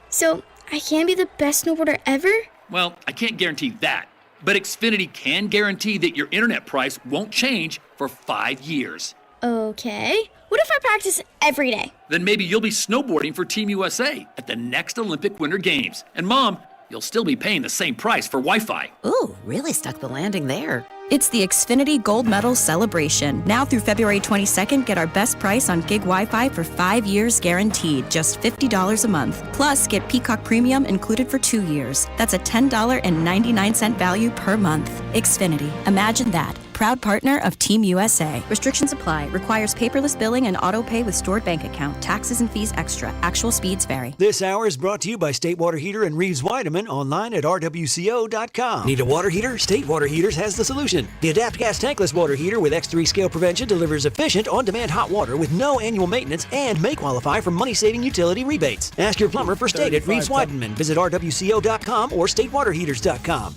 So, I can be the best snowboarder ever? Well, I can't guarantee that, but Xfinity can guarantee that your internet price won't change for 5 years. Okay. What if I practice every day? Then maybe you'll be snowboarding for Team USA at the next Olympic Winter Games. And Mom, you'll still be paying the same price for Wi-Fi. Ooh, really stuck the landing there. It's the Xfinity Gold Medal Celebration. Now through February 22nd, get our best price on gig Wi-Fi for 5 years guaranteed, just $50 a month. Plus, get Peacock Premium included for 2 years. That's a $10.99 value per month. Xfinity. Imagine that. Proud partner of Team USA. Restrictions apply. Requires paperless billing and auto pay with stored bank account. Taxes and fees extra. Actual speeds vary. This hour is brought to you by State Water Heater and Reeves Weideman online at rwco.com. Need a water heater? State Water Heaters has the solution. The Adapt Gas Tankless Water Heater with X3 scale prevention delivers efficient, on-demand hot water with no annual maintenance and may qualify for money-saving utility rebates. Ask your plumber for State at Reeves Weideman. Visit rwco.com or statewaterheaters.com.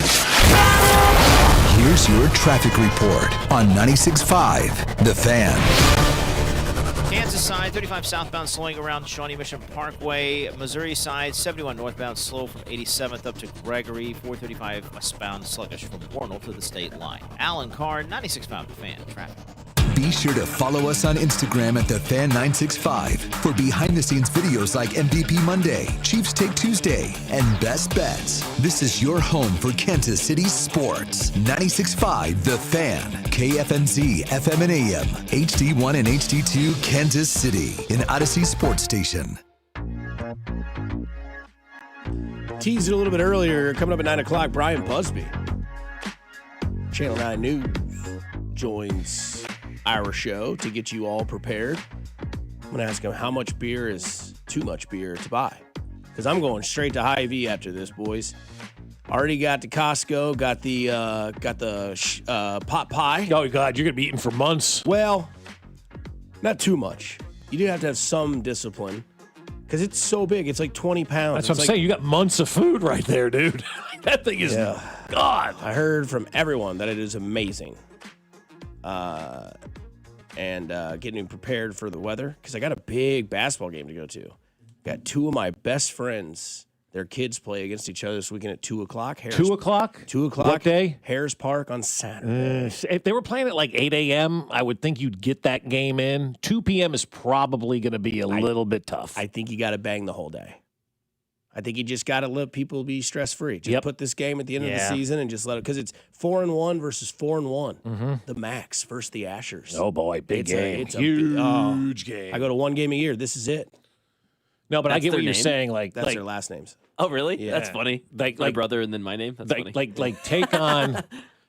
Here's your traffic report on 96.5 The Fan. Kansas side, 35 southbound slowing around Shawnee Mission Parkway. Missouri side, 71 northbound slow from 87th up to Gregory. 435 westbound sluggish from Warnell to the state line. Alan Carr, 96.5 The Fan. Traffic. Be sure to follow us on Instagram at TheFan965 for behind-the-scenes videos like MVP Monday, Chiefs Take Tuesday, and Best Bets. This is your home for Kansas City sports. 96.5 The Fan, KFNZ, FM and AM, HD1 and HD2, Kansas City, an Odyssey sports station. Teased it a little bit earlier. Coming up at 9 o'clock, Brian Busby, Channel 9 News, joins our show to get you all prepared. I'm going to ask him how much beer is too much beer to buy. Because I'm going straight to Hy-Vee after this, boys. Already got to Costco, got the pot pie. Oh, God, you're going to be eating for months. Well, not too much. You do have to have some discipline. Because it's so big. It's like 20 pounds. That's what I'm saying. You got months of food right there, dude. That thing is, God. I heard from everyone that it is amazing. And getting prepared for the weather because I got a big basketball game to go to. Got two of my best friends. Their kids play against each other this weekend at 2 o'clock. 2 o'clock? 2 o'clock. What day? Harris Park on Saturday. If they were playing at like 8 a.m., I would think you'd get that game in. 2 p.m. is probably going to be a little bit tough. I think you got to bang the whole day. I think you just got to let people be stress free. Just put this game at the end of the season and just let it, because it's 4-1 versus 4-1. The Max versus the Ashers. Oh boy, big game. It's huge game. I go to one game a year. This is it. No, but I get what you're name? saying. That's their last names. Oh, really? Yeah. That's funny. My brother and then my name. That's funny.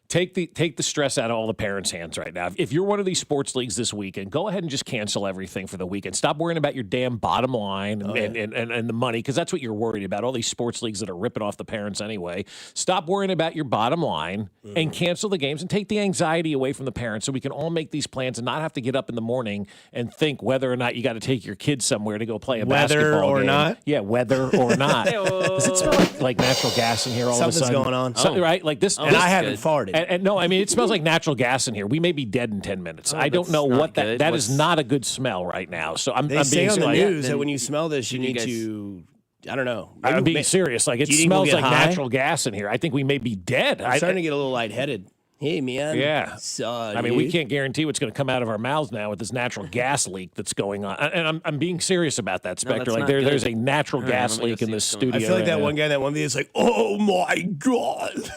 Take the stress out of all the parents' hands right now. If you're one of these sports leagues this weekend, go ahead and just cancel everything for the weekend. Stop worrying about your damn bottom line and the money, because that's what you're worried about. All these sports leagues that are ripping off the parents anyway. Stop worrying about your bottom line and cancel the games and take the anxiety away from the parents, so we can all make these plans and not have to get up in the morning and think whether or not you got to take your kids somewhere to go play a basketball game. Whether or not? Yeah, whether or not. Does it smell like natural gas in here all Something's of a sudden? going on. Right? Like this. And I haven't farted. And no, I mean, it smells like natural gas in here. We may be dead in 10 minutes. I don't know what that is. Not a good smell right now. So I'm They say being on the serious. news that when you smell this, you need to, I don't know. I'm being serious. Like, it Do you think we'll smells get like high? natural gas in here. I think we may be dead. I'm starting to get a little lightheaded. Hey, man. Yeah. I mean, we dude. can't guarantee what's going to come out of our mouths now with this natural gas leak that's going on. And I'm being serious about that, Spectre. that's like, not there's good. a natural All right, gas I'm gonna leak go in see this what's going studio. I feel like that right one now. guy that one video is like, oh my God.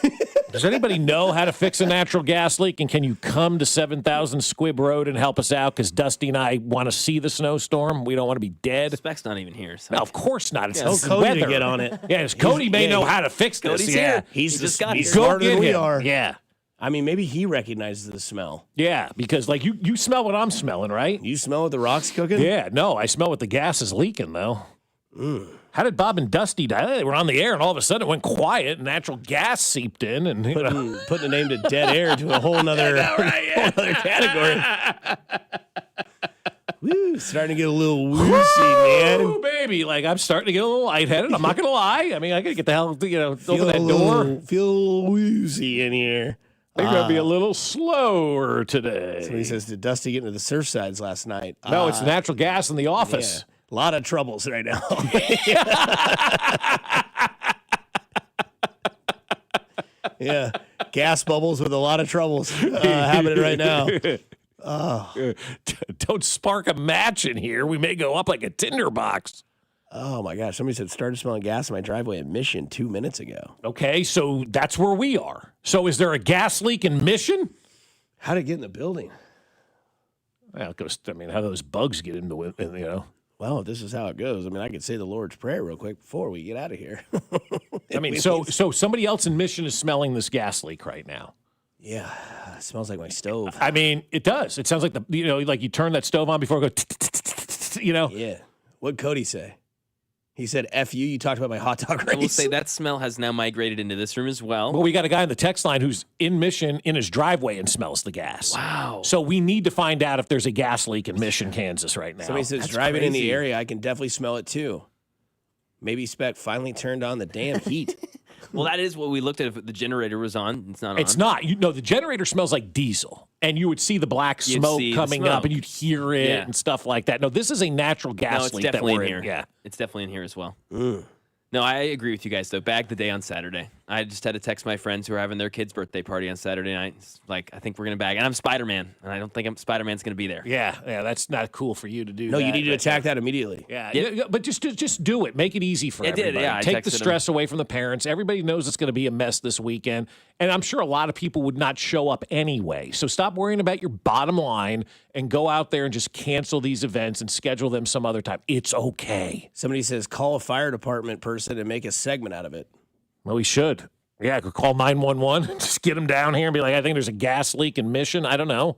Does anybody know how to fix a natural gas leak? And can you come to 7000 Squibb Road and help us out? Because Dusty and I want to see the snowstorm. We don't want to be dead. Spec's not even here. So. No, of course not. It's Tell the Cody weather. to get on it. Yes, Cody may know how to fix this. Cody's Yeah. here. He's He just got he's here. smarter Go than get we him. are. Yeah. I mean, maybe he recognizes the smell. Yeah, because like you smell what I'm smelling, right? You smell what the rock's cooking? Yeah, no, I smell what the gas is leaking, though. How did Bob and Dusty die? They were on the air, and all of a sudden it went quiet, and natural gas seeped in, and Putting a name to dead air to a whole nother, whole other category. Woo, starting to get a little woozy, man. Ooh, baby, like I'm starting to get a little lightheaded. I'm not gonna lie. I mean, I gotta get the hell, open that door. Feel a little woozy in here. They're gonna be a little slower today. Somebody says, did Dusty get into the Surfsides last night? No, it's natural gas in the office. A lot of troubles right now. Yeah, gas bubbles with a lot of troubles happening right now. Oh. Don't spark a match in here. We may go up like a tinderbox. Oh my gosh! Somebody said started smelling gas in my driveway at Mission 2 minutes ago. Okay, so that's where we are. So is there a gas leak in Mission? How did it get in the building? Well, it goes, I mean, how those bugs get into it, you know. Well, if this is how it goes, I mean, I could say the Lord's Prayer real quick before we get out of here. I mean, so somebody else in Mission is smelling this gas leak right now. Yeah, it smells like my stove. I mean, it does. It sounds like like you turn that stove on before it goes, Yeah. What'd Cody say? He said, F you, you talked about my hot dog race. I will say that smell has now migrated into this room as well. Well, we got a guy in the text line who's in Mission in his driveway and smells the gas. Wow. So we need to find out if there's a gas leak in Mission, Kansas right now. Somebody says, That's driving in the crazy. area, I can definitely smell it too. Maybe Spec finally turned on the damn heat. Well, that is what we looked at. If the generator was on, it's not on. It's not. The generator smells like diesel, and you would see the black You'd smoke see the coming up, smoke. and you'd hear it Yeah. and stuff like that. No, this is a natural gas No, it's leak that definitely we're in here. Yeah. It's definitely in here as well. No, I agree with you guys, though. Bag the day on Saturday. I just had to text my friends who are having their kid's birthday party on Saturday night. It's like, I think we're going to bag. And I'm Spider-Man, and I don't think Spider-Man's going to be there. Yeah, that's not cool for you to do. No, that. you need to attack that immediately. Yeah, but just do it. Make it easy for It did, everybody. yeah, I Take the texted him. stress away from the parents. Everybody knows it's going to be a mess this weekend, and I'm sure a lot of people would not show up anyway. So stop worrying about your bottom line and go out there and just cancel these events and schedule them some other time. It's okay. Somebody says, call a fire department person and make a segment out of it. Well, we should. Yeah, could call 911. Just get them down here and be like, I think there's a gas leak in Mission. I don't know.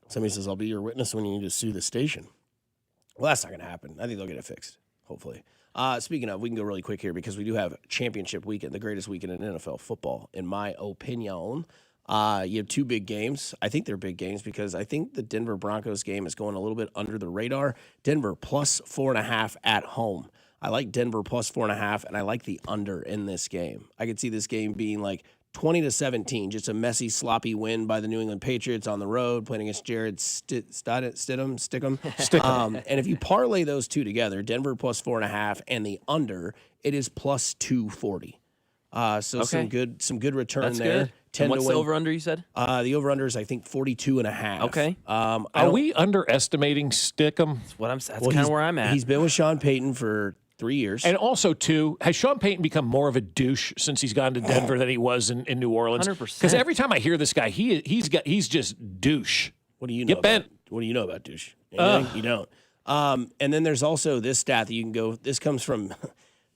Somebody says, I'll be your witness when you need to sue the station. Well, that's not going to happen. I think they'll get it fixed, hopefully. Speaking of, we can go really quick here because we do have championship weekend, the greatest weekend in NFL football, in my opinion. You have two big games. I think they're big games because I think the Denver Broncos game is going a little bit under the radar. Denver plus 4.5 at home. I like Denver plus 4.5, and I like the under in this game. I could see this game being like 20-17, just a messy, sloppy win by the New England Patriots on the road, playing against Jared Stidham. And if you parlay those two together, Denver plus 4.5 and the under, it is plus 240. So some good return That's there. good. 10 And what's to the win. over-under you said? The over-under is, I think, 42.5. Okay. Are we underestimating Stickum? That's kind of where I'm at. He's been with Sean Payton for 3 years. And also, too, has Sean Payton become more of a douche since he's gone to Denver than he was in New Orleans? 100%. Because every time I hear this guy, he's just douche. What do you know? Get bent. What do you know about douche? Anything? You don't. And then there's also this stat that you can go. This comes from,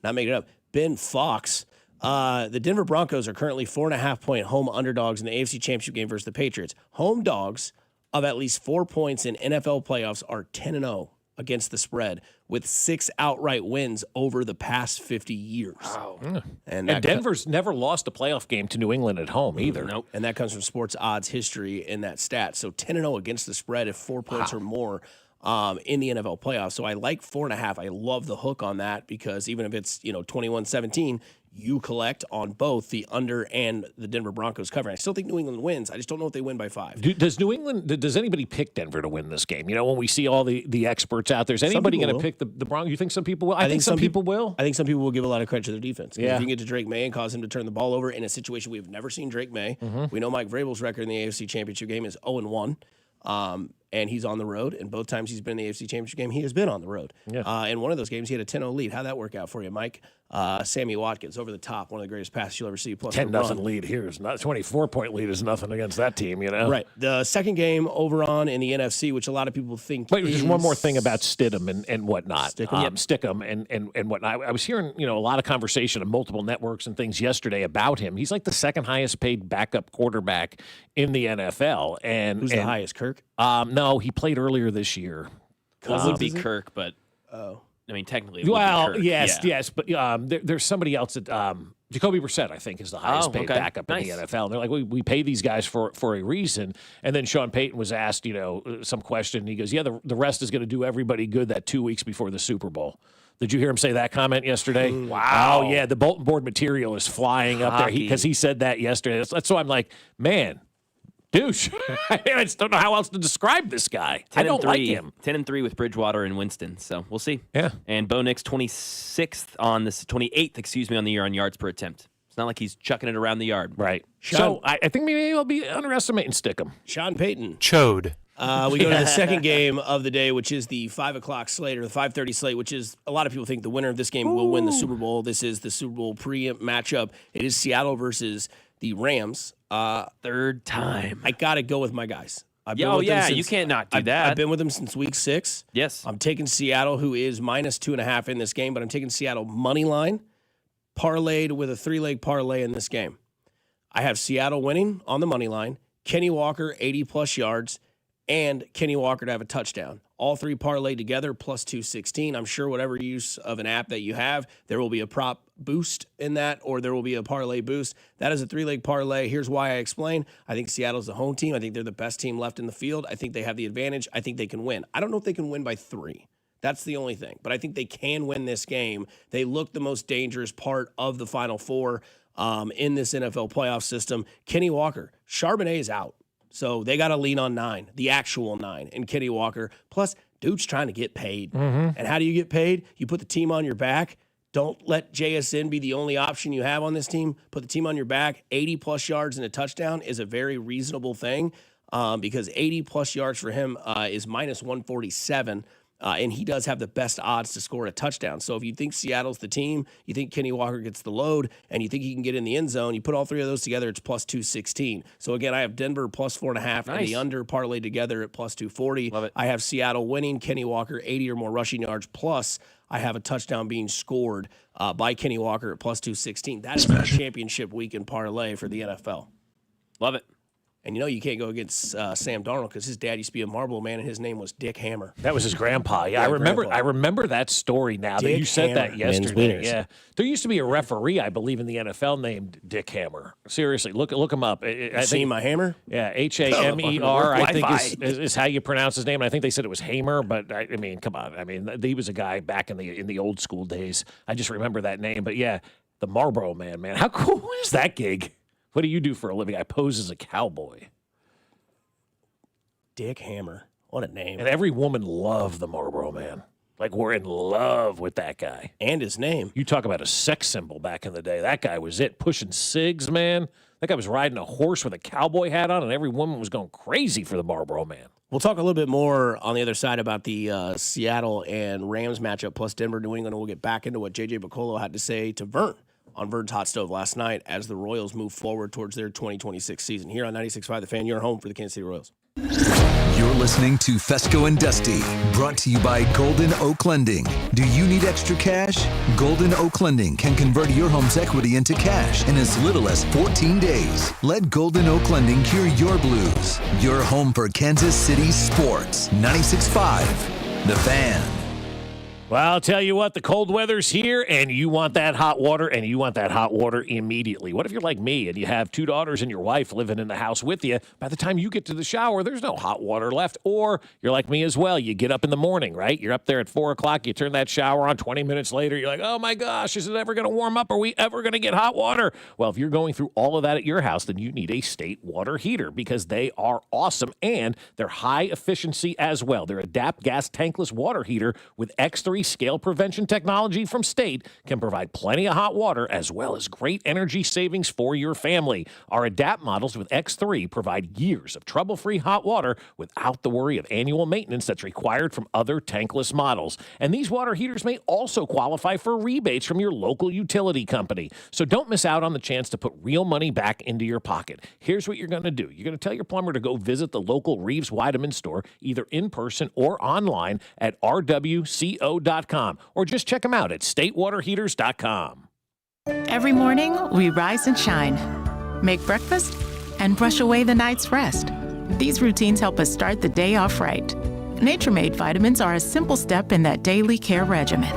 not making it up, Ben Fox. The Denver Broncos are currently 4.5-point home underdogs in the AFC Championship game versus the Patriots. Home dogs of at least 4 points in NFL playoffs are 10-0 against the spread, with 6 outright wins over the past 50 years. Wow. And Denver's never lost a playoff game to New England at home either. Nope. And that comes from sports odds history in that stat. So 10-0 against the spread if 4 points or more in the NFL playoffs. So I like 4.5. I love the hook on that because even if it's 21-17, you collect on both the under and the Denver Broncos covering. I still think New England wins. I just don't know if they win by 5. Does anybody pick Denver to win this game? When we see all the experts out there, is anybody going to pick the Broncos? You think some people will? I think some people will. I think some people will give a lot of credit to their defense. Yeah. If you can get to Drake May and cause him to turn the ball over in a situation we've never seen Drake May. We know Mike Vrabel's record in the AFC Championship game is 0-1. And he's on the road, and both times he's been in the AFC Championship game, he has been on the road. Yeah. In one of those games, he had a 10-0 lead. How'd that work out for you, Mike? Sammy Watkins, over the top, one of the greatest passes you'll ever see. Plus 10-0 lead here is not 24-point lead is nothing against that team, Right. The second game over on in the NFC, which a lot of people think. Wait, just one more thing about Stidham and whatnot. Stickham and whatnot. I was hearing a lot of conversation on multiple networks and things yesterday about him. He's like the second highest paid backup quarterback in the NFL. And who's the highest, Kirk? No, he played earlier this year. It would be Kirk, but I mean, technically, it would be Kirk. Yes, but there's somebody else that Jacoby Brissett, I think, is the highest paid backup in the NFL. And they're like, we pay these guys for a reason. And then Sean Payton was asked, some question. And he goes, the rest is going to do everybody good that 2 weeks before the Super Bowl. Did you hear him say that comment yesterday? Wow. Oh, yeah, the bulletin board material is flying up there because he said that yesterday. That's why I'm like, man, douche. I just don't know how else to describe this guy. I don't like him. 10-3 with Bridgewater and Winston, so we'll see. Yeah. And Bo Nix 28th on the year on yards per attempt. It's not like he's chucking it around the yard. Right. So I think maybe I'll be underestimating Stickham. Sean Payton. Chode. We go to the second game of the day, which is the 5 o'clock slate or the 5:30 slate, which is a lot of people think the winner of this game will win the Super Bowl. This is the Super Bowl matchup. It is Seattle versus the Rams. Third time. I got to go with my guys. You can't not do that. I've been with them since week 6. Yes. I'm taking Seattle, who is -2.5 in this game, but I'm taking Seattle money line, parlayed with a 3-leg parlay in this game. I have Seattle winning on the money line, Kenny Walker 80-plus yards, and Kenny Walker to have a touchdown. All 3 parlayed together, plus 216. I'm sure whatever use of an app that you have, there will be a prop boost in that, or there will be a parlay boost. That is a 3-leg parlay. Here's why I explain. I think Seattle's the home team. I think they're the best team left in the field. I think they have the advantage. I think they can win. I don't know if they can win by 3. That's the only thing. But I think they can win this game. They look the most dangerous part of the Final Four in this NFL playoff system. Kenny Walker, Charbonnet is out. So they got to lean on 9, the actual 9, and Kenny Walker. Plus, dude's trying to get paid. And how do you get paid? You put the team on your back. Don't let JSN be the only option you have on this team. Put the team on your back. 80-plus yards and a touchdown is a very reasonable thing because 80-plus yards for him is -147. And he does have the best odds to score a touchdown. So if you think Seattle's the team, you think Kenny Walker gets the load, and you think he can get in the end zone, you put all 3 of those together, it's plus 216. So again, I have Denver plus 4.5 and the under parlayed together at plus 240. Love it. I have Seattle winning, Kenny Walker 80 or more rushing yards, plus I have a touchdown being scored by Kenny Walker at plus 216. That is a championship weekend parlay for the NFL. Love it. And you can't go against Sam Darnold because his dad used to be a Marlboro man, and his name was Dick Hammer. That was his grandpa. Yeah, I remember that story now that you said that yesterday. Yeah, there used to be a referee, I believe, in the NFL named Dick Hammer. Seriously, look him up. I think my Hammer. Yeah, Hamer. I think is how you pronounce his name. And I think they said it was Hamer, but I mean, come on. I mean, he was a guy back in the old school days. I just remember that name. But yeah, the Marlboro man. How cool is that gig? What do you do for a living? I pose as a cowboy. Dick Hammer. What a name. And every woman loved the Marlboro Man. Like, we're in love with that guy. And his name. You talk about a sex symbol back in the day. That guy was it. Pushing cigs, man. That guy was riding a horse with a cowboy hat on, and every woman was going crazy for the Marlboro Man. We'll talk a little bit more on the other side about the Seattle and Rams matchup plus Denver, New England. We'll get back into what J.J. Piccolo had to say to Vern on Vern's Hot Stove last night as the Royals move forward towards their 2026 season. Here on 96.5 The Fan, your home for the Kansas City Royals. You're listening to Fescoe and Dusty, brought to you by Golden Oak Lending. Do you need extra cash? Golden Oak Lending can convert your home's equity into cash in as little as 14 days. Let Golden Oak Lending cure your blues. Your home for Kansas City sports. 96.5 The Fan. Well, I'll tell you what, the cold weather's here, and you want that hot water, and you want that hot water immediately. What if you're like me and you have 2 daughters and your wife living in the house with you? By the time you get to the shower, there's no hot water left. Or you're like me as well. You get up in the morning, right? You're up there at 4 o'clock. You turn that shower on. 20 minutes later, you're like, oh, my gosh, is it ever going to warm up? Are we ever going to get hot water? Well, if you're going through all of that at your house, then you need a State water heater because they are awesome, and they're high efficiency as well. Their Adapt Gas tankless water heater with X3 scale prevention technology from State can provide plenty of hot water as well as great energy savings for your family. Our Adapt models with X3 provide years of trouble-free hot water without the worry of annual maintenance that's required from other tankless models. And these water heaters may also qualify for rebates from your local utility company. So don't miss out on the chance to put real money back into your pocket. Here's what you're going to do. You're going to tell your plumber to go visit the local Reeves Weideman store, either in person or online at rwco.com. Or just check them out at statewaterheaters.com. Every morning, we rise and shine, make breakfast, and brush away the night's rest. These routines help us start the day off right. Nature-Made vitamins are a simple step in that daily care regimen.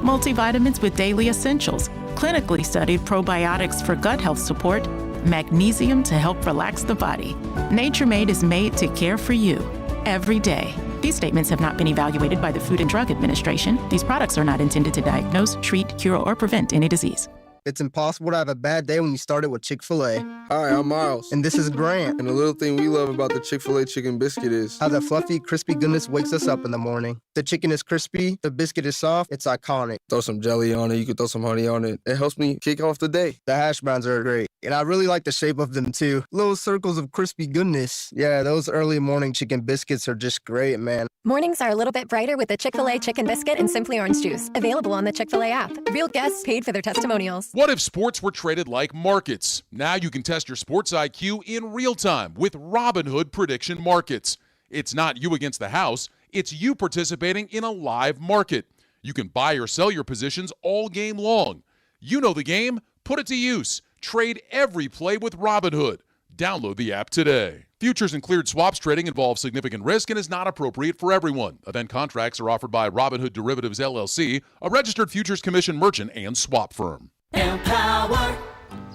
Multivitamins with daily essentials, clinically studied probiotics for gut health support, magnesium to help relax the body. Nature-Made is made to care for you every day. These statements have not been evaluated by the Food and Drug Administration. These products are not intended to diagnose, treat, cure, or prevent any disease. It's impossible to have a bad day when you started with Chick-fil-A. Hi, I'm Miles. And this is Grant. And the little thing we love about the Chick-fil-A chicken biscuit is how the fluffy, crispy goodness wakes us up in the morning. The chicken is crispy, the biscuit is soft, it's iconic. Throw some jelly on it, you can throw some honey on it. It helps me kick off the day. The hash browns are great. And I really like the shape of them too. Little circles of crispy goodness. Yeah, those early morning chicken biscuits are just great, man. Mornings are a little bit brighter with the Chick-fil-A Chicken Biscuit and Simply Orange Juice. Available on the Chick-fil-A app. Real guests paid for their testimonials. What if sports were traded like markets? Now you can test your sports IQ in real time with Robinhood Prediction Markets. It's not you against the house. It's you participating in a live market. You can buy or sell your positions all game long. You know the game. Put it to use. Trade every play with Robinhood. Download the app today. Futures and cleared swaps trading involves significant risk and is not appropriate for everyone. Event contracts are offered by Robinhood Derivatives LLC, a registered futures commission merchant and swap firm. Empower.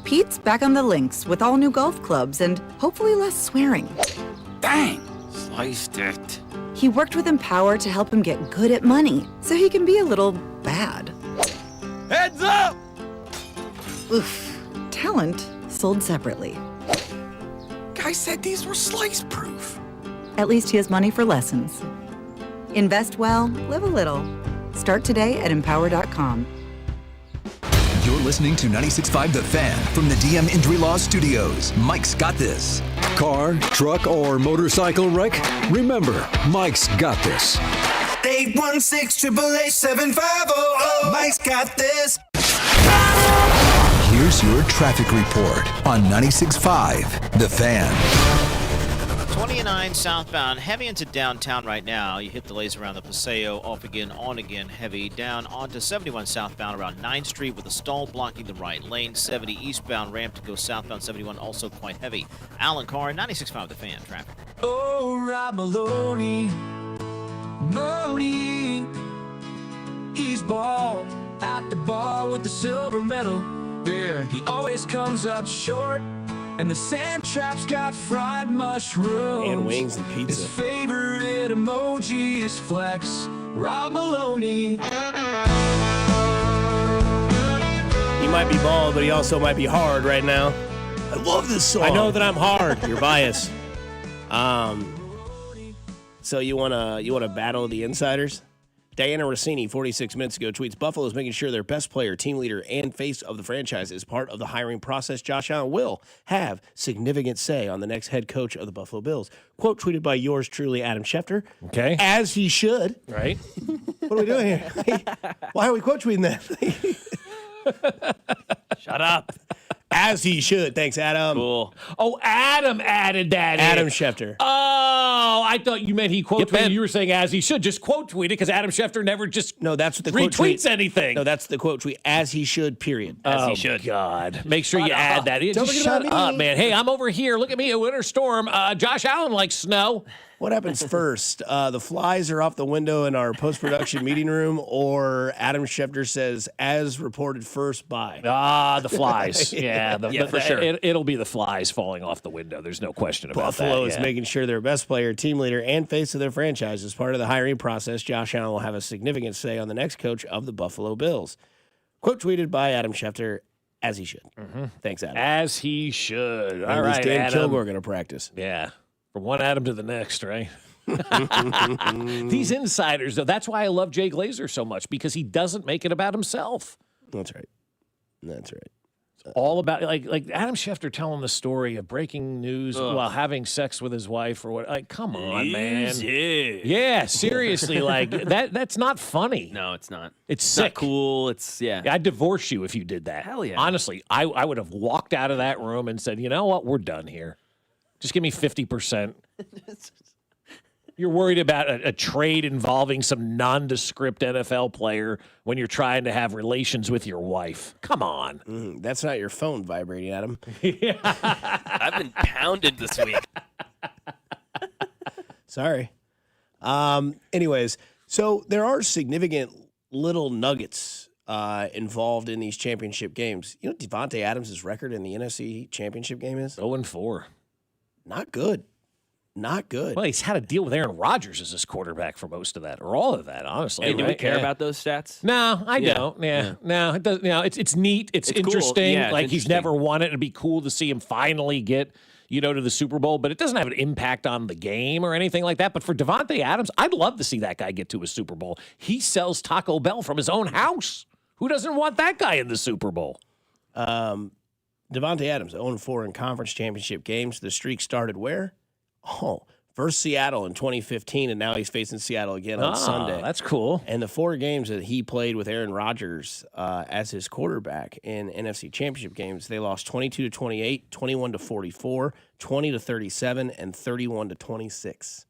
Pete's back on the links with all new golf clubs and hopefully less swearing. Bang! Sliced it. He worked with Empower to help him get good at money so he can be a little bad. Heads up! Oof. Talent sold separately. Guy said these were slice proof. At least he has money for lessons. Invest well, live a little. Start today at empower.com. You're listening to 96.5 The Fan from the DM Injury Law Studios. Mike's got this. Car, truck, or motorcycle wreck? Remember, Mike's got this. 816-888-7500. Mike's got this. Here's your traffic report on 96.5 The Fan. 29 southbound, heavy into downtown right now. You hit delays around the Paseo, off again, on again, heavy. Down onto 71 southbound around 9th Street with a stall blocking the right lane. 70 eastbound ramp to go southbound 71, also quite heavy. Alan Carr, 96.5 The Fan, traffic. Oh, Rob Maloney. He's ball at the bar with the silver medal. Yeah, he always comes up short. And the sand trap's got fried mushrooms. And wings and pizza. His favorite emoji is flex. Rob Maloney. He might be bald, but he also might be hard right now. I love this song. I know that I'm hard. You're biased. So you wanna battle the insiders? Diana Rossini, 46 minutes ago, tweets, Buffalo is making sure their best player, team leader, and face of the franchise is part of the hiring process. Josh Allen will have significant say on the next head coach of the Buffalo Bills. Quote tweeted by yours truly, Adam Schefter. Okay. As he should. Right. What are we doing here? Why are we quote tweeting that? Shut up. As he should. Thanks, Adam. Cool. Oh, Adam added that Adam in. Schefter. Oh, I thought you meant he quote tweeted. You were saying as he should. Just quote tweet it because Adam Schefter never just that's what the quote retweets tweet. anything. No, that's the quote tweet. As he should, period. As he should. God. Make sure you add that. Just shut up, man. Hey, I'm over here. Look at me, a winter storm. Josh Allen likes snow. What happens first? The flies are off the window in our post-production meeting room, or Adam Schefter says, as reported first by. The flies. Yeah, for sure. It'll be the flies falling off the window. There's no question about Buffalo that. is making sure their best player, team leader, and face of their franchise is part of the hiring process. Josh Allen will have a significant say on the next coach of the Buffalo Bills. Quote tweeted by Adam Schefter, as he should. Thanks, Adam. As he should. All At least right, Dan Adam. Kilgore going to practice. Yeah. From one Adam to the next, right? These insiders, though, that's why I love Jay Glazer so much, because he doesn't make it about himself. That's right. That's right. It's all about, like Adam Schefter telling the story of breaking news while having sex with his wife or what. Like, come on, man. Yeah, seriously. Like, that's not funny. No, it's not. It's It's sick. not cool. It's, yeah. I'd divorce you if you did that. Hell yeah. Honestly, I would have walked out of that room and said, you know what? We're done here. Just give me 50%. You're worried about a trade involving some nondescript NFL player when you're trying to have relations with your wife. Come on. That's not your phone vibrating, Adam. I've been pounded this week. Sorry. Anyways, so there are significant little nuggets involved in these championship games. You know what Devontae Adams' record in the NFC championship game is? 0-4. Not good. Not good. Well, he's had to deal with Aaron Rodgers as his quarterback for most of that, or all of that, honestly. Hey, do we right? care about those stats? No, I don't. Yeah. No, it does. It's neat. It's cool. interesting. Yeah, it's like he's interesting. never won it. It'd be cool to see him finally get, to the Super Bowl, but it doesn't have an impact on the game or anything like that. But for Devontae Adams, I'd love to see that guy get to a Super Bowl. He sells Taco Bell from his own house. Who doesn't want that guy in the Super Bowl? Devontae Adams, 0-4 in conference championship games. The streak started where? First Seattle in 2015, and now he's facing Seattle again on Sunday. That's cool. And the 4 games that he played with Aaron Rodgers as his quarterback in NFC championship games, they lost 22-28, 21-44, 20-37, and 31-26.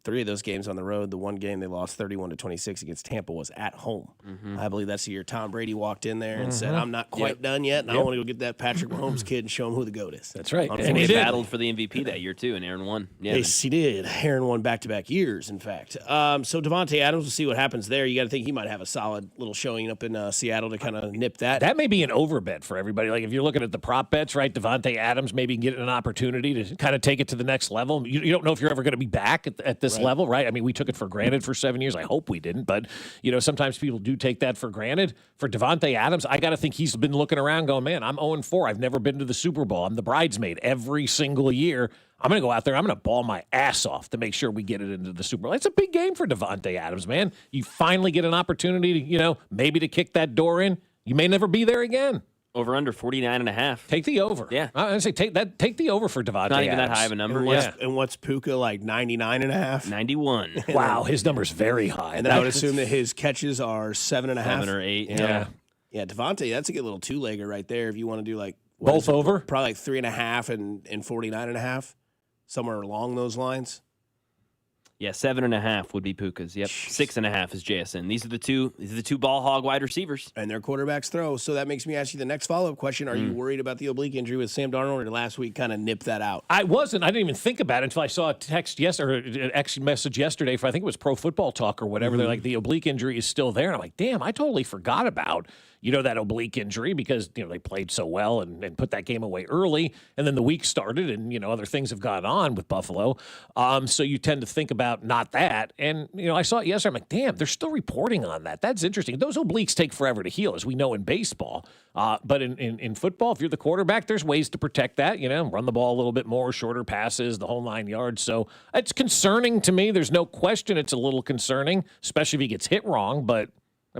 3 of those games on the road. The one game they lost 31-26 against Tampa was at home. I believe that's the year Tom Brady walked in there and said, I'm not quite done yet, and I want to go get that Patrick Mahomes kid and show him who the GOAT is. That's right. And he battled for the MVP that year, too, and Aaron won. Yeah, Yes, he did. Aaron won back-to-back years, in fact. So Devontae Adams, we'll see what happens there. You got to think he might have a solid little showing up in Seattle to kind of nip that. That may be an overbet for everybody. Like if you're looking at the prop bets, right? Devontae Adams maybe getting an opportunity to kind of take it to the next level. You don't know if you're ever going to be back at this level, right? I mean, we took it for granted for 7 years. I hope we didn't, but sometimes people do take that for granted. For Devontae Adams, I got to think he's been looking around going, man, I'm 0-4. I've never been to the Super Bowl. I'm the bridesmaid every single year. I'm going to go out there. I'm going to ball my ass off to make sure we get it into the Super Bowl. It's a big game for Devontae Adams, man. You finally get an opportunity to, maybe to kick that door in. You may never be there again. Over under 49.5. Take the over. Yeah. I say take the over for Devontae Not even Adams. that high of a number. And what's Puka, like 99.5? 91. Wow, his number's very high. And then I would assume that his catches are 7.5. 7 or 8. Yeah. Yeah, Devontae, that's a good little two-legger right there if you want to do like both over? Probably like 3.5 and 49.5, somewhere along those lines. Yeah, 7.5 would be Puka's. Yep, 6.5 is JSN. These are the two ball hog wide receivers, and their quarterbacks throw. So that makes me ask you the next follow-up question: are you worried about the oblique injury with Sam Darnold, or did last week kind of nip that out? I wasn't. I didn't even think about it until I saw a text or an X message yesterday for I think it was Pro Football Talk or whatever. They're like the oblique injury is still there, and I'm like, damn, I totally forgot about that oblique injury because, they played so well and put that game away early. And then the week started and, other things have gone on with Buffalo. So you tend to think about not that. And, I saw it yesterday. I'm like, damn, they're still reporting on that. That's interesting. Those obliques take forever to heal, as we know in baseball. But in football, if you're the quarterback, there's ways to protect that, run the ball a little bit more, shorter passes, the whole 9 yards. So it's concerning to me. There's no question it's a little concerning, especially if he gets hit wrong. But,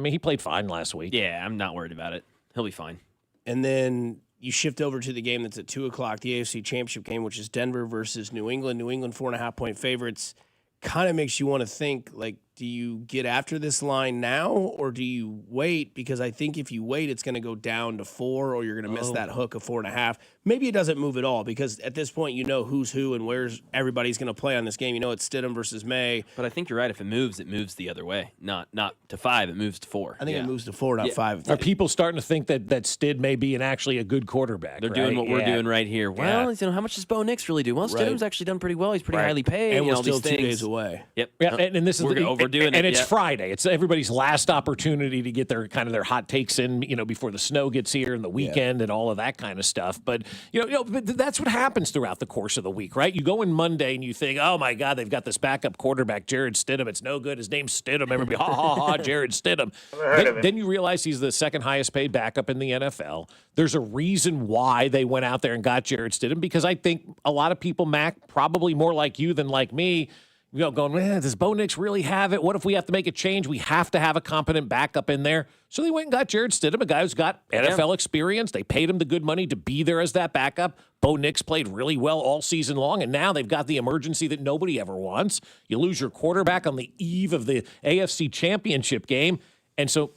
he played fine last week. Yeah, I'm not worried about it. He'll be fine. And then you shift over to the game that's at 2 o'clock, the AFC Championship game, which is Denver versus New England. New England 4.5-point favorites. Kind of makes you want to think, do you get after this line now or do you wait? Because I think if you wait, it's going to go down to 4 or you're going to miss that hook of 4.5. Maybe it doesn't move at all because at this point you know who's who and where's everybody's going to play on this game. It's Stidham versus May. But I think you're right. If it moves the other way. Not to 5, it moves to 4. I think it moves to 4, not 5. Are people starting to think that Stid may be actually a good quarterback? They're doing what we're doing right here. Well, how much does Bo Nix really do? Well, Stidham's actually done pretty well. He's pretty highly paid. And we're all still these 2 things. days away. Yep. Yeah, and this is we're overdoing it. And it's Friday. It's everybody's last opportunity to get their hot takes in, before the snow gets here and the weekend and all of that kind of stuff. But but that's what happens throughout the course of the week, right? You go in Monday and you think, oh my God, they've got this backup quarterback, Jared Stidham. It's no good. His name's Stidham. Everybody, ha ha ha, Jared Stidham. Then you realize he's the second highest paid backup in the NFL. There's a reason why they went out there and got Jared Stidham because I think a lot of people, Mac, probably more like you than like me, going, does Bo Nix really have it? What if we have to make a change? We have to have a competent backup in there. So they went and got Jared Stidham, a guy who's got NFL experience. They paid him the good money to be there as that backup. Bo Nix played really well all season long, and now they've got the emergency that nobody ever wants. You lose your quarterback on the eve of the AFC Championship game,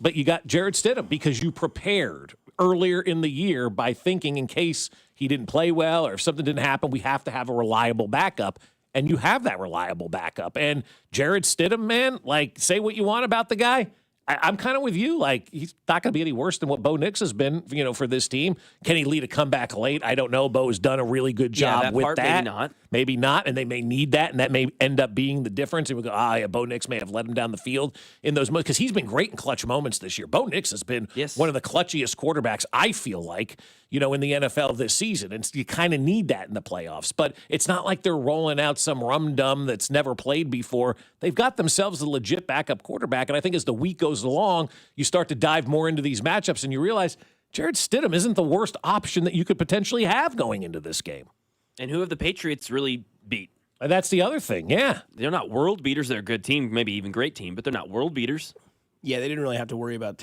but you got Jared Stidham because you prepared earlier in the year by thinking in case he didn't play well or if something didn't happen, we have to have a reliable backup. And you have that reliable backup. And Jared Stidham, man, say what you want about the guy. I'm kind of with you. He's not going to be any worse than what Bo Nix has been, for this team. Can he lead a comeback late? I don't know. Bo has done a really good job with that. Maybe not. And they may need that. And that may end up being the difference. And we go, Bo Nix may have let him down the field in those moments. Because he's been great in clutch moments this year. Bo Nix has been one of the clutchiest quarterbacks, I feel like, in the NFL this season. And you kind of need that in the playoffs. But it's not like they're rolling out some rum-dum that's never played before. They've got themselves a legit backup quarterback. And I think as the week goes along, you start to dive more into these matchups and you realize Jared Stidham isn't the worst option that you could potentially have going into this game. And who have the Patriots really beat? And that's the other thing, yeah. They're not world beaters. They're a good team, maybe even great team, but they're not world beaters. Yeah, they didn't really have to worry about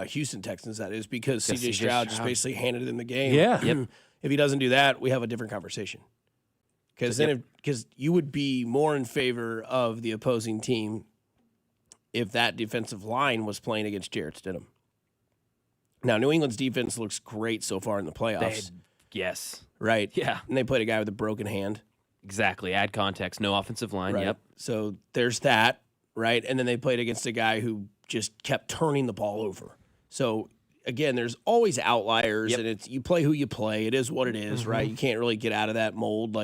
Houston Texans, that is, because C.J. Stroud just basically handed in the game. Yeah. Yep. If he doesn't do that, we have a different conversation. Because you would be more in favor of the opposing team if that defensive line was playing against Jared Stidham. Now, New England's defense looks great so far in the playoffs. Yes. Right? Yeah. And they played a guy with a broken hand. Exactly. Add context. No offensive line. Right. Yep. So there's that, right? And then they played against a guy who just kept turning the ball over. So, again, there's always outliers, and it's you play who you play. It is what it is, right? You can't really get out of that mold.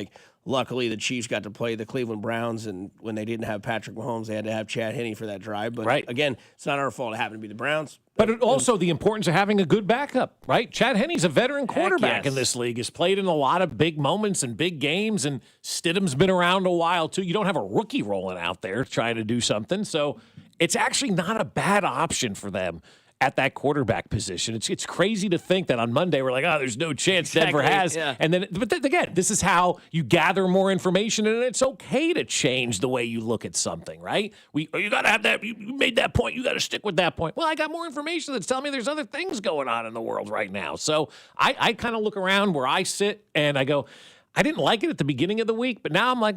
Luckily, the Chiefs got to play the Cleveland Browns, and when they didn't have Patrick Mahomes, they had to have Chad Henne for that drive. But, again, it's not our fault. It happened to be the Browns. But also the importance of having a good backup, right? Chad Henne's a veteran quarterback in this league. Has played in a lot of big moments and big games, and Stidham's been around a while, too. You don't have a rookie rolling out there trying to do something. So it's actually not a bad option for them at that quarterback position. It's crazy to think that on Monday we're like, there's no chance Denver has. Yeah. And then, but then again, this is how you gather more information, and it's okay to change the way you look at something, right? You got to have that. You made that point. You got to stick with that point. Well, I got more information that's telling me there's other things going on in the world right now. So I kind of look around where I sit and I go, I didn't like it at the beginning of the week, but now I'm like,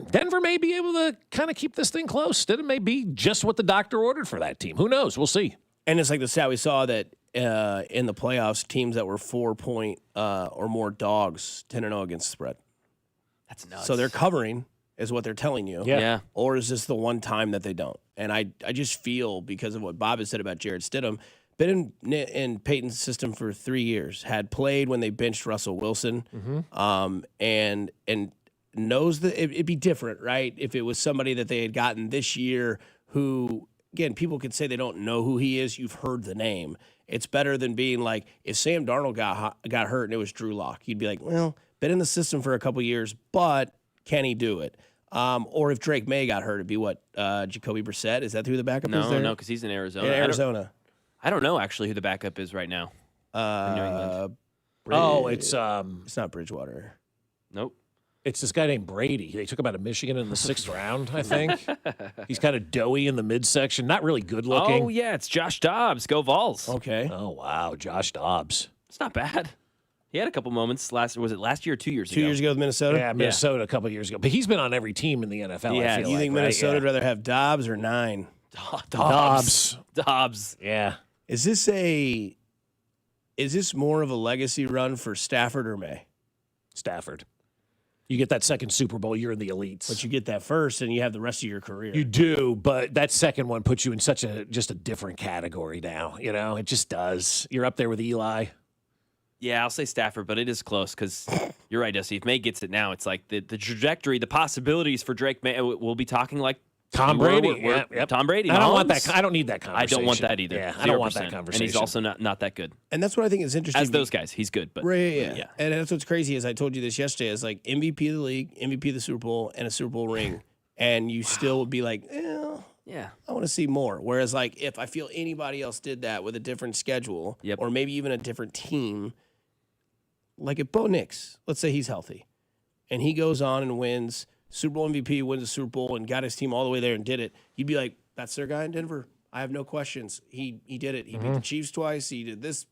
Denver may be able to kind of keep this thing close. It may be just what the doctor ordered for that team. Who knows? We'll see. And it's like the stat we saw that in the playoffs, teams that were 4-point or more dogs 10-0 against the spread. That's nuts. So they're covering, is what they're telling you. Yeah. Or is this the one time that they don't? And I just feel, because of what Bob has said about Jared Stidham, been in Peyton's system for 3 years, had played when they benched Russell Wilson, and knows that it'd be different, right? If it was somebody that they had gotten this year who again, people could say they don't know who he is. You've heard the name. It's better than being like, if Sam Darnold got hurt and it was Drew Lock, you'd be like, well, been in the system for a couple years, but can he do it? Or if Drake May got hurt, it'd be what? Jacoby Brissett? Is that who the backup is there? No, because he's in Arizona. In Arizona. I don't know actually who the backup is right now. In New England. It's not Bridgewater. Nope. It's this guy named Brady. They took him out of Michigan in the 6th round, I think. He's kind of doughy in the midsection, not really good looking. Oh yeah, it's Josh Dobbs. Go Vols. Okay. Oh wow, Josh Dobbs. It's not bad. He had a couple moments last year or 2 years ago? 2 years ago with Minnesota? Yeah, Minnesota a couple of years ago. But he's been on every team in the NFL. Yeah. I feel You think like, Minnesota would right? rather have Dobbs or 9? Dobbs. Yeah. Is this more of a legacy run for Stafford or May? Stafford. You get that second Super Bowl, you're in the elites. But you get that first, and you have the rest of your career. You do, but that second one puts you in just a different category now. It just does. You're up there with Eli. Yeah, I'll say Stafford, but it is close because you're right, Dusty. If May gets it now, it's like the trajectory, the possibilities for Drake May. We'll be talking like Tom Brady. Tom Brady. I don't want Mahomes. that. I don't need that I conversation. don't want that either. Yeah, I don't want that 0%. conversation. And he's also not that good. And that's what I think is interesting. As those guys, he's good. But yeah. And that's what's crazy is I told you this yesterday. Is like MVP of the league, MVP of the Super Bowl, and a Super Bowl ring, and you still would be like, yeah, I want to see more. Whereas like if I feel anybody else did that with a different schedule, or maybe even a different team, like if Bo Nix, let's say he's healthy, and he goes on and wins Super Bowl MVP, wins the Super Bowl, and got his team all the way there and did it, you'd be like, that's their guy in Denver. I have no questions. He did it. He beat the Chiefs twice. He did this,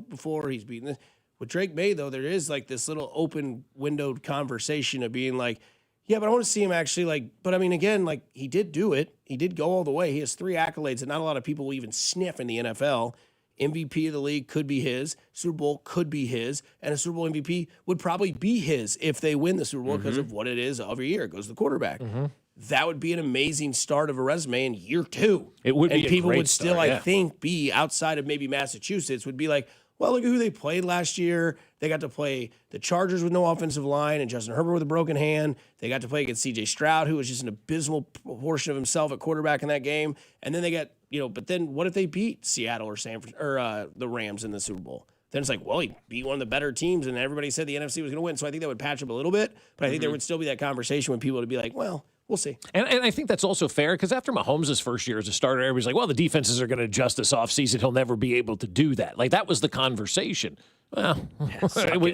before. He's beaten this. With Drake May, though, there is like this little open windowed conversation of being like, yeah, but I want to see him actually but I mean, again, like he did do it. He did go all the way. He has 3 accolades that not a lot of people will even sniff in the NFL. MVP of the league could be his. Super Bowl could be his. And a Super Bowl MVP would probably be his if they win the Super Bowl because of what it is every year. It goes to the quarterback. That would be an amazing start of a resume in year 2. It would be and a people great would still, start, I think, be outside of maybe Massachusetts, would be like, well, look at who they played last year. They got to play the Chargers with no offensive line and Justin Herbert with a broken hand. They got to play against C.J. Stroud, who was just an abysmal portion of himself at quarterback in that game. And then they got, but then what if they beat Seattle or the Rams in the Super Bowl? Then it's like, well, he beat one of the better teams, and everybody said the NFC was going to win. So I think that would patch up a little bit. But I think there would still be that conversation when people would be like, well, we'll see. And I think that's also fair because after Mahomes' first year as a starter, everybody's like, well, the defenses are going to adjust this offseason. He'll never be able to do that. Like, that was the conversation. Well,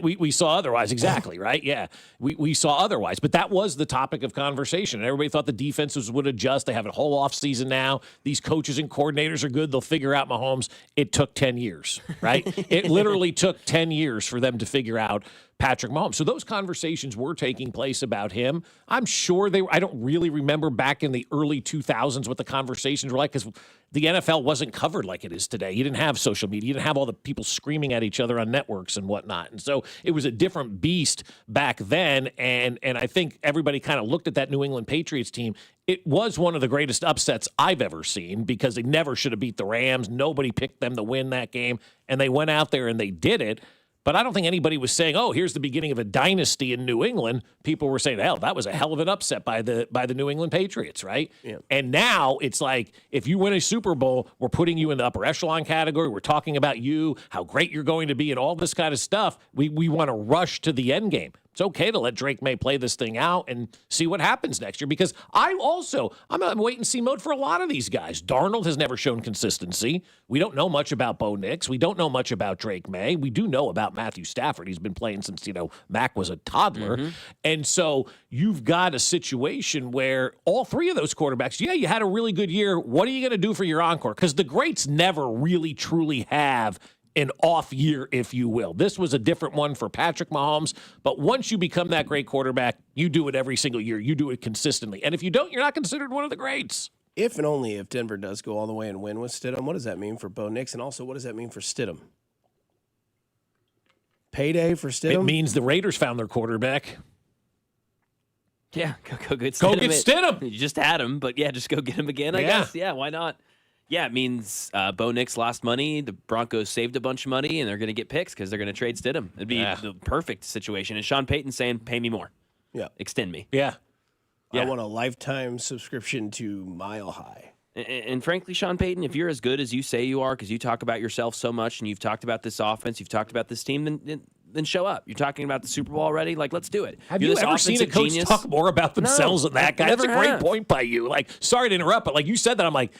we saw otherwise. Exactly, right? Yeah, we saw otherwise. But that was the topic of conversation. And everybody thought the defenses would adjust. They have a whole offseason now. These coaches and coordinators are good. They'll figure out Mahomes. It took 10 years, right? It literally took 10 years for them to figure out Patrick Mahomes. So those conversations were taking place about him. I'm sure I don't really remember back in the early 2000s what the conversations were like because the NFL wasn't covered like it is today. You didn't have social media. You didn't have all the people screaming at each other on networks and whatnot. And so it was a different beast back then. And I think everybody kind of looked at that New England Patriots team. It was one of the greatest upsets I've ever seen because they never should have beat the Rams. Nobody picked them to win that game. And they went out there and they did it. But I don't think anybody was saying, oh, here's the beginning of a dynasty in New England. People were saying, hell, that was a hell of an upset by the New England Patriots, right? Yeah. And now it's like, if you win a Super Bowl, we're putting you in the upper echelon category. We're talking about you, how great you're going to be, and all this kind of stuff. We want to rush to the end game. It's okay to let Drake May play this thing out and see what happens next year because I'm in wait-and-see mode for a lot of these guys. Darnold has never shown consistency. We don't know much about Bo Nix. We don't know much about Drake May. We do know about Matthew Stafford. He's been playing since, Mac was a toddler. And so you've got a situation where all 3 of those quarterbacks, you had a really good year. What are you going to do for your encore? Because the greats never really, truly have an off year, if you will. This was a different one for Patrick Mahomes, but once you become that great quarterback, you do it every single year. You do it consistently. And if you don't, you're not considered one of the greats. If and only if Denver does go all the way and win with Stidham, what does that mean for Bo Nix? And also, what does that mean for Stidham? Payday for Stidham? It means the Raiders found their quarterback. Yeah, go get Stidham. Go get Stidham. You just had him, but just go get him again, I guess. Yeah, why not? Yeah, it means Bo Nix lost money. The Broncos saved a bunch of money, and they're going to get picks because they're going to trade Stidham. It'd be the perfect situation. And Sean Payton saying, pay me more. Yeah. Extend me. Yeah. I want a lifetime subscription to Mile High. And frankly, Sean Payton, if you're as good as you say you are, because you talk about yourself so much and you've talked about this offense, you've talked about this team, then show up. You're talking about the Super Bowl already? Like, let's do it. Have you ever seen a coach talk more about themselves than that guy? That's a great point by you. Like, sorry to interrupt, but like you said that, I'm like,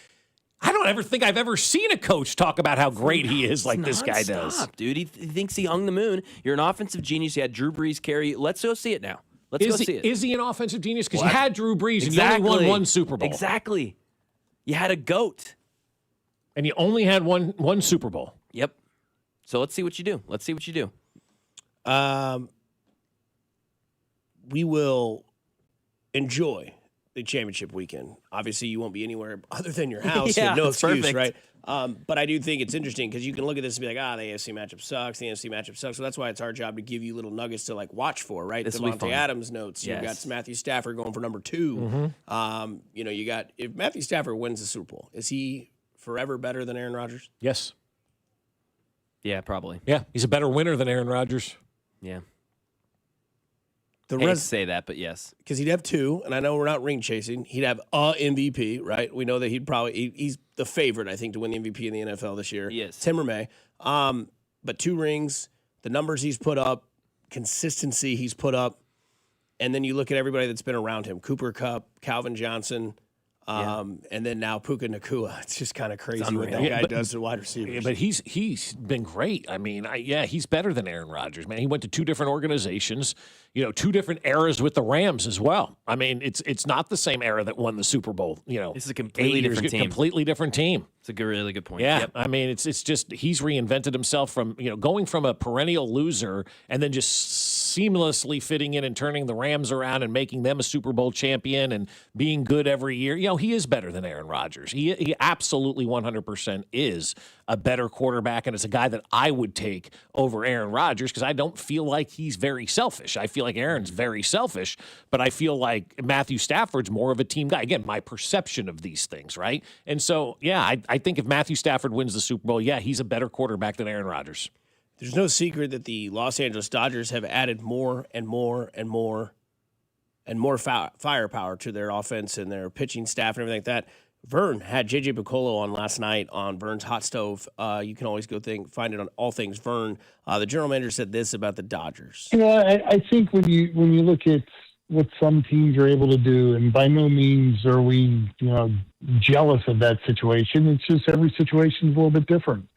I don't ever think I've ever seen a coach talk about how great he is like this guy does. Stop, dude. He thinks he hung the moon. You're an offensive genius. You had Drew Brees carry you. Let's go see it now. Let's go see it. Is he an offensive genius? Because you had Drew Brees and you only won one Super Bowl. Exactly. You had a GOAT. And you only had one Super Bowl. Yep. So let's see what you do. Let's see what you do. We will enjoy the championship weekend. Obviously, you won't be anywhere other than your house. Yeah, no that's excuse, perfect. right? But I do think it's interesting because you can look at this and be like, the AFC matchup sucks. The NFC matchup sucks. So that's why it's our job to give you little nuggets to like watch for, right? This will be fun. Devontae Adams notes. Yes. You've got Matthew Stafford going for number 2. You got if Matthew Stafford wins the Super Bowl, is he forever better than Aaron Rodgers? Yes. Yeah, probably. Yeah, he's a better winner than Aaron Rodgers. Yeah. The I hate to rest, say that, but yes. because he'd have 2, and I know we're not ring chasing. He'd have a MVP, right? We know that he's the favorite, I think, to win the MVP in the NFL this year. Yes. Tim or May. But 2 rings, the numbers he's put up, consistency he's put up, and then you look at everybody that's been around him: Cooper Kupp, Calvin Johnson, and then now Puka Nacua. It's just kind of crazy what that guy does to wide receivers. Yeah, but he's been great. I mean, he's better than Aaron Rodgers, man. He went to 2 different organizations, 2 different eras with the Rams as well. I mean, it's not the same era that won the Super Bowl. This is a completely different team. Completely different team. It's a really good point. Yeah, Yep. I mean, it's just he's reinvented himself from going from a perennial loser and then just seamlessly fitting in and turning the Rams around and making them a Super Bowl champion and being good every year. He is better than Aaron Rodgers. He absolutely 100% is a better quarterback, and it's a guy that I would take over Aaron Rodgers because I don't feel like he's very selfish. I feel like Aaron's very selfish, but I feel like Matthew Stafford's more of a team guy. Again, my perception of these things, right? And so, yeah, I think if Matthew Stafford wins the Super Bowl, he's a better quarterback than Aaron Rodgers. There's no secret that the Los Angeles Dodgers have added more and more and more and more firepower to their offense and their pitching staff and everything like that. Vern had J.J. Piccolo on last night on Vern's Hot Stove. You can always go find it on All Things Vern. The general manager said this about the Dodgers. I think when you look at what some teams are able to do, and by no means are we jealous of that situation. It's just every situation is a little bit different.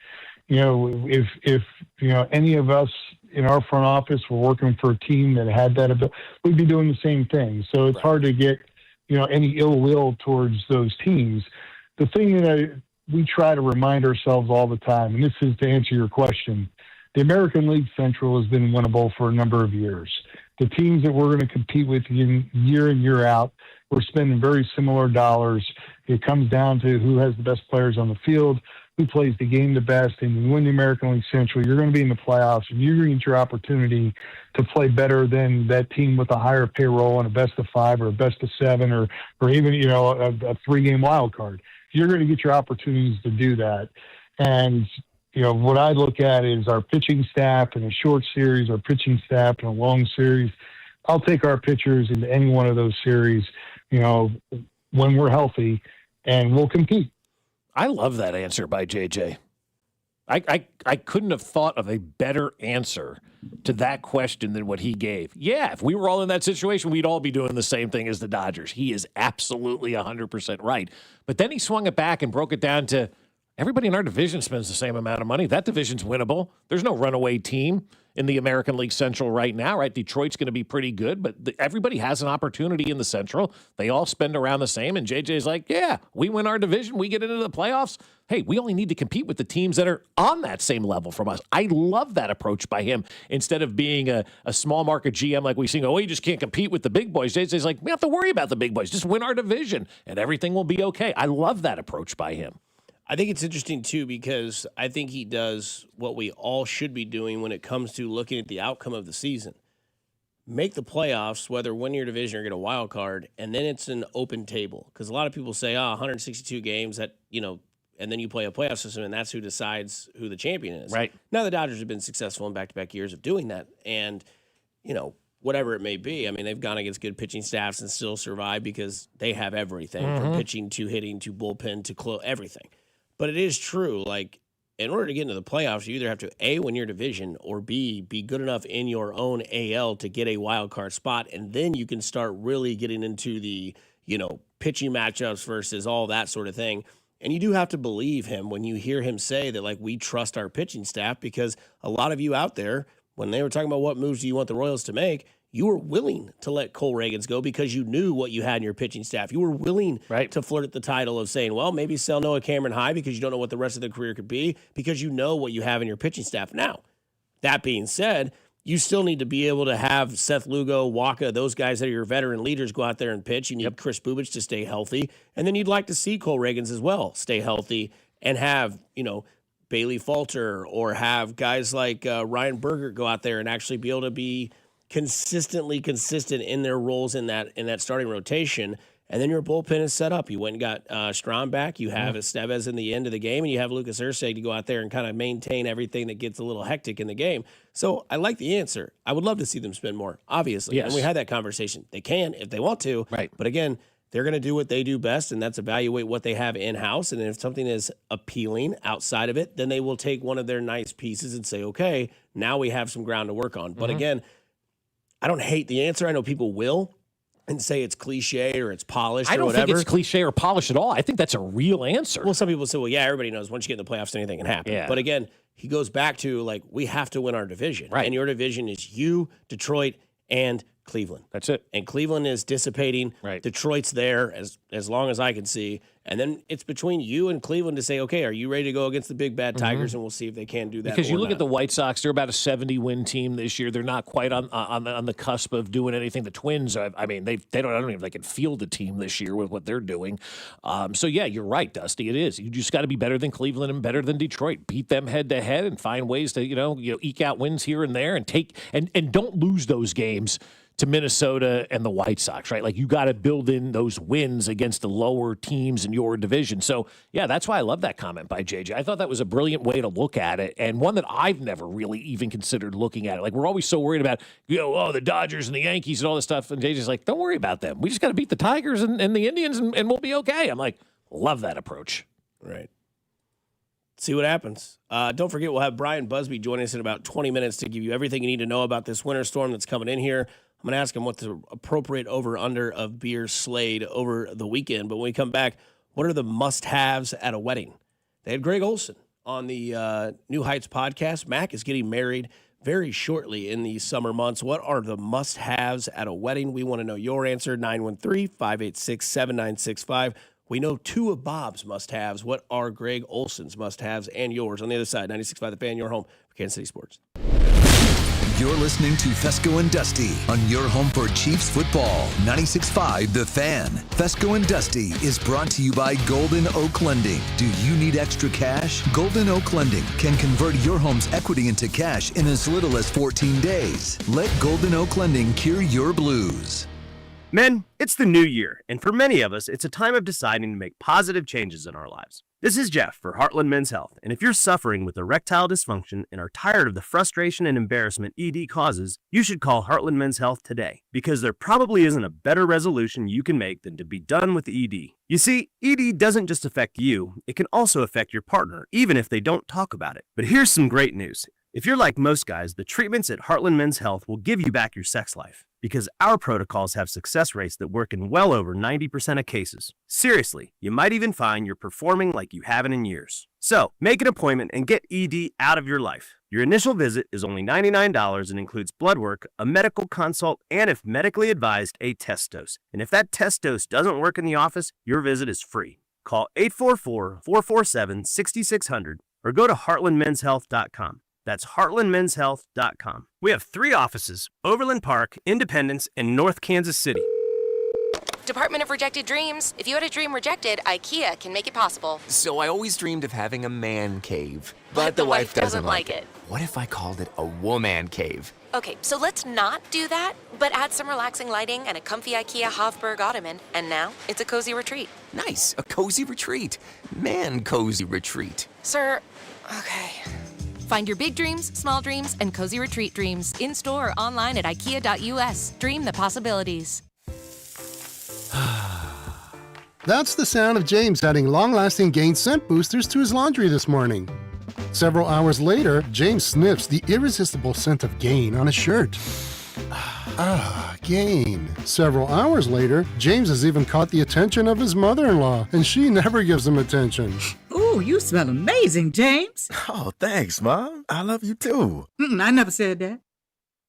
If any of us in our front office were working for a team that had that ability, we'd be doing the same thing. So it's hard to get any ill will towards those teams. The thing that we try to remind ourselves all the time, and this is to answer your question, the American League Central has been winnable for a number of years. The teams that we're going to compete with year in, year out, we're spending very similar dollars. It comes down to who has the best players on the field, who plays the game the best, and you win the American League Central, you're going to be in the playoffs, and you're going to get your opportunity to play better than that team with a higher payroll and a best of 5 or a best of 7 or even, a 3-game wild card. You're going to get your opportunities to do that. And, what I look at is our pitching staff in a short series, our pitching staff in a long series. I'll take our pitchers into any one of those series, when we're healthy, and we'll compete. I love that answer by JJ. I couldn't have thought of a better answer to that question than what he gave. Yeah, if we were all in that situation, we'd all be doing the same thing as the Dodgers. He is absolutely 100% right. But then he swung it back and broke it down to everybody in our division spends the same amount of money. That division's winnable. There's no runaway team in the American League Central right now, right? Detroit's going to be pretty good, but everybody has an opportunity in the Central. They all spend around the same, and JJ's like, yeah, we win our division. We get into the playoffs. Hey, we only need to compete with the teams that are on that same level from us. I love that approach by him. Instead of being a small market GM like we see, you just can't compete with the big boys. JJ's like, we don't have to worry about the big boys. Just win our division, and everything will be okay. I love that approach by him. I think it's interesting, too, because I think he does what we all should be doing when it comes to looking at the outcome of the season. Make the playoffs, whether win your division or get a wild card, and then it's an open table. Because a lot of people say, 162 games, that and then you play a playoff system, and that's who decides who the champion is. Right. Now, the Dodgers have been successful in back-to-back years of doing that. And, whatever it may be. I mean, they've gone against good pitching staffs and still survived because they have everything from pitching to hitting to bullpen to everything. But it is true, like, in order to get into the playoffs, you either have to A, win your division, or B, be good enough in your own AL to get a wild card spot, and then you can start really getting into the, pitching matchups versus all that sort of thing. And you do have to believe him when you hear him say that, like, we trust our pitching staff, because a lot of you out there, when they were talking about what moves do you want the Royals to make, you were willing to let Cole Reagans go because you knew what you had in your pitching staff. You were willing to flirt at the title of saying, well, maybe sell Noah Cameron high because you don't know what the rest of their career could be, because you know what you have in your pitching staff. Now, that being said, you still need to be able to have Seth Lugo, Waka, those guys that are your veteran leaders go out there and pitch. You need Chris Bubich to stay healthy. And then you'd like to see Cole Reagans as well stay healthy and have, Bailey Falter or have guys like Ryan Berger go out there and actually be able to be consistent in their roles in that starting rotation. And then your bullpen is set up. You went and got Strahm back. You have Estevez in the end of the game, and you have Lucas Ursay to go out there and kind of maintain everything that gets a little hectic in the game. So I like the answer. I would love to see them spend more, obviously. Yes. And we had that conversation. They can if they want to. Right. But again, they're going to do what they do best, and that's evaluate what they have in-house. And if something is appealing outside of it, then they will take one of their nice pieces and say, okay, now we have some ground to work on. But again, I don't hate the answer. I know people will and say it's cliche or it's polished or whatever. I don't think it's cliche or polished at all. I think that's a real answer. Well, some people say, well, yeah, everybody knows once you get in the playoffs, anything can happen. Yeah. But again, he goes back to, like, we have to win our division. Right. And your division is you, Detroit, and Cleveland. That's it. And Cleveland is dissipating. Right. Detroit's there as long as I can see. And then it's between you and Cleveland to say, okay, are you ready to go against the big bad Tigers? And we'll see if they can do that. Because you look not. at the White Sox, they're about a 70-win team this year. They're not quite on the cusp of doing anything. The Twins, I mean, I don't even think they can field a team this year with what they're doing. So yeah, you're right, Dusty. It is. You just got to be better than Cleveland and better than Detroit. Beat them head to head and find ways to eke out wins here and there and take and don't lose those games to Minnesota and the White Sox, right? Like, you got to build in those wins against the lower teams in your division. So, yeah, that's why I love that comment by JJ. I thought that was a brilliant way to look at it, and one that I've never really even considered looking at it. Like, we're always so worried about, the Dodgers and the Yankees and all this stuff, and JJ's like, don't worry about them. We just got to beat the Tigers and the Indians, and we'll be okay. I'm like, love that approach. Right. See what happens. Don't forget, we'll have Brian Busby joining us in about 20 minutes to give you everything you need to know about this winter storm that's coming in here. I'm going to ask him what the appropriate over-under of beer slayed over the weekend. But when we come back, what are the must-haves at a wedding? They had Greg Olson on the New Heights podcast. Mac is getting married very shortly in these summer months. What are the must-haves at a wedding? We want to know your answer, 913-586-7965. We know two of Bob's must-haves. What are Greg Olson's must-haves and yours? On the other side, 96.5 The Fan, your home for Kansas City sports. You're listening to Fescoe and Dusty on your home for Chiefs football. 96.5 The Fan. Fescoe and Dusty is brought to you by Golden Oak Lending. Do you need extra cash? Golden Oak Lending can convert your home's equity into cash in as little as 14 days. Let Golden Oak Lending cure your blues. Men, it's the new year, and for many of us, it's a time of deciding to make positive changes in our lives. This is Jeff for Heartland Men's Health, and if you're suffering with erectile dysfunction and are tired of the frustration and embarrassment ED causes, you should call Heartland Men's Health today, because there probably isn't a better resolution you can make than to be done with ED. You see, ED doesn't just affect you, it can also affect your partner, even if they don't talk about it. But here's some great news. If you're like most guys, the treatments at Heartland Men's Health will give you back your sex life, because our protocols have success rates that work in well over 90% of cases. Seriously, you might even find you're performing like you haven't in years. So, make an appointment and get ED out of your life. Your initial visit is only $99 and includes blood work, a medical consult, and if medically advised, a test dose. And if that test dose doesn't work in the office, your visit is free. Call 844-447-6600 or go to heartlandmenshealth.com. That's heartlandmenshealth.com. We have 3 offices: Overland Park, Independence, and North Kansas City. Department of Rejected Dreams. If you had a dream rejected, IKEA can make it possible. So I always dreamed of having a man cave. But the wife doesn't like it. What if I called it a woman cave? Okay, so let's not do that, but add some relaxing lighting and a comfy IKEA Hofburg ottoman, and now it's a cozy retreat. Nice, a cozy retreat. Man cozy retreat. Sir, okay. Find your big dreams, small dreams, and cozy retreat dreams in store or online at ikea.us. Dream the possibilities. That's the sound of James adding long-lasting Gain scent boosters to his laundry this morning. Several hours later, James sniffs the irresistible scent of Gain on his shirt. Gain. Several hours later, James has even caught the attention of his mother-in-law, and she never gives him attention. Ooh, you smell amazing, James. Oh, thanks, Mom. I love you too. I never said that.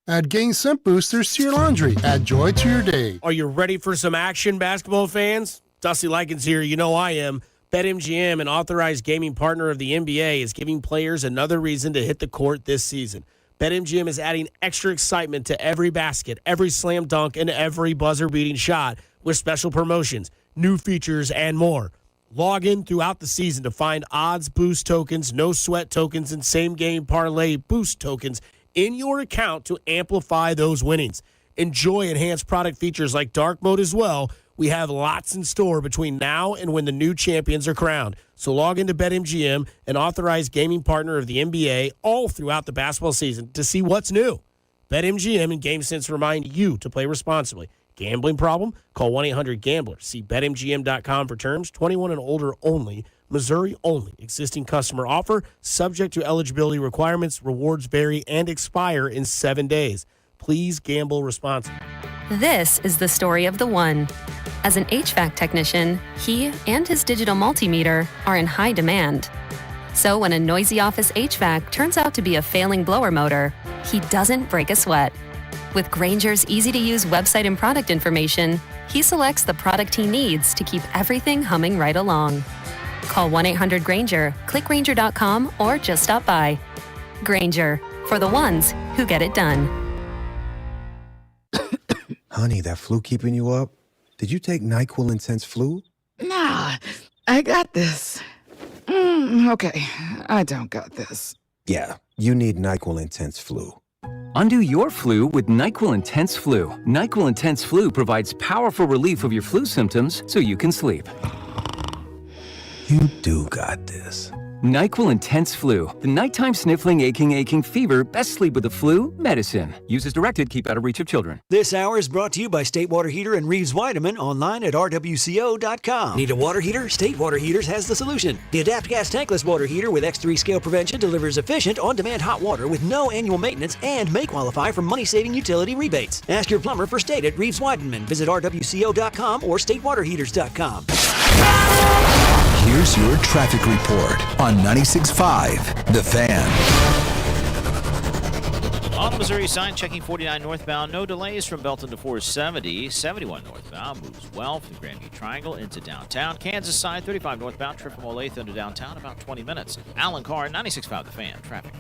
Add Gain scent boosters to your laundry. Add joy to your day. Are you ready for some action, basketball fans? Dusty Likens here. You know I am. BetMGM, an authorized gaming partner of the NBA, is giving players another reason to hit the court this season. BetMGM is adding extra excitement to every basket, every slam dunk, and every buzzer-beating shot with special promotions, new features, and more. Log in throughout the season to find odds boost tokens, no sweat tokens, and same-game parlay boost tokens in your account to amplify those winnings. Enjoy enhanced product features like dark mode as well. We have lots in store between now and when the new champions are crowned. So log into BetMGM, an authorized gaming partner of the NBA, all throughout the basketball season to see what's new. BetMGM and GameSense remind you to play responsibly. Gambling problem? Call 1-800-GAMBLER. See BetMGM.com for terms. 21 and older only. Missouri only. Existing customer offer. Subject to eligibility requirements. Rewards vary and expire in 7 days. Please gamble responsibly. This is the story of the one. As an HVAC technician, he and his digital multimeter are in high demand. So when a noisy office HVAC turns out to be a failing blower motor, he doesn't break a sweat. With Grainger's easy-to-use website and product information, he selects the product he needs to keep everything humming right along. Call 1-800-GRAINGER, click Grainger.com, or just stop by. Grainger, for the ones who get it done. Honey, that flu keeping you up? Did you take NyQuil Intense Flu? Nah, I got this. Okay, I don't got this. Yeah, you need NyQuil Intense Flu. Undo your flu with NyQuil Intense Flu. NyQuil Intense Flu provides powerful relief of your flu symptoms so you can sleep. You do got this. NyQuil Intense Flu. The nighttime sniffling, aching fever. Best sleep with the flu medicine. Use as directed. Keep out of reach of children. This hour is brought to you by State Water Heater and Reeves Weideman online at rwco.com. Need a water heater? State Water Heaters has the solution. The Adapt Gas Tankless Water Heater with X3 scale prevention delivers efficient, on-demand hot water with no annual maintenance and may qualify for money-saving utility rebates. Ask your plumber for State at Reeves Weideman. Visit rwco.com or statewaterheaters.com. Here's your traffic report on 96.5 The Fan. On the Missouri side, checking 49 northbound. No delays from Belton to 470. 71 northbound moves well from the Grandview Triangle into downtown. Kansas side, 35 northbound, trip from Olathe into downtown, about 20 minutes. Alan Carr, 96.5 The Fan. Traffic.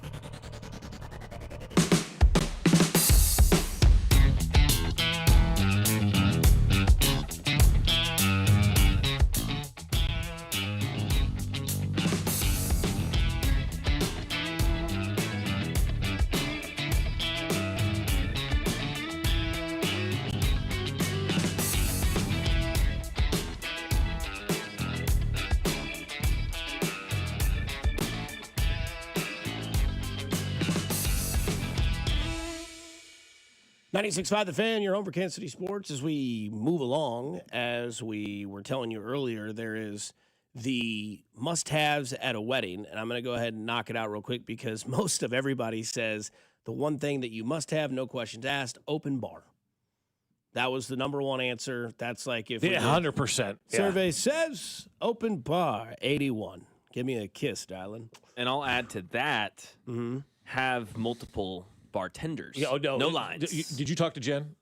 .96.5 The Fan, your home for Kansas City sports. As we move along, as we were telling you earlier, there is the must-haves at a wedding, and I'm going to go ahead and knock it out real quick because most of everybody says the one thing that you must have, no questions asked, open bar. That was the number one answer. That's like if 100%. Survey says open bar, 81. Give me a kiss, darling. And I'll add to that, have multiple bartenders. Yeah, no lines. Did you talk to Jen?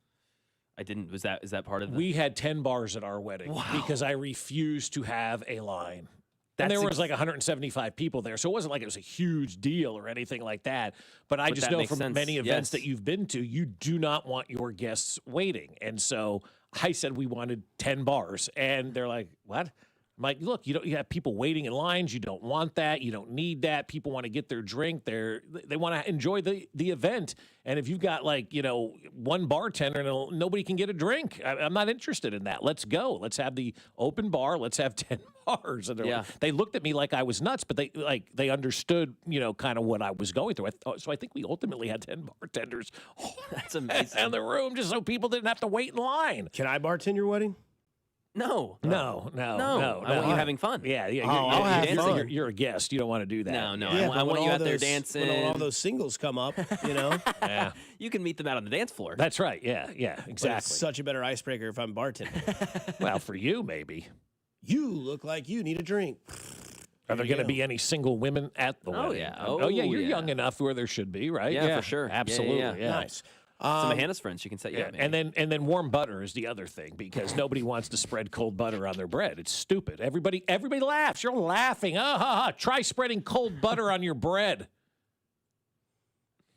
I didn't. Is that part of the... We had 10 bars at our wedding because I refused to have a line. And That's there was like 175 people there, so it wasn't like it was a huge deal or anything like that. But I just know from many events that you've been to, you do not want your guests waiting. And so I said we wanted 10 bars. And they're like, what? I'm like, look, you have people waiting in lines. You don't want that. You don't need that. People want to get their drink. They want to enjoy the event. And if you've got one bartender and nobody can get a drink, I'm not interested in that. Let's go. Let's have the open bar. Let's have 10 bars. And they looked at me like I was nuts, but they understood, kind of what I was going through. So I think we ultimately had 10 bartenders. That's amazing. In the room just so people didn't have to wait in line. Can I bartend your wedding? No. I want you having fun. Yeah. I'll have fun. You're a guest. You don't want to do that. No. Yeah, I want you out there dancing. When all those singles come up, Yeah. You can meet them out on the dance floor. That's right. Yeah, But exactly. it's such a better icebreaker if I'm bartending. Well, for you, maybe. You look like you need a drink. Are there going to be any single women at the wedding? Yeah. Oh, yeah. You're young enough where there should be, right? Yeah, for sure. Absolutely. Yeah. Nice. Some of Hannah's friends, she can set you up. Maybe. And then warm butter is the other thing because nobody wants to spread cold butter on their bread. It's stupid. Everybody laughs. You're laughing. Try spreading cold butter on your bread.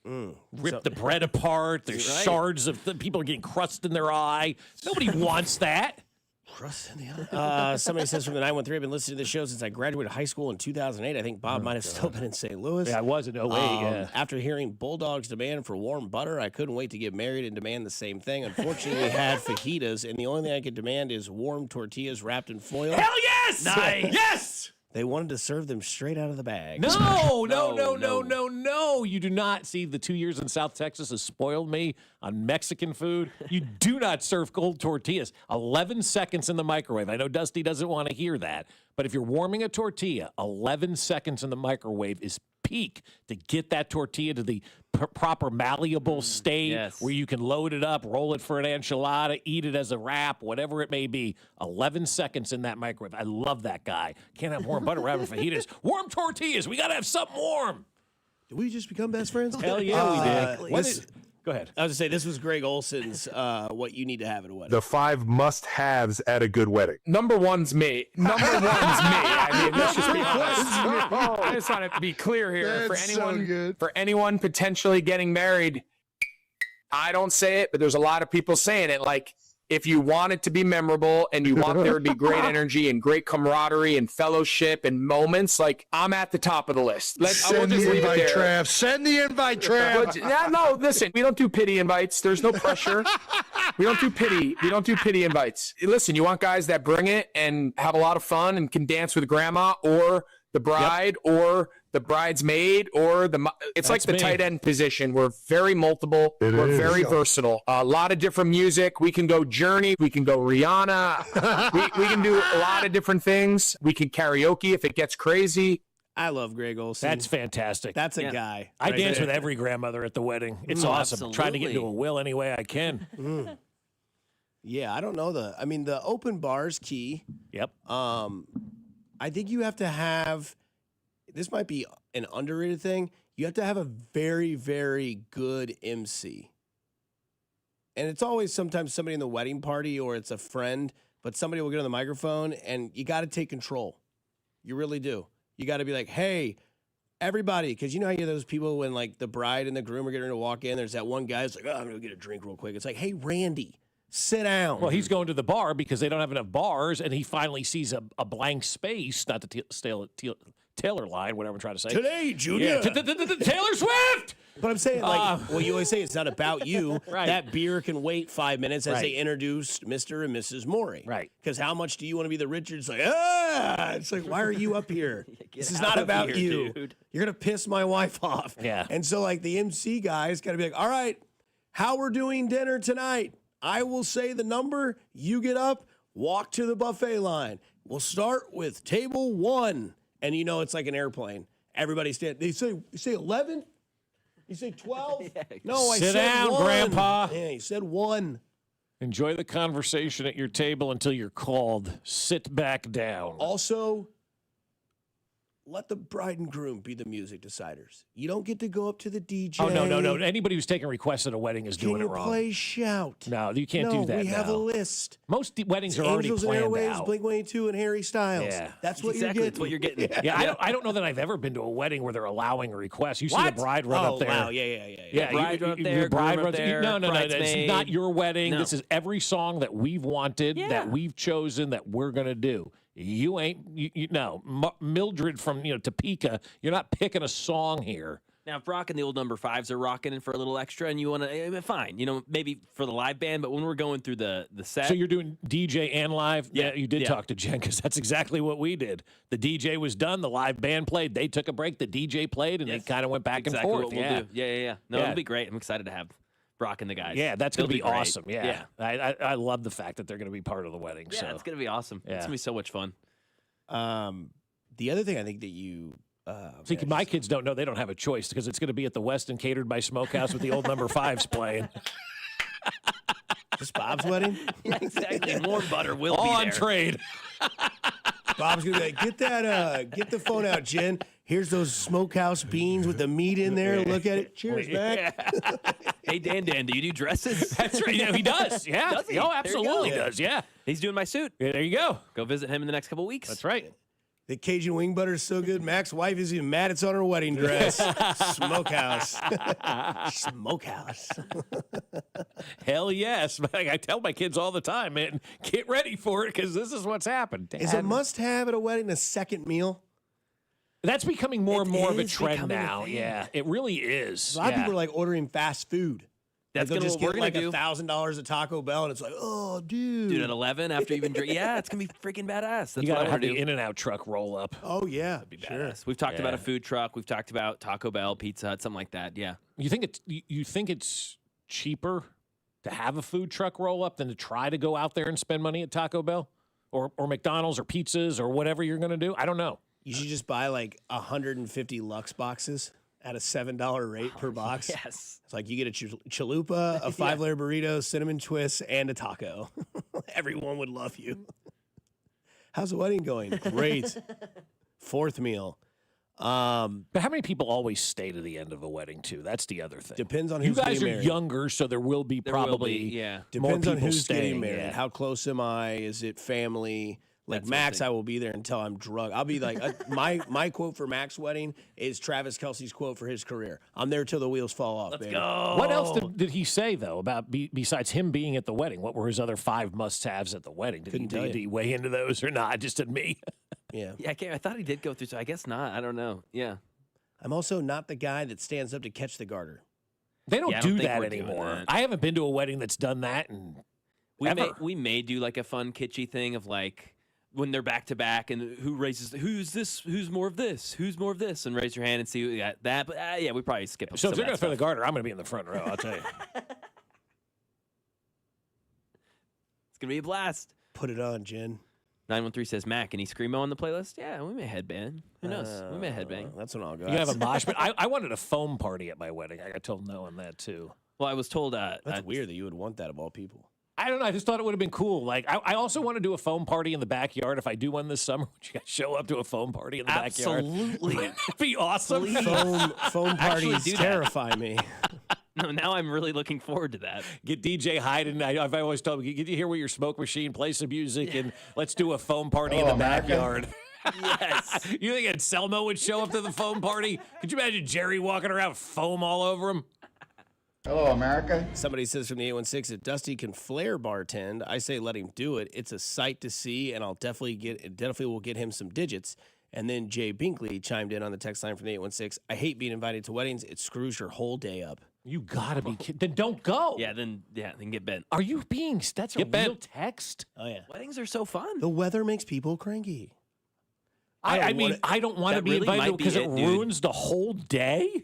Rip the bread apart. There's shards of people are getting crust in their eye. Nobody wants that. Crust in the eye. Somebody says from the 913, I've been listening to the show since I graduated high school in 2008. I think Bob might have still been in St. Louis. Yeah, I was in 08. Yeah. After hearing Bulldog's demand for warm butter, I couldn't wait to get married and demand the same thing. Unfortunately, we had fajitas, and the only thing I could demand is warm tortillas wrapped in foil. Hell yes! Nice! Yes! They wanted to serve them straight out of the bag. No. You do not. See, the 2 years in South Texas has spoiled me on Mexican food. You do not serve cold tortillas. 11 seconds in the microwave. I know Dusty doesn't want to hear that, but if you're warming a tortilla, 11 seconds in the microwave is peak to get that tortilla to the proper malleable state where you can load it up, roll it for an enchilada, eat it as a wrap, whatever it may be. 11 seconds in that microwave. I love that guy. Can't have warm butter wrapping fajitas. Warm tortillas. We got to have something warm. Did we just become best friends? Hell yeah, we did. Go ahead. I was going to say, this was Greg Olson's what you need to have at a wedding. The 5 must-haves at a good wedding. Number one's me. I mean, let's just be honest. I just want to be clear here. For anyone potentially getting married, I don't say it, but there's a lot of people saying it. Like, if you want it to be memorable and you want there to be great energy and great camaraderie and fellowship and moments, like, I'm at the top of the list. Send the invite, Trav. Send the invite, Trav. No, listen, we don't do pity invites. There's no pressure. We don't do pity invites. Listen, you want guys that bring it and have a lot of fun and can dance with grandma or the bride or the bridesmaid or it's like the tight end position. We're very multiple. We're very versatile. A lot of different music. We can go Journey. We can go Rihanna. we can do a lot of different things. We can karaoke if it gets crazy. I love Greg Olson. That's fantastic. That's a guy. I dance with every grandmother at the wedding. It's awesome. Absolutely. Trying to get into a will any way I can. Yeah, I don't know the open bar's key. Yep. I think you have to have, this might be an underrated thing, you have to have a very, very good MC. And it's always sometimes somebody in the wedding party or it's a friend, but somebody will get on the microphone and you got to take control. You really do. You got to be like, hey, everybody, because you know how you have those people when like the bride and the groom are getting ready to walk in, there's that one guy that's like, oh, I'm going to get a drink real quick. It's like, hey, Randy, sit down. Well, he's going to the bar because they don't have enough bars, and he finally sees a blank space, not the Taylor line, whatever I'm trying to say. Today, Junior. Yeah, Taylor Swift! But I'm saying, like, well, you always say it's not about you. Right. That beer can wait 5 minutes as they introduce Mr. and Mrs. Morey. Right. Because how much do you want to be the Richards? Like, it's like, why are you up here? This is not about you. Dude. You're going to piss my wife off. Yeah. And so, like, the MC guy's got to be like, all right, how we're doing dinner tonight. I will say the number. You get up, walk to the buffet line. We'll start with table 1. And you know it's like an airplane. Everybody stand. They say 11? You say 12? No, I Sit said down, 1. Grandpa. Yeah, you said 1. Enjoy the conversation at your table until you're called. Sit back down. Also, let the bride and groom be the music deciders. You don't get to go up to the DJ. Oh, no. Anybody who's taking requests at a wedding is doing it wrong. Play shout? No, you can't do that we have now. a list. Most weddings It's are already Angels and planned Airwaves, out. Blink-182, and Harry Styles. Yeah. That's what Exactly, you're that's what you're getting. Yeah, I don't know that I've ever been to a wedding where they're allowing a request. You see the bride run up there. Wow, yeah. Yeah, bride run up there, your bride groom up runs there, No, it's bridesmaid. not your wedding. No. This is every song that we've wanted, Yeah. that we've chosen, that we're going to do. You ain't, Mildred from, Topeka, you're not picking a song here. Now, if Brock and the old number 5s are rocking in for a little extra and you want to, fine, maybe for the live band, but when we're going through the set. So you're doing DJ and live? Yeah, you did talk to Jen, because that's exactly what we did. The DJ was done, the live band played, they took a break, the DJ played, and they kind of went back and forth. What we'll do. Yeah. No, it'll be great. I'm excited to have Brock and the guys. Yeah, that's going to be great. awesome. Yeah. I love the fact that they're going to be part of the wedding. Yeah, so. it's going to be awesome. Yeah. It's going to be so much fun. The other thing I think that you see, my kids don't know, they don't have a choice, because it's going to be at the Westin catered by Smokehouse with the old number 5s playing. This Bob's wedding? Yeah, exactly. And warm butter will be All there. on trade. Bob's gonna be like, get the phone out, Jen. Here's those smokehouse beans with the meat in there. Look at it. Cheers, man. Hey, Dan, do you do dresses? That's right. Yeah, he does. Yeah. Does he? Oh, There you absolutely go. does. Yeah. He's doing my suit. Yeah, there you go. Go visit him in the next couple weeks. That's right. The Cajun wing butter is so good. Mac's wife is even mad it's on her wedding dress. Smokehouse. Smokehouse. Hell yes. I tell my kids all the time, man, get ready for it, because this is what's happened. Is a must-have at a wedding a second meal? That's becoming more and more of a is trend becoming a now. thing. Yeah, it really is. A lot of people are like ordering fast food. That's they'll gonna just what get we're like gonna do. $1,000 at Taco Bell, and it's like, oh, Dude, at 11 after you've been drinking. Yeah, it's going to be freaking badass. That's You what got I to want have to the do. In-N-Out truck roll up. Oh, yeah. That'd be badass. We've talked about a food truck. We've talked about Taco Bell, Pizza Hut, something like that. Yeah. You think it's cheaper to have a food truck roll up than to try to go out there and spend money at Taco Bell or McDonald's or pizzas or whatever you're going to do? I don't know. You should just buy like 150 Lux boxes at a $7 rate per box. Yes. It's like you get a chalupa, a 5-layer burrito, cinnamon twists, and a taco. Everyone would love you. How's the wedding going? Great. Fourth meal. But how many people always stay to the end of a wedding too? That's the other thing. Depends on you who's guys getting are married. younger, so there will be probably more Depends on people who's staying. getting married. Yeah. How close am I? Is it family? Like That's Max, one thing. I will be there until I'm drunk. I'll be like, my quote for Max's wedding is Travis Kelce's quote for his career. I'm there till the wheels fall off, baby. What else did he say though about besides him being at the wedding? What were his other 5 must-haves at the wedding? Couldn't tell did you. he weigh into those or not? Just at me. Yeah. Yeah, I thought he did go through, so I guess not. I don't know. Yeah. I'm also not the guy that stands up to catch the garter. They don't Yeah, I do don't think that we're doing anymore. that. I haven't been to a wedding that's done that, and We may do like a fun kitschy thing of like when they're back to back and who's more of this, and raise your hand and see who got that. But yeah, we probably skip. so some if of they're that going to throw the stuff. garter, I'm going to be in the front row. I'll tell you. It's gonna be a blast. Put it on, Jen. 913 says, Mac, any Screamo on the playlist? Yeah, we may headbang. Who knows? We may headbang. That's when I'll go. You have a mosh pit. I wanted a foam party at my wedding. I got told no on that too. Well, I was told That's weird that you would want that of all people. I don't know. I just thought it would have been cool. Like, I also want to do a foam party in the backyard. If I do one this summer, would you guys show up to a foam party in the backyard? Absolutely. That'd be awesome. Foam parties do that. terrify me. No, now I'm really looking forward to that. Get DJ Hyden. I've always told him, get you here with your smoke machine, play some music, and let's do a foam party in the backyard. Yes. You think Anselmo would show up to the foam party? Could you imagine Jerry walking around with foam all over him? Hello, America. Somebody says from the 816 that Dusty can flare bartend. I say let him do it. It's a sight to see, and it definitely will get him some digits. And then Jay Binkley chimed in on the text line from the 816. I hate being invited to weddings. It screws your whole day up. You gotta be kidding. Then don't go. Yeah, then get bent. Are you being? That's a Get bent. real text. Oh yeah. Weddings are so fun. The weather makes people cranky. I mean, I don't want to that be really invited might be because it it, dude. ruins the whole day.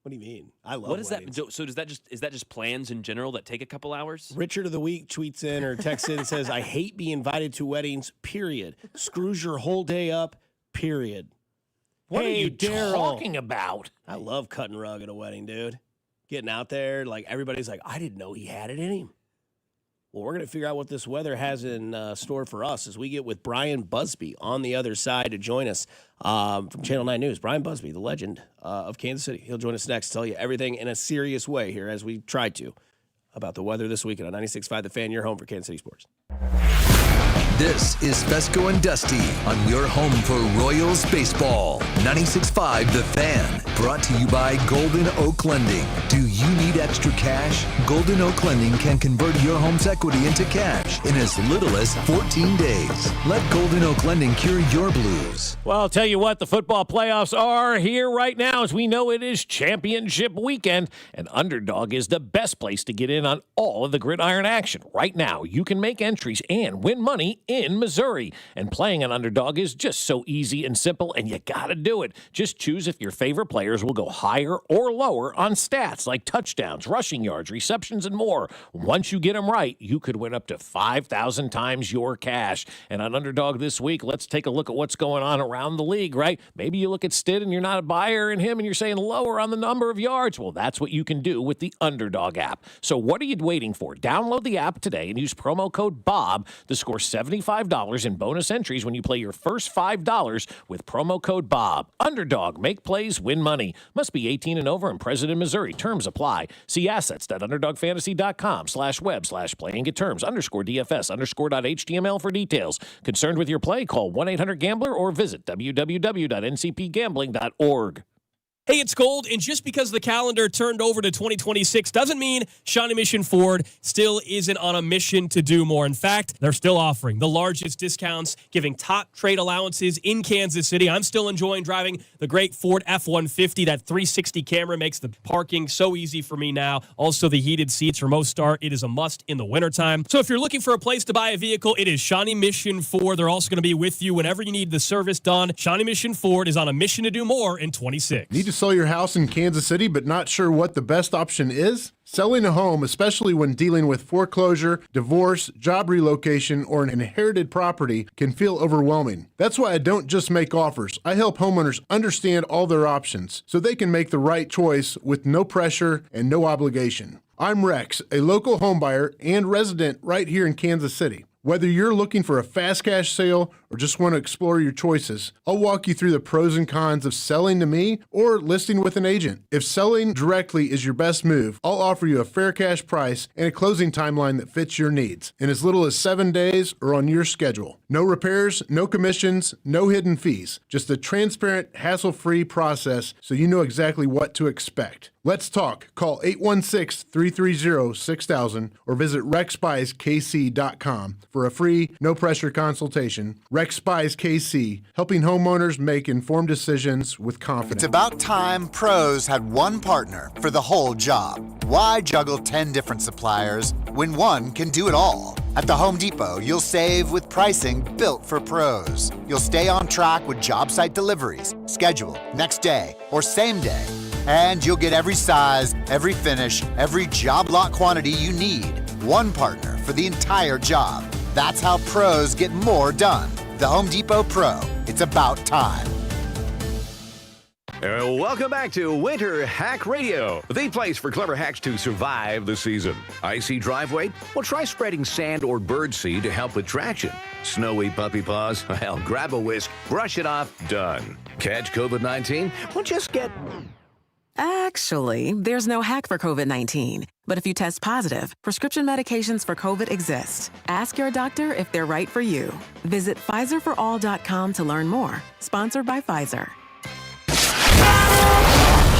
What do you mean? I love. What is weddings. that? So is that just plans in general that take a couple hours? Richard of the Week tweets in or texts in and says, I hate being invited to weddings, period. Screws your whole day up, period. What Hey, are you Daryl. talking about? I love cutting rug at a wedding, dude. Getting out there, like everybody's like, I didn't know he had it in him. Well, we're going to figure out what this weather has in store for us as we get with Brian Busby on the other side to join us from Channel 9 News. Brian Busby, the legend of Kansas City. He'll join us next to tell you everything in a serious way here as we try to about the weather this weekend on 96.5 The Fan, your home for Kansas City sports. This is Fescoe and Dusty on your home for Royals baseball. 96.5 The Fan. Brought to you by Golden Oak Lending. Do you need extra cash? Golden Oak Lending can convert your home's equity into cash in as little as 14 days. Let Golden Oak Lending cure your blues. Well, I'll tell you what, the football playoffs are here right now. As we know, it is championship weekend, and Underdog is the best place to get in on all of the gridiron action. Right now, you can make entries and win money in Missouri. And playing an Underdog is just so easy and simple, and you got to do it. Just choose if your favorite players will go higher or lower on stats like touchdowns, rushing yards, receptions, and more. Once you get them right, you could win up to 5,000 times your cash. And on Underdog this week, let's take a look at what's going on around the league, right? Maybe you look at Stitt and you're not a buyer in him and you're saying lower on the number of yards. Well, that's what you can do with the Underdog app. So what are you waiting for? Download the app today and use promo code BOB to score $75 in bonus entries when you play your first $5 with promo code BOB. Underdog, make plays, win money. Must be 18 and over and present in Missouri. Terms apply. See assets.underdogfantasy.com/web/play and get terms _DFS_.html for details. Concerned with your play? Call 1-800-GAMBLER or visit www.ncpgambling.org. Hey, it's Gold, and just because the calendar turned over to 2026 doesn't mean Shawnee Mission Ford still isn't on a mission to do more. In fact, they're still offering the largest discounts, giving top trade allowances in Kansas City. I'm still enjoying driving the great Ford F-150. That 360 camera makes the parking so easy for me now. Also, the heated seats for most start. It is a must in the wintertime. So if you're looking for a place to buy a vehicle, it is Shawnee Mission Ford. They're also going to be with you whenever you need the service done. Shawnee Mission Ford is on a mission to do more in 26. Need to sell your house in Kansas City but not sure what the best option is? Selling a home, especially when dealing with foreclosure, divorce, job relocation, or an inherited property, can feel overwhelming. That's why I don't just make offers. I help homeowners understand all their options so they can make the right choice with no pressure and no obligation. I'm Rex, a local homebuyer and resident right here in Kansas City. Whether you're looking for a fast cash sale or just want to explore your choices, I'll walk you through the pros and cons of selling to me or listing with an agent. If selling directly is your best move, I'll offer you a fair cash price and a closing timeline that fits your needs in as little as 7 days or on your schedule. No repairs, no commissions, no hidden fees. Just a transparent, hassle-free process so you know exactly what to expect. Let's talk. Call 816-330-6000 or visit rexbuyskc.com for a free, no-pressure consultation. Rex Buys KC, helping homeowners make informed decisions with confidence. It's about time pros had one partner for the whole job. Why juggle 10 different suppliers when one can do it all? At the Home Depot, you'll save with pricing built for pros. You'll stay on track with job site deliveries, scheduled, next day, or same day. And you'll get every size, every finish, every job lot quantity you need. One partner for the entire job. That's how pros get more done. The Home Depot Pro. It's about time. Welcome back to Winter Hack Radio, the place for clever hacks to survive the season. Icy driveway? Well, try spreading sand or birdseed to help with traction. Snowy puppy paws? Well, grab a whisk, brush it off, done. Catch COVID-19? Well, just get... Actually, there's no hack for COVID-19. But if you test positive, prescription medications for COVID exist. Ask your doctor if they're right for you. Visit PfizerForAll.com to learn more. Sponsored by Pfizer.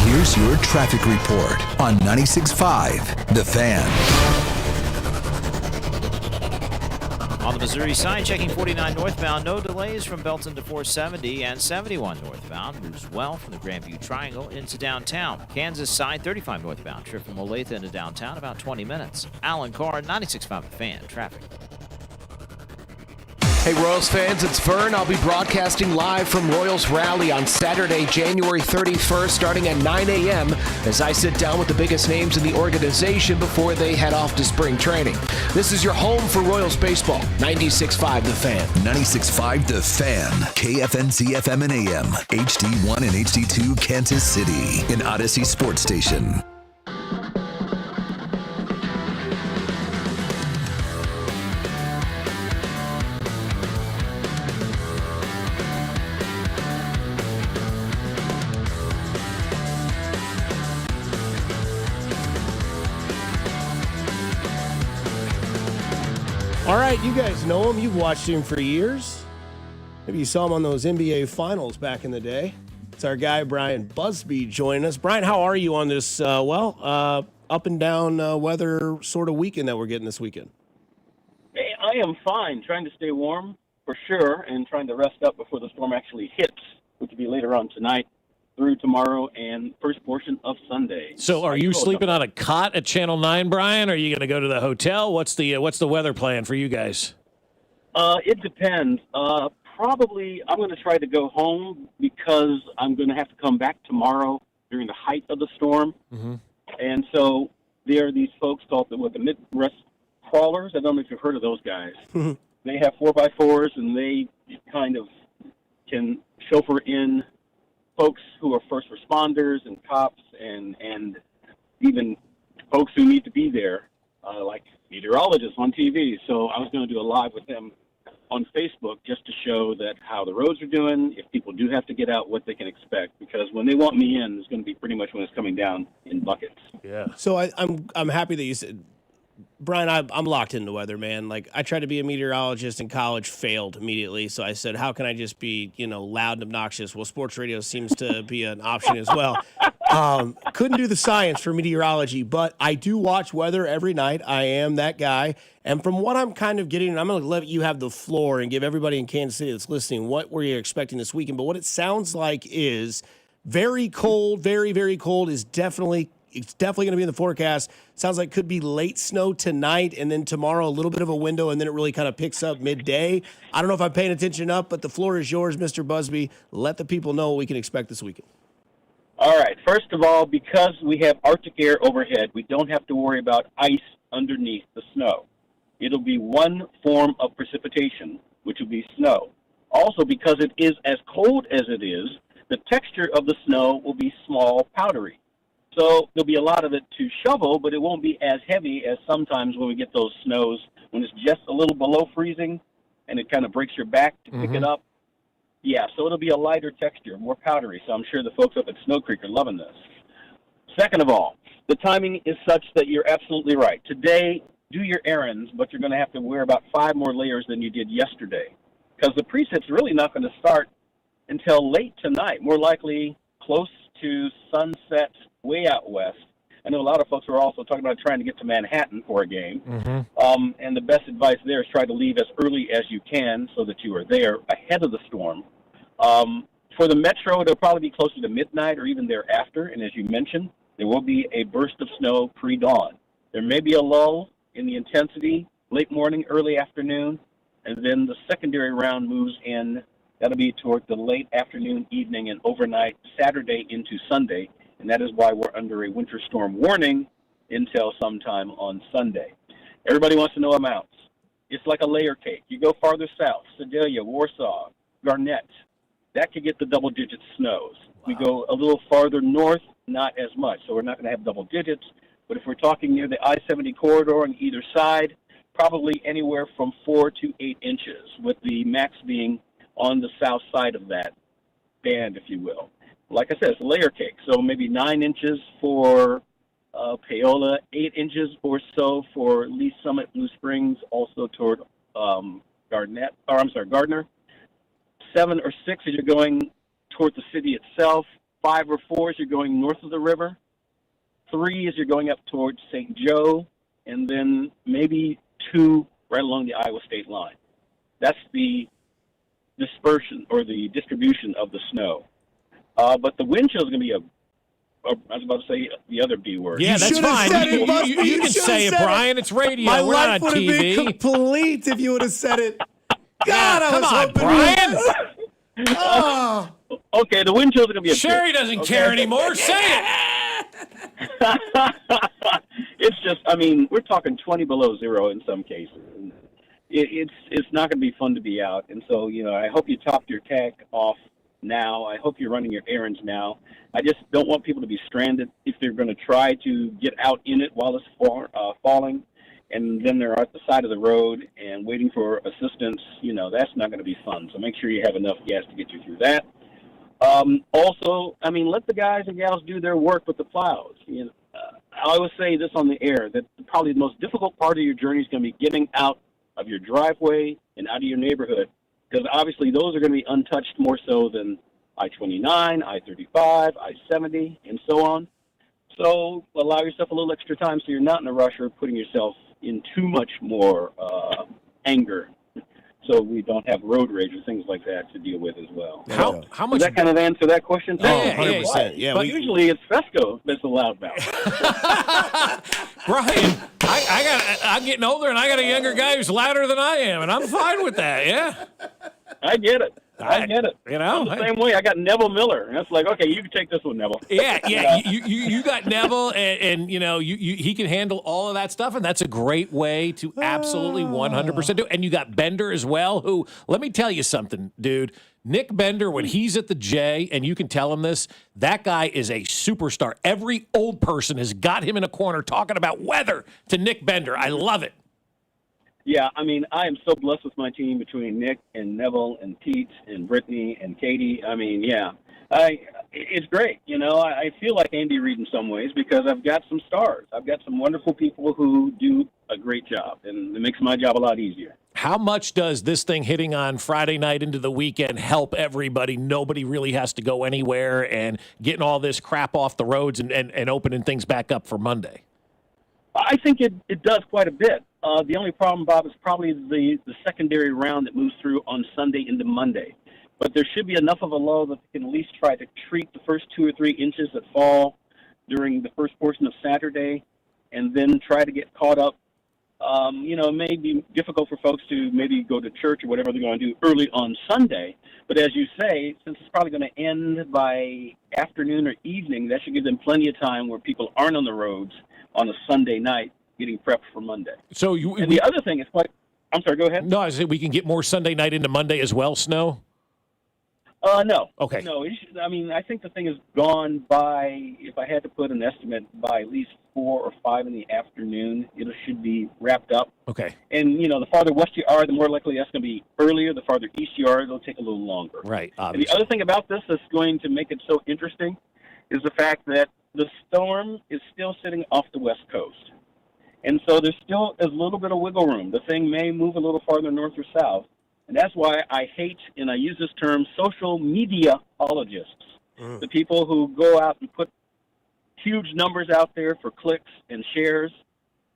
Here's your traffic report on 96.5 The Fan. On the Missouri side, checking 49 northbound, no delays from Belton to 470, and 71 northbound moves well from the Grandview Triangle into downtown. Kansas side, 35 northbound, trip from Olathe into downtown, about 20 minutes. Alan Carr, 96.5 The Fan, traffic. Hey Royals fans, it's Vern. I'll be broadcasting live from Royals Rally on Saturday, January 31st, starting at 9 a.m. as I sit down with the biggest names in the organization before they head off to spring training. This is your home for Royals baseball, 96.5 The Fan. 96.5 The Fan, KFNC FM and AM, HD1 and HD2 Kansas City, an Odyssey sports station. All right, you guys know him. You've watched him for years. Maybe you saw him on those NBA Finals back in the day. It's our guy, Brian Busby, joining us. Brian, how are you on this, up and down weather sort of weekend that we're getting this weekend? Hey, I am fine. Trying to stay warm, for sure, and trying to rest up before the storm actually hits, which will be later on tonight through tomorrow and first portion of Sunday. So are you sleeping on a cot at Channel 9, Brian? Or are you going to go to the hotel? What's the weather plan for you guys? It depends. Probably I'm going to try to go home because I'm going to have to come back tomorrow during the height of the storm. Mm-hmm. And so there are these folks called the Midwest crawlers. I don't know if you've heard of those guys. They have 4x4s, and they kind of can chauffeur in folks who are first responders and cops and even folks who need to be there, like meteorologists on TV. So I was going to do a live with them on Facebook just to show that how the roads are doing, if people do have to get out, what they can expect. Because when they want me in, it's going to be pretty much when it's coming down in buckets. Yeah. So I'm happy that you said, Brian, I'm locked into weather, man. Like, I tried to be a meteorologist in college, failed immediately. So I said, how can I just be, loud and obnoxious? Well, sports radio seems to be an option as well. Couldn't do the science for meteorology, but I do watch weather every night. I am that guy. And from what I'm kind of getting, I'm going to let you have the floor and give everybody in Kansas City that's listening what were you expecting this weekend. But what it sounds like is very cold, very, very cold is definitely going to be in the forecast. Sounds like could be late snow tonight, and then tomorrow a little bit of a window, and then it really kind of picks up midday. I don't know if I'm paying attention enough, but the floor is yours, Mr. Busby. Let the people know what we can expect this weekend. All right. First of all, because we have Arctic air overhead, we don't have to worry about ice underneath the snow. It'll be one form of precipitation, which will be snow. Also, because it is as cold as it is, the texture of the snow will be small, powdery. So there'll be a lot of it to shovel, but it won't be as heavy as sometimes when we get those snows when it's just a little below freezing and it kind of breaks your back to pick it up. Yeah, so it'll be a lighter texture, more powdery. So I'm sure the folks up at Snow Creek are loving this. Second of all, the timing is such that you're absolutely right. Today, do your errands, but you're going to have to wear about 5 more layers than you did yesterday because the precip's really not going to start until late tonight, more likely close to sunset way out west. I know a lot of folks are also talking about trying to get to Manhattan for a game. And the best advice there is try to leave as early as you can so that you are there ahead of the storm. For the metro, it'll probably be closer to midnight or even thereafter. And as you mentioned, there will be a burst of snow pre-dawn. There may be a lull in the intensity late morning, early afternoon, and then the secondary round moves in. That'll be toward the late afternoon, evening, and overnight Saturday into Sunday. And that is why we're under a winter storm warning until sometime on Sunday. Everybody wants to know amounts. It's like a layer cake. You go farther south, Sedalia, Warsaw, Garnett, that could get the double-digit snows. We go a little farther north, not as much. So we're not going to have double digits. But if we're talking near the I-70 corridor on either side, probably anywhere from 4 to 8 inches, with the max being on the south side of that band, if you will. Like I said, it's a layer cake, so maybe 9 inches for Paola, 8 inches or so for Lee Summit, Blue Springs, also toward Gardner. 7 or 6 as you're going toward the city itself. 5 or 4 as you're going north of the river. 3 as you're going up towards St. Joe, and then maybe 2 right along the Iowa state line. That's the dispersion or the distribution of the snow. But the wind chill is going to be I was about to say the other B word. Yeah, that's fine. You can say it, Brian. It's radio. My We're life not on would have TV. been complete if you would have said it. God, I come was on, hoping Brian. Oh. Okay, the wind chill is going to be a Sherry bit, doesn't okay? care anymore. Say it. It's just, I mean, we're talking 20 below zero in some cases. It's not going to be fun to be out. And so, I hope you top your tank off now. I hope you're running your errands now. I just don't want people to be stranded if they're going to try to get out in it while it's falling, and then they're at the side of the road and waiting for assistance. That's not going to be fun. So make sure you have enough gas to get you through that. Also, I mean, let the guys and gals do their work with the plows. I always say this on the air, that probably the most difficult part of your journey is going to be getting out of your driveway and out of your neighborhood, because obviously those are going to be untouched more so than I-29, I-35, I-70, and so on. So allow yourself a little extra time so you're not in a rush or putting yourself in too much more anger, so we don't have road rage or things like that to deal with as well. How much? Does that kind of answer that question? Oh, 100%. Yeah, but usually it's Fescoe that's the loudmouth. Brian, I'm getting older, and I got a younger guy who's louder than I am, and I'm fine with that. Yeah, I get it. I get it. You know, I'm the same way. I got Neville Miller, and it's like, okay, you can take this one, Neville. Yeah. You got Neville, and you know he can handle all of that stuff, and that's a great way to absolutely 100% do. And you got Bender as well, who, let me tell you something, dude. Nick Bender, when he's at the J, and you can tell him this, that guy is a superstar. Every old person has got him in a corner talking about weather to Nick Bender. I love it. Yeah, I mean, I am so blessed with my team between Nick and Neville and Pete and Brittany and Katie. I mean, yeah, it's great. You know, I feel like Andy Reid in some ways because I've got some stars. I've got some wonderful people who do a great job, and it makes my job a lot easier. How much does this thing hitting on Friday night into the weekend help everybody? Nobody really has to go anywhere and getting all this crap off the roads and opening things back up for Monday. I think it does quite a bit. The only problem, Bob, is probably the secondary round that moves through on Sunday into Monday. But there should be enough of a lull that they can at least try to treat the first 2 or 3 inches that fall during the first portion of Saturday and then try to get caught up. You know, it may be difficult for folks to maybe go to church or whatever they're going to do early on Sunday. But as you say, since it's probably going to end by afternoon or evening, that should give them plenty of time where people aren't on the roads on a Sunday night getting prepped for Monday. So the other thing is quite. I'm sorry. Go ahead. No, I said we can get more Sunday night into Monday as well. Snow. No. Okay. No, I mean, I think the thing is gone by, if I had to put an estimate, by at least 4 or 5 in the afternoon, it should be wrapped up. Okay. And, you know, the farther west you are, the more likely that's going to be earlier. The farther east you are, it'll take a little longer. Right. And the other thing about this that's going to make it so interesting is the fact that the storm is still sitting off the west coast. And so there's still a little bit of wiggle room. The thing may move a little farther north or south. And that's why I hate, and I use this term, social media-ologists. The people who go out and put huge numbers out there for clicks and shares.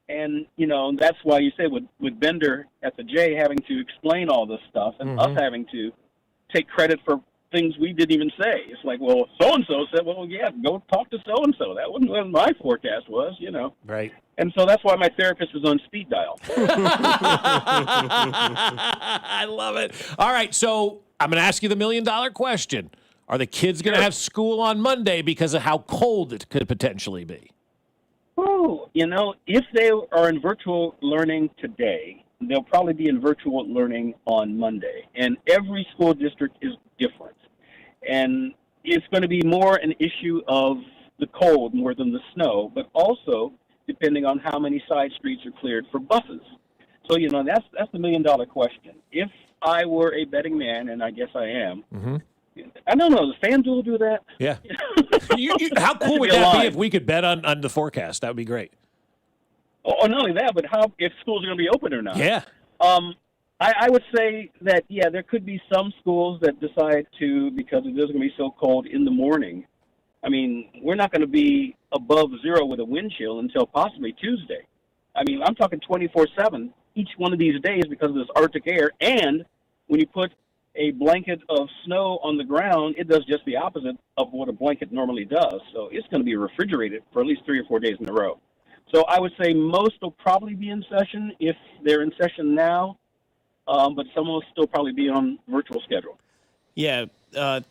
And, you know, that's why you say with Bender at the J having to explain all this stuff and us having to take credit for things we didn't even say. It's like, well, so-and-so said, well, yeah, go talk to so-and-so. That wasn't what my forecast was, you know. Right. And so that's why my therapist is on speed dial. I love it. All right, so I'm going to ask you the $1 million question. Are the kids going to have school on Monday because of how cold it could potentially be? Oh, you know, if they are in virtual learning today, they'll probably be in virtual learning on Monday. And every school district is different. And it's going to be more an issue of the cold more than the snow, but also depending on how many side streets are cleared for buses. So, you know, that's the $1 million question. If I were a betting man, and I guess I am, I don't know, does FanDuel do that? Yeah. How cool would that be if we could bet on the forecast? That would be great. Oh, not only that, but if schools are going to be open or not. Yeah. I would say that, yeah, there could be some schools that decide to, because it is going to be so cold in the morning. I mean, we're not going to be above zero with a wind chill until possibly Tuesday. I mean, I'm talking 24/7 each one of these days because of this Arctic air. And when you put a blanket of snow on the ground, it does just the opposite of what a blanket normally does. So it's going to be refrigerated for at least 3 or 4 days in a row. So I would say most will probably be in session if they're in session now, but some will still probably be on virtual schedule. Yeah,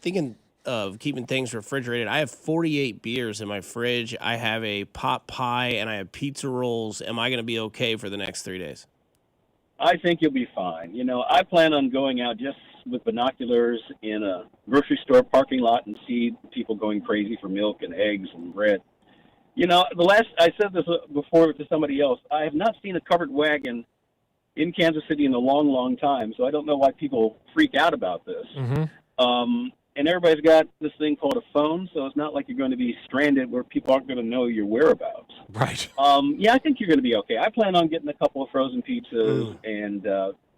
thinking of keeping things refrigerated, I have 48 beers in my fridge. I have a pot pie, and I have pizza rolls. Am I going to be okay for the next 3 days? I think you'll be fine. You know, I plan on going out just with binoculars in a grocery store parking lot and see people going crazy for milk and eggs and bread. You know, I said this before to somebody else, I have not seen a covered wagon in Kansas City in a long, long time, so I don't know why people freak out about this. and everybody's got this thing called a phone, so it's not like you're going to be stranded where people aren't going to know your whereabouts. Right. Yeah, I think you're going to be okay. I plan on getting a couple of frozen pizzas and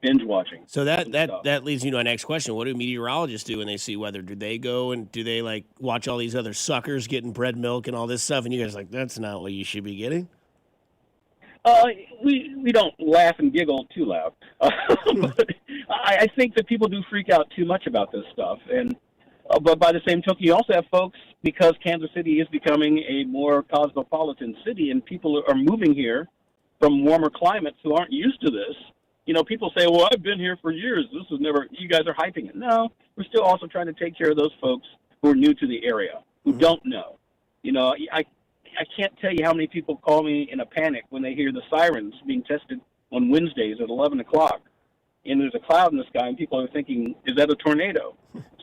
binge watching. So that leads me to my next question. What do meteorologists do when they see weather? Do they go and do they like watch all these other suckers getting bread milk and all this stuff? And you guys are like, that's not what you should be getting? We don't laugh and giggle too loud. But I think that people do freak out too much about this stuff. And but by the same token, you also have folks, because Kansas City is becoming a more cosmopolitan city and people are moving here from warmer climates who aren't used to this. You know, people say, well, I've been here for years. This is never, you guys are hyping it. No, we're still also trying to take care of those folks who are new to the area, who don't know. You know, I can't tell you how many people call me in a panic when they hear the sirens being tested on Wednesdays at 11 o'clock. And there's a cloud in the sky, and people are thinking, is that a tornado?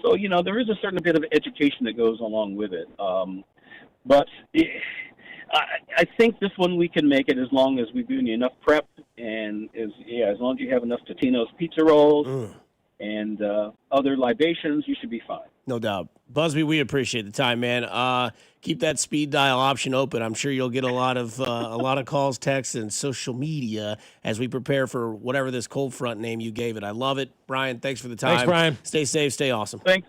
So, you know, there is a certain bit of education that goes along with it. But I think this one we can make it as long as we do enough prep, and as long as you have enough Totino's pizza rolls and other libations, you should be fine. No doubt. Busby, we appreciate the time, man. Keep that speed dial option open. I'm sure you'll get a lot of calls, texts, and social media as we prepare for whatever this cold front name you gave it. I love it. Brian, thanks for the time. Thanks, Brian. Stay safe. Stay awesome. Thanks.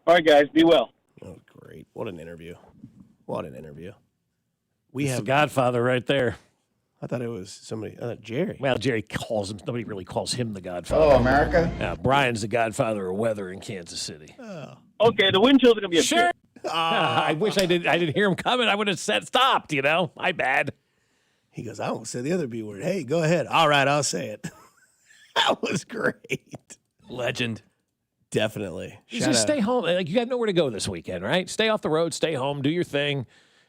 All right, guys. Be well. Oh, great. What an interview. What an interview. It's the Godfather right there. I thought it was somebody, Jerry. Well, Jerry calls him. Nobody really calls him the Godfather. Oh, America. Yeah, Brian's the Godfather of weather in Kansas City. Okay, the wind chills are going to be a Sure. I wish I didn't hear him coming. I would have said stopped, you know. My bad. He goes, I won't say the other B word. Hey, go ahead. All right, I'll say it. That was great. Legend. Definitely. You just stay home. Like, you got nowhere to go this weekend, right? Stay off the road, stay home, do your thing,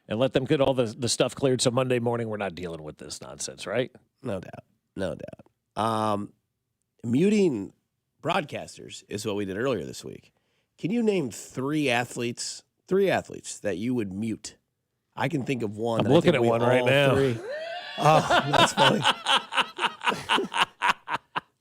and let them get all the stuff cleared so Monday morning we're not dealing with this nonsense, right? No doubt. No doubt. Muting broadcasters is what we did earlier this week. Can you name three athletes that you would mute? I can think of one. I'm looking at one right now. Oh, that's funny.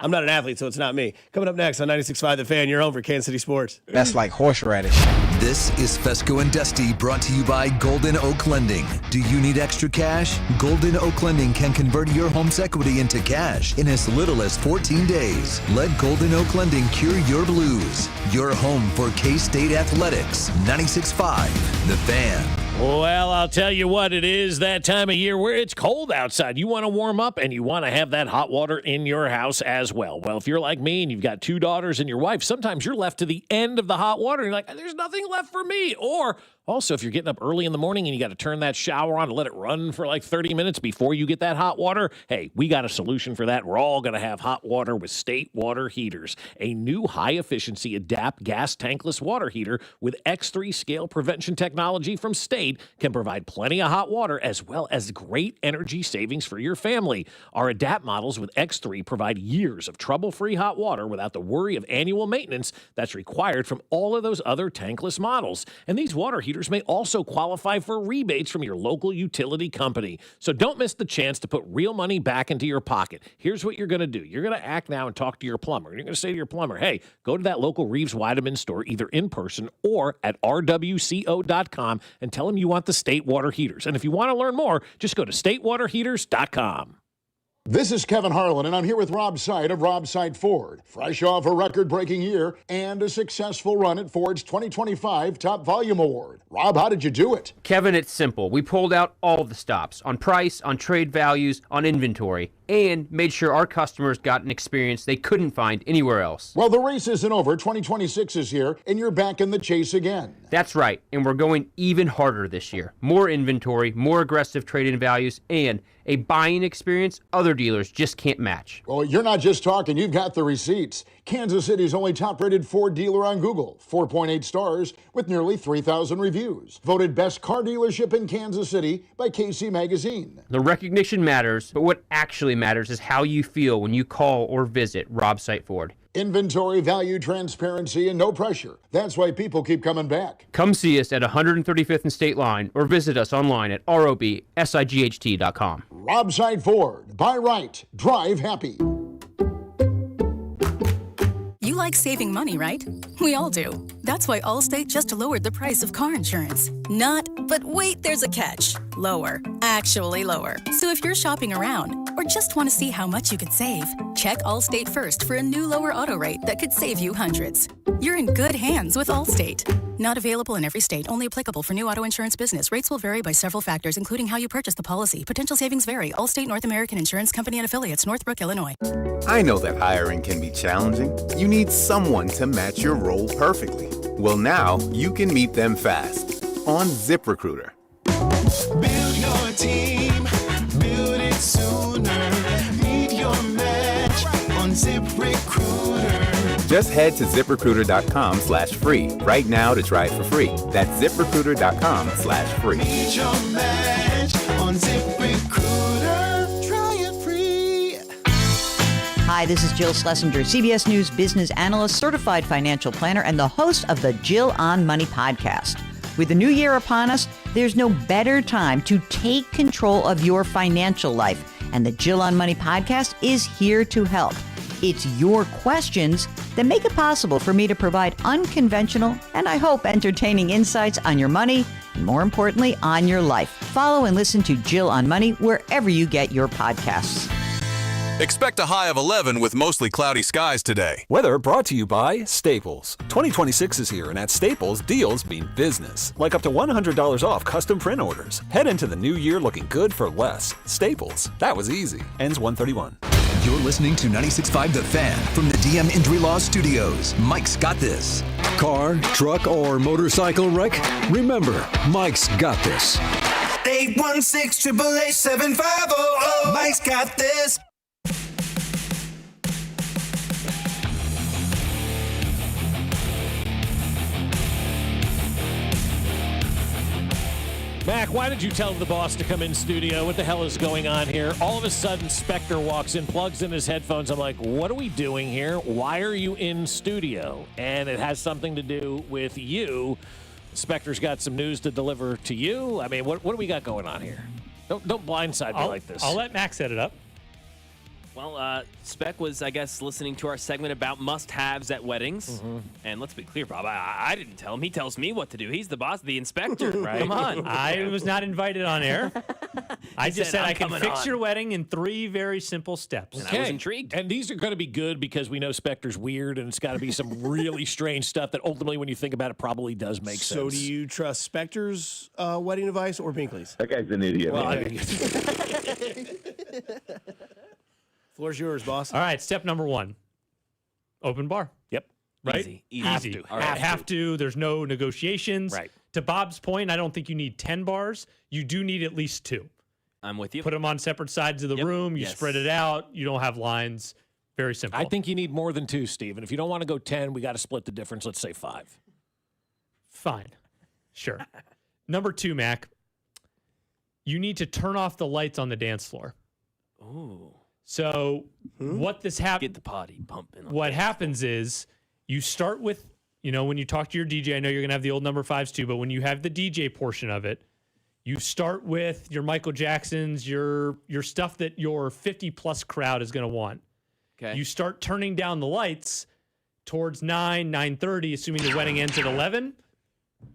I'm not an athlete, so it's not me. Coming up next on 96.5 The Fan, you're home for Kansas City Sports. That's like horseradish. This is Fescoe and Dusty, brought to you by Golden Oak Lending. Do you need extra cash? Golden Oak Lending can convert your home's equity into cash in as little as 14 days. Let Golden Oak Lending cure your blues. Your home for K-State Athletics. 96.5 The Fan. Well, I'll tell you what, it is that time of year where it's cold outside. You want to warm up and you want to have that hot water in your house as well. Well, if you're like me and you've got 2 daughters and your wife, sometimes you're left to the end of the hot water and you're like, there's nothing left for me. Or also, if you're getting up early in the morning and you got to turn that shower on and let it run for like 30 minutes before you get that hot water, hey, we got a solution for that. We're all going to have hot water with State Water Heaters, a new high-efficiency Adapt gas tankless water heater with X3 scale prevention technology from State can provide plenty of hot water as well as great energy savings for your family. Our Adapt models with X3 provide years of trouble-free hot water without the worry of annual maintenance that's required from all of those other tankless models. And these water heaters may also qualify for rebates from your local utility company. So don't miss the chance to put real money back into your pocket. Here's what you're going to do. You're going to act now and talk to your plumber. You're going to say to your plumber, hey, go to that local Reeves Weideman store either in person or at rwco.com and tell them you want the State Water Heaters. And if you want to learn more, just go to statewaterheaters.com. This is Kevin Harlan, and I'm here with Rob Seid of Rob Seid Ford. Fresh off a record-breaking year and a successful run at Ford's 2025 Top Volume Award. Rob, how did you do it? Kevin, it's simple. We pulled out all the stops on price, on trade values, on inventory, and made sure our customers got an experience they couldn't find anywhere else. Well, the race isn't over. 2026 is here, and you're back in the chase again. That's right, and we're going even harder this year. More inventory, more aggressive trade-in values, and a buying experience other dealers just can't match. Well, you're not just talking, you've got the receipts. Kansas City's only top-rated Ford dealer on Google, 4.8 stars with nearly 3,000 reviews. Voted best car dealership in Kansas City by KC Magazine. The recognition matters, but what actually matters is how you feel when you call or visit Rob Seid Ford. Inventory, value, transparency, and no pressure. That's why people keep coming back. Come see us at 135th and State Line or visit us online at robsight.com. Rob Seid Ford. Buy right. Drive happy. You like saving money, right? We all do. That's why Allstate just lowered the price of car insurance. Not, but wait, there's a catch. Lower. Actually lower. So if you're shopping around or just want to see how much you could save, check Allstate first for a new lower auto rate that could save you hundreds. You're in good hands with Allstate. Not available in every state. Only applicable for new auto insurance business. Rates will vary by several factors, including how you purchase the policy. Potential savings vary. Allstate North American Insurance Company and Affiliates, Northbrook, Illinois. I know that hiring can be challenging. You need someone to match your role perfectly. Well, now you can meet them fast on ZipRecruiter. Build your team, build it sooner. Meet your match on ZipRecruiter. Just head to ZipRecruiter.com/free right now to try it for free. That's ZipRecruiter.com/free. Meet your match on ZipRecruiter. Try it free. Hi, this is Jill Schlesinger, CBS News business analyst, certified financial planner, and the host of the Jill on Money podcast. With the new year upon us, there's no better time to take control of your financial life. And the Jill on Money podcast is here to help. It's your questions that make it possible for me to provide unconventional and I hope entertaining insights on your money and more importantly, on your life. Follow and listen to Jill on Money wherever you get your podcasts. Expect a high of 11 with mostly cloudy skies today. Weather brought to you by Staples. 2026 is here, and at Staples, deals mean business. Like up to $100 off custom print orders. Head into the new year looking good for less. Staples. That was easy. Ends 1/31. You're listening to 96.5 The Fan from the DM Injury Law Studios. Mike's got this. Car, truck, or motorcycle wreck? Remember, Mike's got this. 816-888-7500. Mike's got this. Mac, why did you tell the boss to come in studio? What the hell is going on here? All of a sudden, Spectre walks in, plugs in his headphones. I'm like, what are we doing here? Why are you in studio? And it has something to do with you. Spectre's got some news to deliver to you. I mean, what do we got going on here? Don't blindside me like this. I'll let Mac set it up. Well, Spec was, I guess, listening to our segment about must-haves at weddings. Mm-hmm. And let's be clear, Bob, I didn't tell him. He tells me what to do. He's the boss, the inspector. Right? Come on. I was not invited on air. I just said I can fix your wedding in 3 very simple steps. And I was intrigued. And these are going to be good because we know Spectre's weird, and it's got to be some really strange stuff that ultimately, when you think about it, probably does make sense. So do you trust Spectre's wedding advice or Binkley's? That guy's an idiot. Well, Floor's yours, boss. All right, step number 1. Open bar. Yep. Right? Easy. Have to. There's no negotiations. Right. To Bob's point, I don't think you need 10 bars. You do need at least 2. I'm with you. Put them on separate sides of the room. You spread it out. You don't have lines. Very simple. I think you need more than 2, Steve. And if you don't want to go 10, we got to split the difference. Let's say 5. Fine. Sure. Number 2, Mac. You need to turn off the lights on the dance floor. Ooh. So what this happens? Get the potty pumping. What happens is you start with, when you talk to your DJ, I know you're going to have the old number 5s too, but when you have the DJ portion of it, you start with your Michael Jacksons, your stuff that your 50-plus crowd is going to want. Okay. You start turning down the lights towards 9:30, assuming the wedding ends at 11.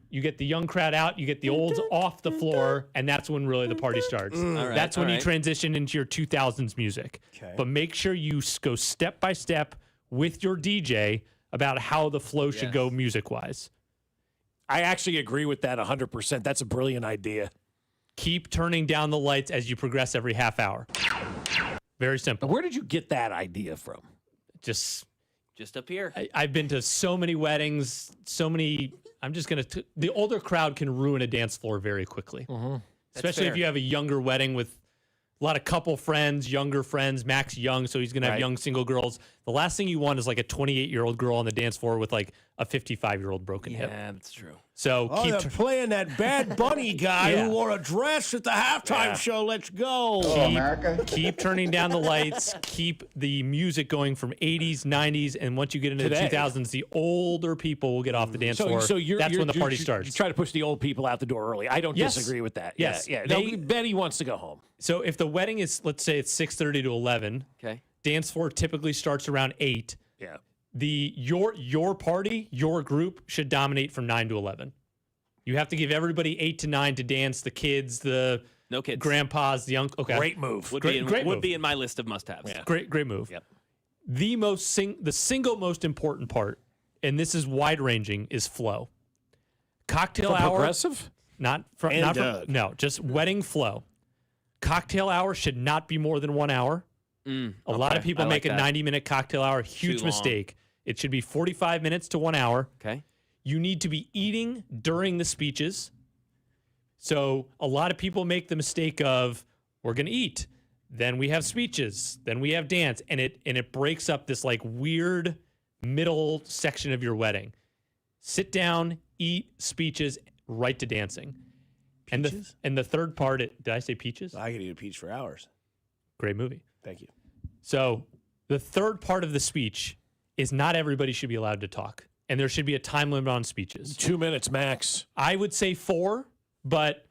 You get the young crowd out, you get the olds off the floor, and that's when really the party starts. That's when you transition into your 2000s music. Okay. But make sure you go step by step with your DJ about how the flow should go music-wise. I actually agree with that 100%. That's a brilliant idea. Keep turning down the lights as you progress every half hour. Very simple. Where did you get that idea from? Just up here. I've been to so many weddings, so many... I'm just going to... The older crowd can ruin a dance floor very quickly. Especially if you have a younger wedding with a lot of couple friends, younger friends. Mac's young, so he's going to have young single girls. The last thing you want is like a 28-year-old girl on the dance floor with like a 55-year-old broken hip. Yeah, that's true. So they're playing that Bad Bunny guy who wore a dress at the halftime show. Let's go. Keep turning down the lights. Keep the music going from 80s, 90s, and once you get into the 2000s, the older people will get off the dance floor. So that's when the party starts. You try to push the old people out the door early. I don't disagree with that. Yes. Yeah. Betty wants to go home. So if the wedding is, let's say it's 6:30 to 11. Okay. Dance floor typically starts around 8. Yeah. your party, your group should dominate from 9 to 11. You have to give everybody 8 to 9 to dance. The kids, the No kids. grandpas, the uncle. Okay. Great move. Would Great be in my list of must-haves. Yeah. Great move. Yep. The single most important part, and this is wide ranging, is flow. Cocktail From hour. Progressive? No, just wedding flow. Cocktail hour should not be more than 1 hour. A lot of people make a 90-minute cocktail hour. Huge Too long. mistake. It should be 45 minutes to 1 hour. Okay. You need to be eating during the speeches. So a lot of people make the mistake of, we're going to eat, then we have speeches, then we have dance, and it breaks up this like weird middle section of your wedding. Sit down, eat, speeches, right to dancing. Peaches? And the third part, did I say peaches? I could eat a peach for hours. Great movie. Thank you. So the third part of the speech is not everybody should be allowed to talk. And there should be a time limit on speeches. 2 minutes max. I would say 4, but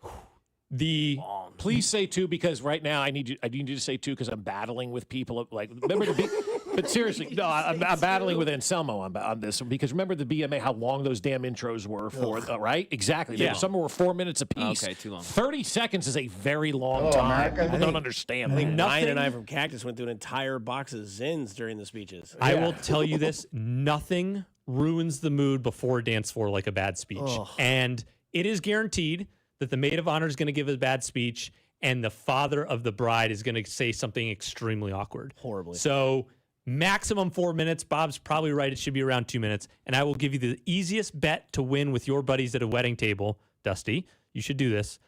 Please say 2 because right now I need you to say 2 because I'm battling with people. Like, remember the but seriously, no, I'm battling with Anselmo on this because remember the BMA how long those damn intros were for, right? Exactly. Yeah. Some were 4 minutes apiece. Okay, too long. 30 seconds is a very long time. People don't understand. I think that. Ryan and I from Cactus went through an entire box of Zins during the speeches. I will tell you this, nothing ruins the mood before a dance floor like a bad speech. And it is guaranteed that the maid of honor is going to give a bad speech and the father of the bride is going to say something extremely awkward. Horribly. So maximum 4 minutes. Bob's probably right. It should be around 2 minutes. And I will give you the easiest bet to win with your buddies at a wedding table, Dusty. You should do this.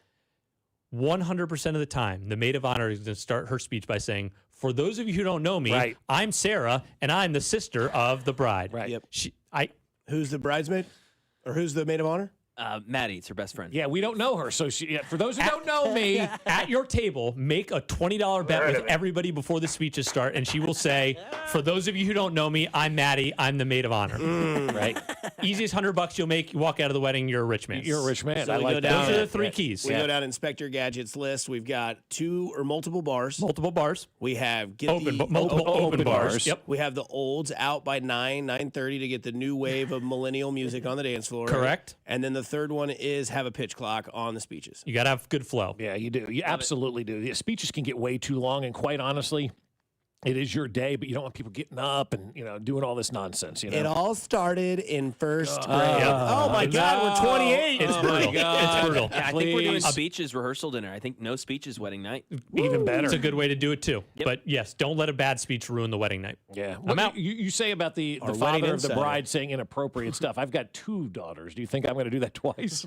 100% of the time, the maid of honor is going to start her speech by saying, for those of you who don't know me, Right. I'm Sarah, and I'm the sister of the bride. Right. Yep. I Who's the bridesmaid? Or who's the maid of honor? Maddie, it's her best friend. Yeah, we don't know her. So for those who don't know me, at your table, make a $20 bet with everybody before the speeches start, and she will say, for those of you who don't know me, I'm Maddie, I'm the maid of honor. Right? Easiest $100 you'll make, you walk out of the wedding, you're a rich man. you're a rich man. So I we like go that. down- Those are the 3 keys. We go down Inspector Gadget's list. We've got 2 or multiple bars. Multiple bars. We have Multiple open bars. Yep. We have the olds out by 9:30 to get the new wave of millennial music on the dance floor. Correct. And then the third one is have a pitch clock on the speeches. You got to have good flow. Yeah, you do. You absolutely do. The speeches can get way too long, and quite honestly, it is your day, but you don't want people getting up and doing all this nonsense. It all started in first grade. Yeah. Oh my God, we're 28. It's brutal. It's brutal. Yeah, I think we're doing Please. speeches rehearsal dinner. I think no speeches wedding night. Even better. It's a good way to do it too. Yep. But yes, don't let a bad speech ruin the wedding night. Yeah. I'm What out. you say about the Our father wedding of the insider. bride saying inappropriate stuff. I've got 2 daughters. Do you think I'm going to do that twice?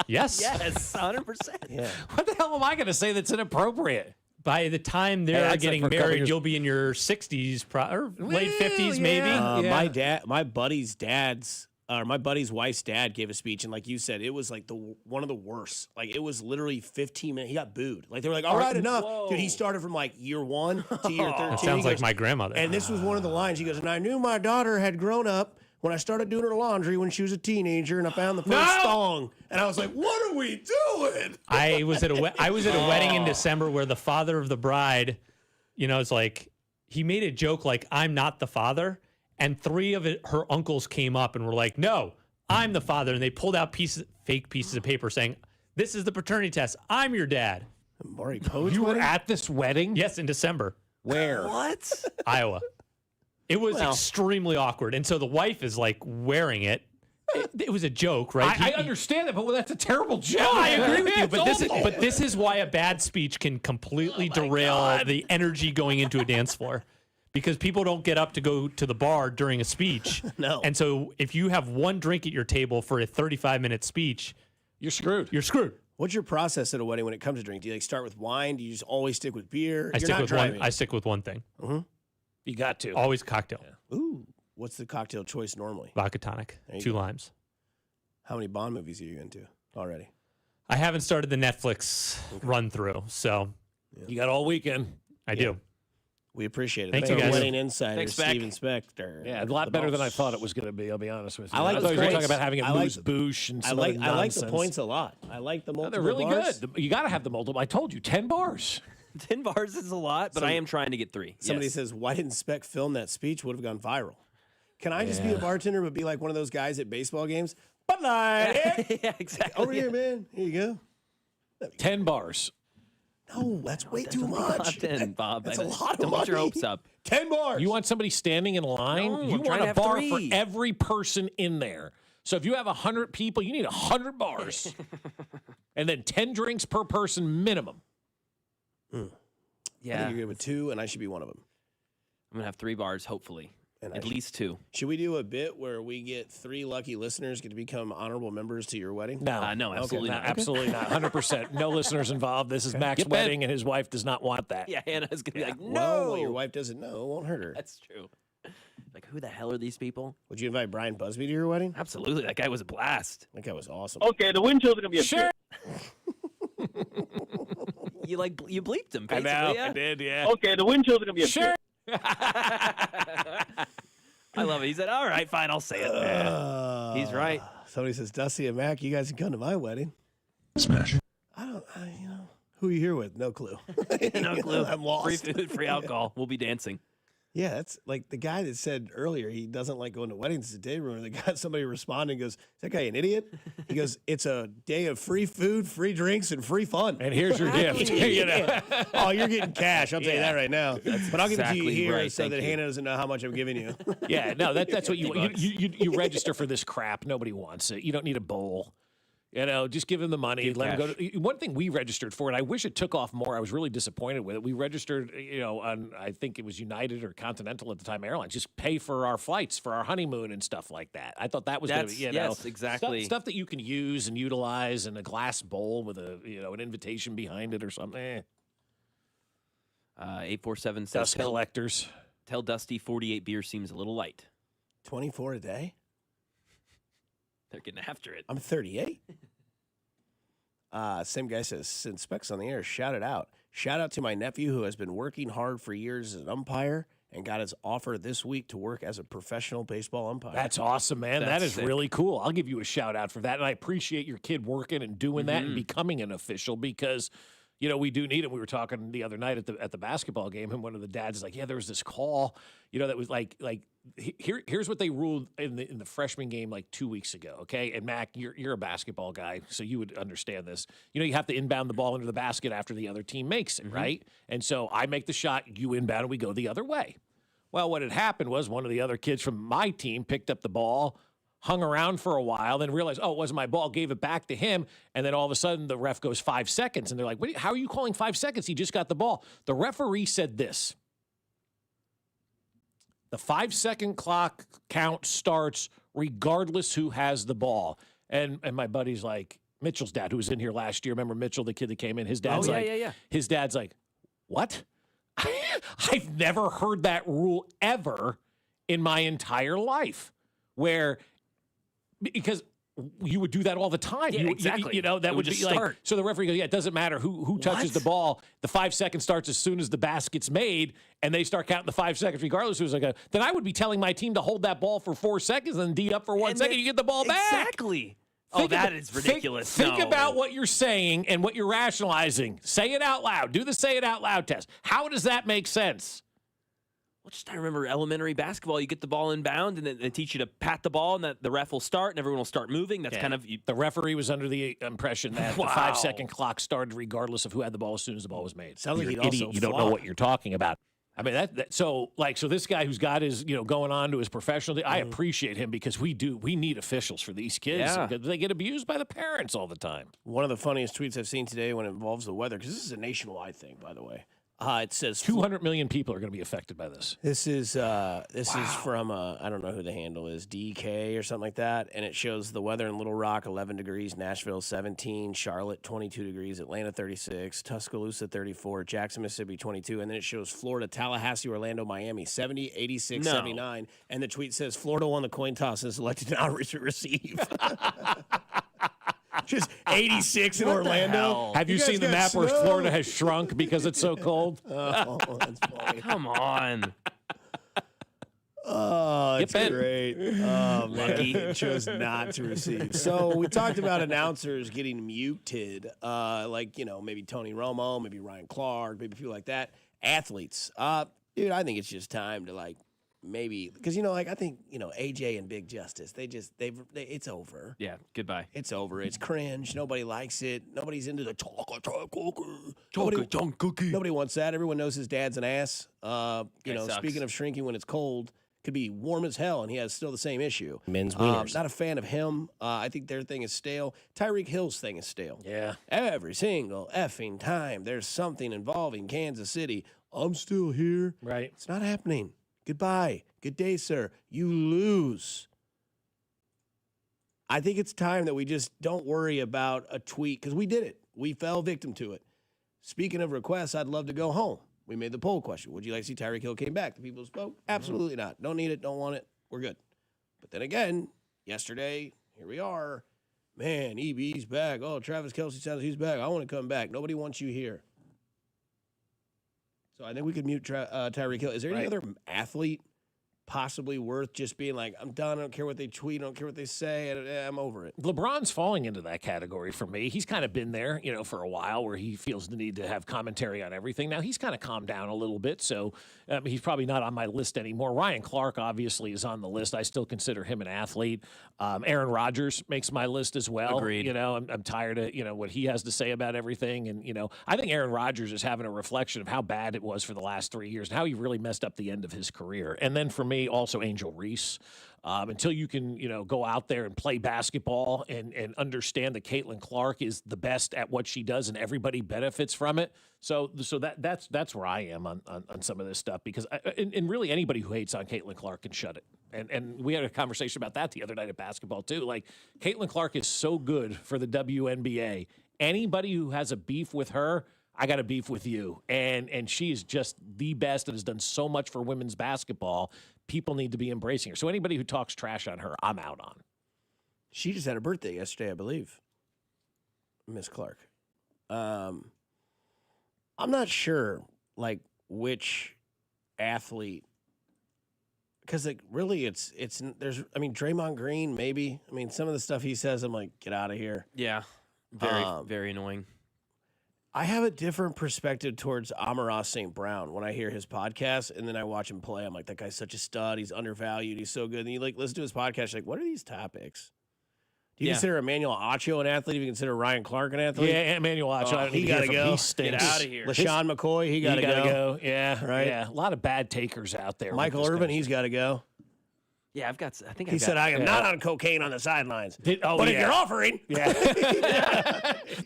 Yes. Yes, 100%. Yeah. What the hell am I going to say that's inappropriate? By the time they're that's getting like for a couple married, years. you'll be in your 60s or late Well, 50s, yeah. maybe. My buddy's wife's dad gave a speech, and like you said, it was like one of the worst. Like it was literally 15 minutes. He got booed. Like they were like, "All right, enough, dude." He started from like year 1 to year 13. That sounds He like goes- my grandmother. And this was one of the lines. He goes, "And I knew my daughter had grown up when I started doing her laundry when she was a teenager, and I found the first thong." And I was like, "What are we doing?" I was at a wedding in December where the father of the bride, it's like he made a joke like I'm not the father, and 3 of her uncles came up and were like, "No, I'm the father," and they pulled out fake pieces of paper saying, "This is the paternity test. I'm your dad." Maury Povich You were wedding? at this wedding? Yes, in December, Where? What? Iowa. It was extremely awkward, and so the wife is like wearing it. It was a joke, right? I understand that, but that's a terrible joke. No, I agree with you, It's but this is why a bad speech can completely derail the energy going into a dance floor, because people don't get up to go to the bar during a speech. No. And so if you have one drink at your table for a 35-minute speech, you're screwed. You're screwed. What's your process at a wedding when it comes to drink? Do you like start with wine? Do you just always stick with beer? I You're stick not with driving. one. I stick with one thing. You got to. Always cocktail. Ooh, what's the cocktail choice normally? Vodka tonic, There you 2 go. limes. How many Bond movies are you into already? I haven't started the Netflix run through, so You got all weekend. I do. We appreciate it. Thanks, Thank you guys. Wedding Insider, Thanks, Beck. Steven Spector. Yeah, a lot the better than I boss. thought it was going to be. I'll be honest with you. I like I the thought you were talking points. about having a I like moose boosh and I some like other the nonsense. points a lot. I like the No, multiple they're really bars. good. You got to have the multiple. I told you, 10 bars. 10 bars is a lot, but I am trying to get 3. Somebody Yes. says, "Why didn't Spec film that speech? Would have gone viral." Can I just be a bartender, but be like one of those guys at baseball games? Bud Light. Yeah, exactly. Over here, man. Here you go. 10 bars. No, that's way too much. 10, Bob. That's a lot of Don't get your money. hopes up. 10 bars. You want somebody standing in line? No, you I'm trying want to a have bar 3. for every person in there. So if you have 100 people, you need 100 bars. And then 10 drinks per person minimum. I Yeah. think you're good with 2, and I should be one of them. I'm going to have 3 bars, hopefully. And At least 2. Should we do a bit where we get 3 lucky listeners get to become honorable members to your wedding? No, No, absolutely not. Absolutely not. 100%. No listeners involved. This is Mac's wedding, and his wife does not want that. Yeah, Hannah's going to be like, no. Well, what your wife doesn't know won't hurt her. That's true. Like, who the hell are these people? Would you invite Brian Busby to your wedding? Absolutely. That guy was a blast. That guy was awesome. Okay, the wind chills are going to be a Sure. You bleeped him, I basically. know. Yeah? I did, yeah. Okay, the wind chills are going to be a Sure. I love it. He said, all right, fine, I'll say it. He's right. Somebody says, Dusty and Mac, you guys can come to my wedding. Smash. Who are you here with? No clue. No clue. I'm lost. Free food, free alcohol. We'll be dancing. Yeah, that's like the guy that said earlier he doesn't like going to weddings. It's a day room. They got somebody responding goes, is that guy an idiot? He goes, it's a day of free food, free drinks, and free fun. And here's your gift. You know? Oh, you're getting cash. I'll tell you that right now. But I'll give it to you exactly here right. so Thank that you. Hannah doesn't know how much I'm giving you. Yeah, no, that's what you want. $50. You register for this crap. Nobody wants it. You don't need a bowl. You know, just give them the money. Give Let them cash. go to. One thing we registered for, and I wish it took off more. I was really disappointed with it. We registered, on I think it was United or Continental at the time Airlines. Just pay for our flights for our honeymoon and stuff like that. I thought that was going to be, yes, exactly. stuff that you can use and utilize in a glass bowl with a an invitation behind it or something. 847 says, Dust collectors. Tell Dusty 48 beers seems a little light. 24 a day? They're getting after it. I'm 38. Same guy says, since Specs on the air, shout it out. Shout out to my nephew who has been working hard for years as an umpire and got his offer this week to work as a professional baseball umpire. That's awesome, man. That's That is sick. really cool. I'll give you a shout out for that. And I appreciate your kid working and doing that and becoming an official because, we do need it. We were talking the other night at the basketball game, and one of the dads is like, yeah, there was this call, that was like here's what they ruled in the freshman game like 2 weeks ago, okay? And Mac, you're a basketball guy, so you would understand this. You have to inbound the ball into the basket after the other team makes it, right? And so I make the shot, you inbound, and we go the other way. Well, what had happened was one of the other kids from my team picked up the ball, hung around for a while, then realized, oh, it wasn't my ball, gave it back to him, and then all of a sudden the ref goes 5 seconds, and they're like, how are you calling 5 seconds? He just got the ball. The referee said this. The 5-second clock count starts regardless who has the ball. And my buddy's like, Mitchell's dad, who was in here last year, remember Mitchell, the kid that came in? His dad's his dad's like, what? I've never heard that rule ever in my entire life because you would do that all the time. Yeah, exactly. That It would would be just like, start. so the referee goes, yeah, it doesn't matter who touches the ball. The 5 seconds starts as soon as the basket's made, and they start counting the 5 seconds regardless who's like, then I would be telling my team to hold that ball for 4 seconds and then D up for 1 second. You get the ball back. Exactly. That is ridiculous. Think No. about what you're saying and what you're rationalizing. Say it out loud. Do the say it out loud test. How does that make sense? Well, I remember elementary basketball. You get the ball inbound, and then they teach you to pat the ball, and that the ref will start, and everyone will start moving. That's kind of the referee was under the impression that the 5 second clock started regardless of who had the ball as soon as the ball was made. Sounds like You're he'd an idiot. also You don't know what you're talking about. I mean so this guy who's got his going on to his professional. I appreciate him because we need officials for these kids because they get abused by the parents all the time. One of the funniest tweets I've seen today when it involves the weather, because this is a nationwide thing, by the way. It says 200 million people are going to be affected by this. This is from I don't know who the handle is, DK or something like that, and it shows the weather in Little Rock 11 degrees, Nashville 17, Charlotte 22 degrees, Atlanta 36, Tuscaloosa 34, Jackson, Mississippi 22, and then it shows Florida, Tallahassee, Orlando, Miami 70, 86, 79, and the tweet says Florida won the coin toss and is elected now to receive. Just 86 in Orlando. Have you seen the map where Florida has shrunk because it's so cold? Oh, that's funny. Come on. Oh, it's Yep. great. Oh, man. It chose not to receive. So we talked about announcers getting muted, maybe Tony Romo, maybe Ryan Clark, maybe people like that. Athletes. Dude, I think it's just time to, maybe because I think AJ and Big Justice it's over. Yeah, goodbye. It's over. It's cringe. Nobody likes it. Nobody's into the cookie. Nobody wants that. Everyone knows his dad's an ass. Speaking of shrinking when it's cold, could be warm as hell and he has still the same issue. Men's wieners. Um, Not a fan of him. I think their thing is stale. Tyreek Hill's thing is stale. Yeah. Every single effing time there's something involving Kansas City, I'm still here. Right. It's not happening. Goodbye. Good day, sir. You lose. I think it's time that we just don't worry about a tweet because we did it. We fell victim to it. Speaking of requests, I'd love to go home. We made the poll question. Would you like to see Tyreek Hill came back? The people spoke. Absolutely not. Don't need it. Don't want it. We're good. But then again, yesterday, here we are. Man, EB's back. Oh, Travis Kelce says he's back. I want to come back. Nobody wants you here. So I think we could mute Tyreek Hill. Is there any other athlete possibly worth just being like, I'm done. I don't care what they tweet. I don't care what they say. I'm over it. LeBron's falling into that category for me. He's kind of been there, for a while where he feels the need to have commentary on everything. Now, he's kind of calmed down a little bit, so he's probably not on my list anymore. Ryan Clark, obviously, is on the list. I still consider him an athlete. Aaron Rodgers makes my list as well. Agreed. I'm tired of, what he has to say about everything. And, I think Aaron Rodgers is having a reflection of how bad it was for the last 3 years and how he really messed up the end of his career. And then for me, also Angel Reese. Until you can, go out there and play basketball and understand that Caitlin Clark is the best at what she does and everybody benefits from it. So that's where I am on some of this stuff because and really anybody who hates on Caitlin Clark can shut it. And we had a conversation about that the other night at basketball too. Like Caitlin Clark is so good for the WNBA. Anybody who has a beef with her, I got a beef with you. And she is just the best and has done so much for women's basketball. People need to be embracing her. So anybody who talks trash on her, I'm out on. She just had a birthday yesterday, I believe. Miss Clark. I'm not sure, which athlete. Because, really, Draymond Green, maybe. Some of the stuff he says, I'm like, get out of here. Yeah, very annoying. I have a different perspective towards Amon-Ra St. Brown when I hear his podcast, and then I watch him play. I'm like, that guy's such a stud. He's undervalued. He's so good. And you listen to his podcast, you're like, what are these topics? Do you consider Emmanuel Acho an athlete? Do you consider Ryan Clark an athlete? Yeah, Emmanuel Acho. He got to go. He stinks. Get out of here. LaShawn McCoy, he got to go. Yeah, right. Yeah, a lot of bad takers out there. Michael Irvin, he's got to go. Yeah, He said, I am not on cocaine on the sidelines. But if you're offering. Yeah.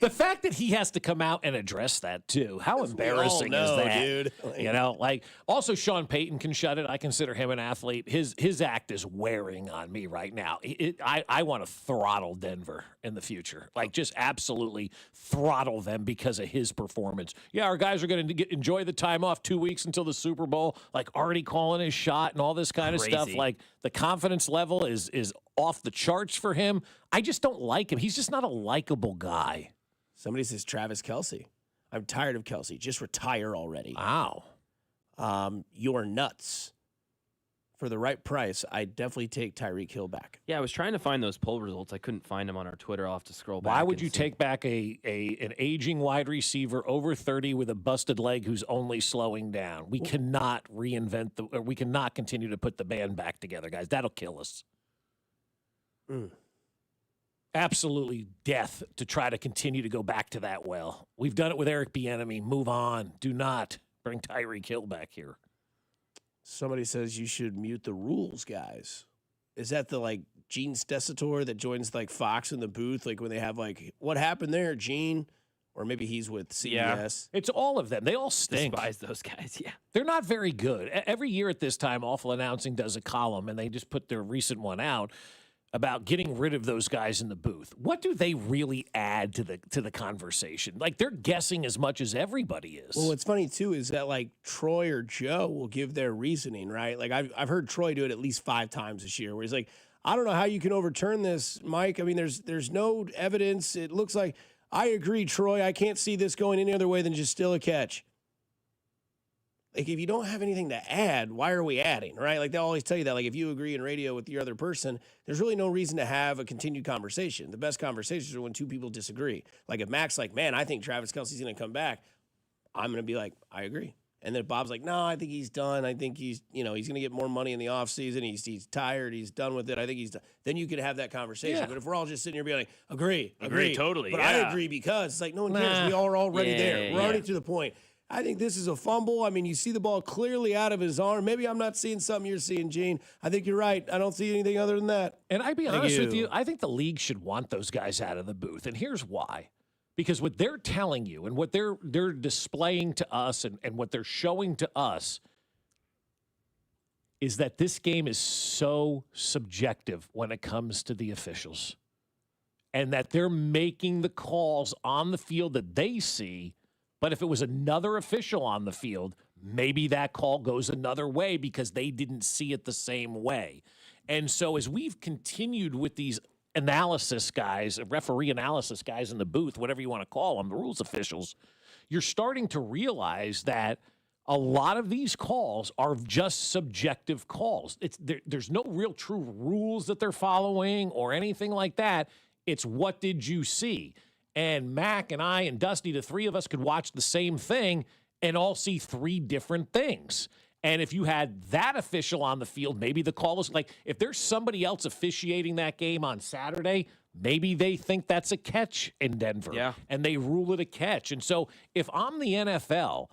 The fact that he has to come out and address that, too. How embarrassing is that? Dude. Also, Sean Payton can shut it. I consider him an athlete. His act is wearing on me right now. I want to throttle Denver in the future. Just absolutely throttle them because of his performance. Yeah, our guys are going to enjoy the time off 2 weeks until the Super Bowl, already calling his shot and all this kind of stuff. The confidence level is off the charts for him. I just don't like him. He's just not a likable guy. Somebody says Travis Kelce. I'm tired of Kelce. Just retire already. Wow. You're nuts. For the right price, I'd definitely take Tyreek Hill back. Yeah, I was trying to find those poll results. I couldn't find them on our Twitter. I'll have to scroll back. Why would you take back an aging wide receiver over 30 with a busted leg who's only slowing down? We cannot we cannot continue to put the band back together, guys. That'll kill us. Absolutely death to try to continue to go back to that well. We've done it with Eric Bieniemy. Move on. Do not bring Tyreek Hill back here. Somebody says you should mute the rules, guys. Is that the Gene Stessator that joins Fox in the booth? When they have what happened there, Gene? Or maybe he's with CBS. Yeah. It's all of them. They all stink. Despise those guys, yeah. They're not very good. Every year at this time, Awful Announcing does a column, and they just put their recent one out about getting rid of those guys in the booth. What do they really add to the conversation? They're guessing as much as everybody is. Well, what's funny too is that Troy or Joe will give their reasoning, right? I've heard Troy do it at least 5 times this year, where he's like, I don't know how you can overturn this, Mike. There's no evidence. It looks like I agree, Troy. I can't see this going any other way than just still a catch. If you don't have anything to add, why are we adding, right? They'll always tell you that. If you agree in radio with your other person, there's really no reason to have a continued conversation. The best conversations are when 2 people disagree. If Mac's man, I think Travis Kelce's going to come back, I'm going to be I agree. And then Bob's like, no, I think he's done. I think he's going to get more money in the offseason. He's tired. He's done with it. I think he's done. Then you could have that conversation. Yeah. But if we're all just sitting here being like, agree, totally, But yeah. I agree because it's like, no one cares. We all are already there. We're already to the point. I think this is a fumble. I mean, you see the ball clearly out of his arm. Maybe I'm not seeing something you're seeing, Gene. I think you're right. I don't see anything other than that. And I'd be honest with you, I think the league should want those guys out of the booth. And here's why. Because what they're telling you and what they're displaying to us and what they're showing to us is that this game is so subjective when it comes to the officials. And that they're making the calls on the field that they see. But if it was another official on the field, maybe that call goes another way because they didn't see it the same way. And so as we've continued with these analysis guys, referee analysis guys in the booth, whatever you want to call them, the rules officials, you're starting to realize that a lot of these calls are just subjective calls. There's no real true rules that they're following or anything like that. It's what did you see? And Mac and I and Dusty, the three of us could watch the same thing and all see three different things. And if you had that official on the field, maybe the call is like, if there's somebody else officiating that game on Saturday, maybe they think that's a catch in Denver. Yeah. And they rule it a catch. And so if I'm the NFL,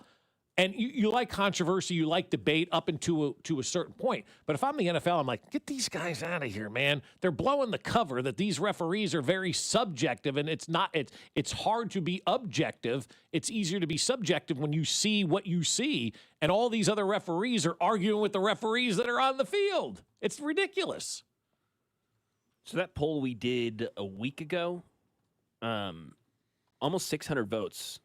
and you like controversy, you like debate up to a certain point. But if I'm the NFL, I'm like, get these guys out of here, man. They're blowing the cover that these referees are very subjective, and it's hard to be objective. It's easier to be subjective when you see what you see, and all these other referees are arguing with the referees that are on the field. It's ridiculous. So that poll we did a week ago, almost 600 votes.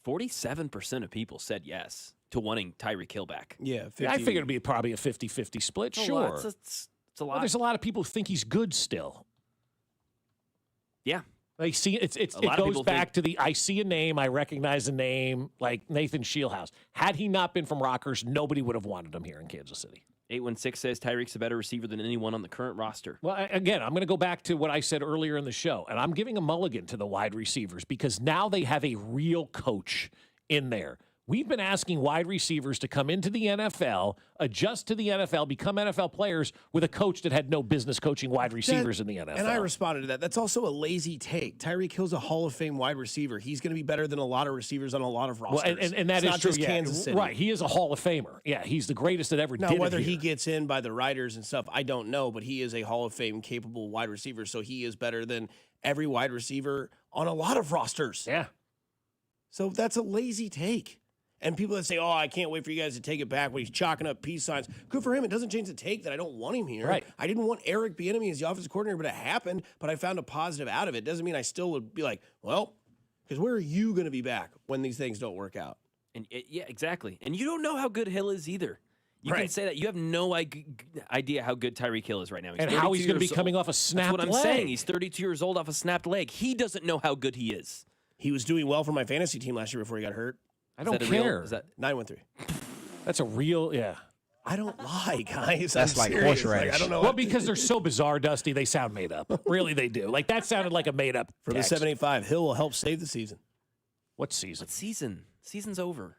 47% of people said yes to wanting Tyreek Hill back. Yeah, 50. I figured it'd be probably a 50-50 split. It's a Sure. lot. It's a lot. Well, there's a lot of people who think he's good still. Yeah. Like, see, it goes back to I see a name, I recognize a name, like Nathan Shieldhouse. Had he not been from Rockers, nobody would have wanted him here in Kansas City. 816 says Tyreek's a better receiver than anyone on the current roster. Well, again, I'm going to go back to what I said earlier in the show, and I'm giving a mulligan to the wide receivers because now they have a real coach in there. We've been asking wide receivers to come into the NFL, adjust to the NFL, become NFL players with a coach that had no business coaching wide receivers in the NFL. And I responded to that. That's also a lazy take. Tyreek Hill's a Hall of Fame wide receiver. He's going to be better than a lot of receivers on a lot of rosters. Well, and that it's is not true. just Yeah. Kansas City. Right. He is a Hall of Famer. Yeah, he's the greatest that ever Now, did it whether here. he gets in by the writers and stuff, I don't know, but he is a Hall of Fame capable wide receiver, so he is better than every wide receiver on a lot of rosters. Yeah. So that's a lazy take. And people that say, oh, I can't wait for you guys to take it back when he's chalking up peace signs. Good for him. It doesn't change the take that I don't want him here. Right. I didn't want Eric Bieniemy as the offensive coordinator, but it happened. But I found a positive out of it. Doesn't mean I still would be like, well, because where are you going to be back when these things don't work out? And yeah, exactly. And you don't know how good Hill is either. You Right. can say that. You have no idea how good Tyreek Hill is right now. And how he's going to be coming off a snapped That's what I'm leg. saying. He's 32 years old off a snapped leg. He doesn't know how good he is. He was doing well for my fantasy team last year before he got hurt. I don't care. Is that 9-1-3? That's a real, yeah. I don't lie, guys. That's I'm like serious. horseradish. I don't know. Well, because they're so bizarre, Dusty, they sound made up. Really, they do. Like, that sounded like a made-up For the text. 785, Hill will help save the season. What season? What season? Season's over.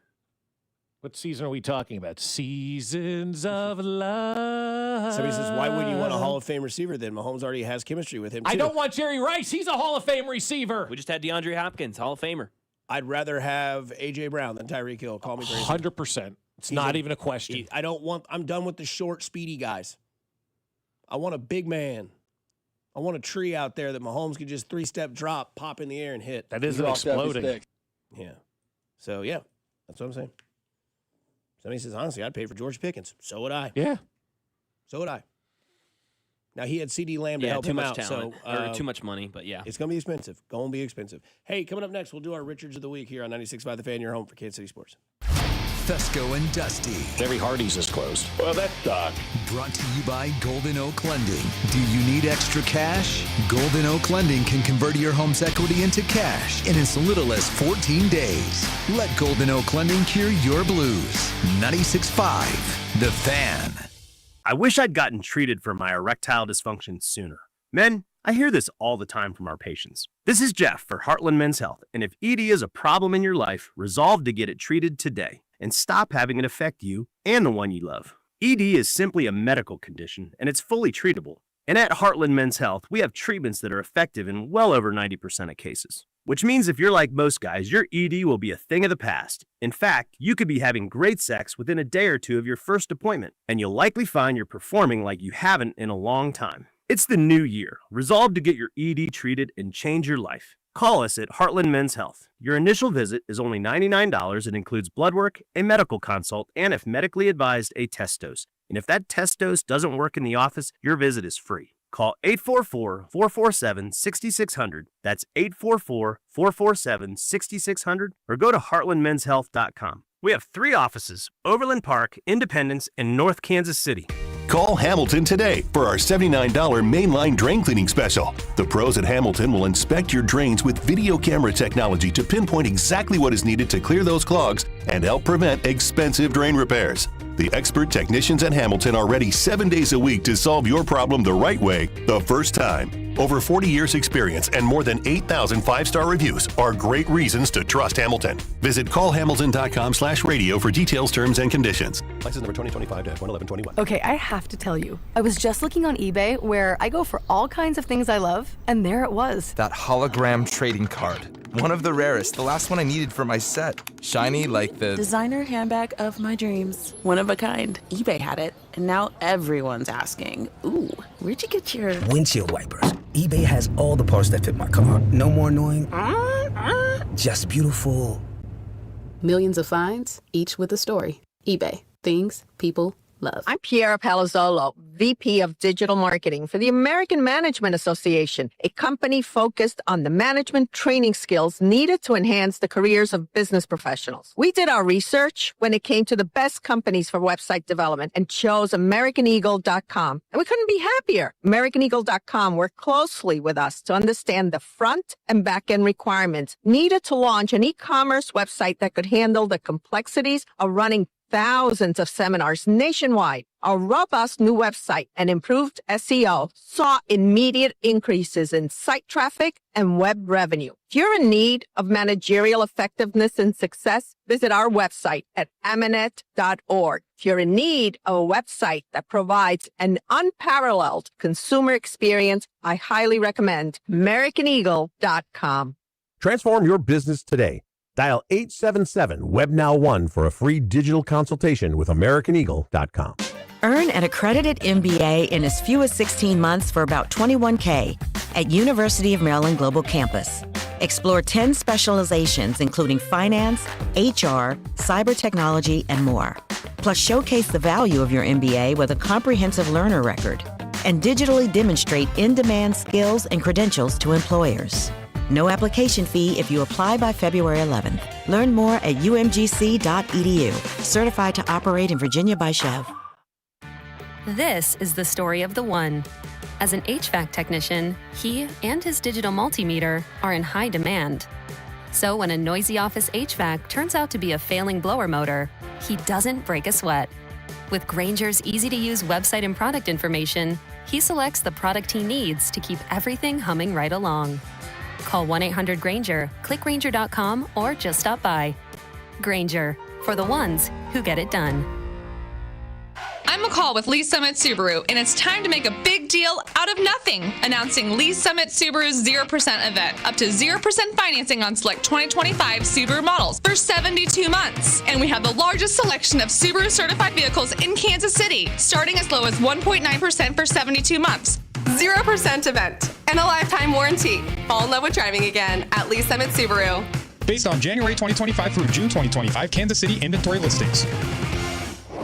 What season are we talking about? Seasons of love. Somebody says, why wouldn't you want a Hall of Fame receiver then? Mahomes already has chemistry with him, too. I don't want Jerry Rice. He's a Hall of Fame receiver. We just had DeAndre Hopkins, Hall of Famer. I'd rather have A.J. Brown than Tyreek Hill. Call me crazy. 100%. It's not even a question. I'm done with the short, speedy guys. I want a big man. I want a tree out there that Mahomes can just 3-step drop, pop in the air, and hit. That isn't exploding. Yeah. So, yeah, that's what I'm saying. Somebody says, honestly, I'd pay for George Pickens. So would I. Yeah. So would I. Now, he had CeeDee Lamb to Yeah, help too him much out. talent. So, Or too much money, but yeah. It's going to be expensive. Going to be expensive. Hey, coming up next, we'll do our Richards of the Week here on 96.5 The Fan, your home for Kansas City Sports. Fescoe and Dusty. Debbie Hardy's is closed. Well, that sucks. Brought to you by Golden Oak Lending. Do you need extra cash? Golden Oak Lending can convert your home's equity into cash in as little as 14 days. Let Golden Oak Lending cure your blues. 96.5 The Fan. I wish I'd gotten treated for my erectile dysfunction sooner. Men, I hear this all the time from our patients. This is Jeff for Heartland Men's Health, and if ED is a problem in your life, resolve to get it treated today and stop having it affect you and the one you love. ED is simply a medical condition, and it's fully treatable. And at Heartland Men's Health, we have treatments that are effective in well over 90% of cases. Which means if you're like most guys, your ED will be a thing of the past. In fact, you could be having great sex within a day or two of your first appointment, and you'll likely find you're performing like you haven't in a long time. It's the new year. Resolve to get your ED treated and change your life. Call us at Heartland Men's Health. Your initial visit is only $99. It includes blood work, a medical consult, and if medically advised, a test dose. And if that test dose doesn't work in the office, your visit is free. Call 844-447-6600. That's 844-447-6600 or go to heartlandmenshealth.com. We have 3 offices: Overland Park, Independence, and North Kansas City. Call Hamilton today for our $79 mainline drain cleaning special. The pros at Hamilton will inspect your drains with video camera technology to pinpoint exactly what is needed to clear those clogs and help prevent expensive drain repairs. The expert technicians at Hamilton are ready 7 days a week to solve your problem the right way, the first time. Over 40 years experience and more than 8,000 5-star reviews are great reasons to trust Hamilton. Visit callhamilton.com/radio for details, terms, and conditions. License number 2025-11121. Okay, I have to tell you, I was just looking on eBay where I go for all kinds of things I love, and there it was. That hologram trading card. One of the rarest, the last one I needed for my set. Shiny like the designer handbag of my dreams. One of a kind. eBay had it, and now everyone's asking, ooh, where'd you get your windshield wipers? eBay has all the parts that fit my car. No more annoying, just beautiful. Millions of finds, each with a story. eBay. Things people love. I'm Piera Palazzolo, VP of Digital Marketing for the American Management Association, a company focused on the management training skills needed to enhance the careers of business professionals. We did our research when it came to the best companies for website development and chose AmericanEagle.com. And we couldn't be happier. AmericanEagle.com worked closely with us to understand the front and back end requirements needed to launch an e-commerce website that could handle the complexities of running thousands of seminars nationwide. Our robust new website and improved SEO saw immediate increases in site traffic and web revenue. If you're in need of managerial effectiveness and success, visit our website at amanet.org. If you're in need of a website that provides an unparalleled consumer experience, I highly recommend AmericanEagle.com. Transform your business today. Dial 877-WebNow1 for a free digital consultation with AmericanEagle.com. Earn an accredited MBA in as few as 16 months for about $21K at University of Maryland Global Campus. Explore 10 specializations, including finance, HR, cyber technology, and more. Plus, showcase the value of your MBA with a comprehensive learner record and digitally demonstrate in-demand skills and credentials to employers. No application fee if you apply by February 11th. Learn more at umgc.edu. Certified to operate in Virginia by Chev. This is the story of the one. As an HVAC technician, he and his digital multimeter are in high demand. So when a noisy office HVAC turns out to be a failing blower motor, he doesn't break a sweat. With Grainger's easy-to-use website and product information, he selects the product he needs to keep everything humming right along. Call 1-800-GRAINGER, click Grainger.com, or just stop by. Grainger, for the ones who get it done. I'm McCall with Lee Summit Subaru, and it's time to make a big deal out of nothing. Announcing Lee Summit Subaru's 0% event. Up to 0% financing on select 2025 Subaru models for 72 months. And we have the largest selection of Subaru certified vehicles in Kansas City, starting as low as 1.9% for 72 months. 0% event and a lifetime warranty. Fall in love with driving again at Lee Summit Subaru. Based on January 2025 through June 2025 Kansas City inventory listings.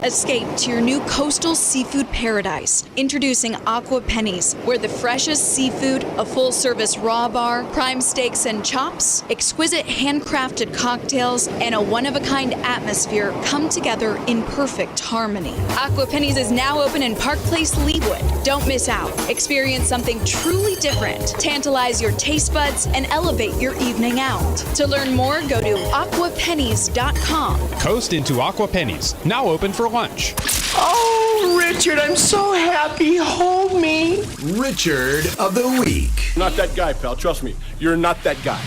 Escape to your new coastal seafood paradise. Introducing Aqua Pennies, where the freshest seafood, a full-service raw bar, prime steaks and chops, exquisite handcrafted cocktails, and a one-of-a-kind atmosphere come together in perfect harmony. Aqua Pennies is now open in Park Place, Leawood. Don't miss out. Experience something truly different. Tantalize your taste buds and elevate your evening out. To learn more, go to aquapennies.com. Coast into Aqua Pennies, now open for lunch. Oh, Richard, I'm so happy. Hold me. Richard of the Week. Not that guy, pal. Trust me. You're not that guy.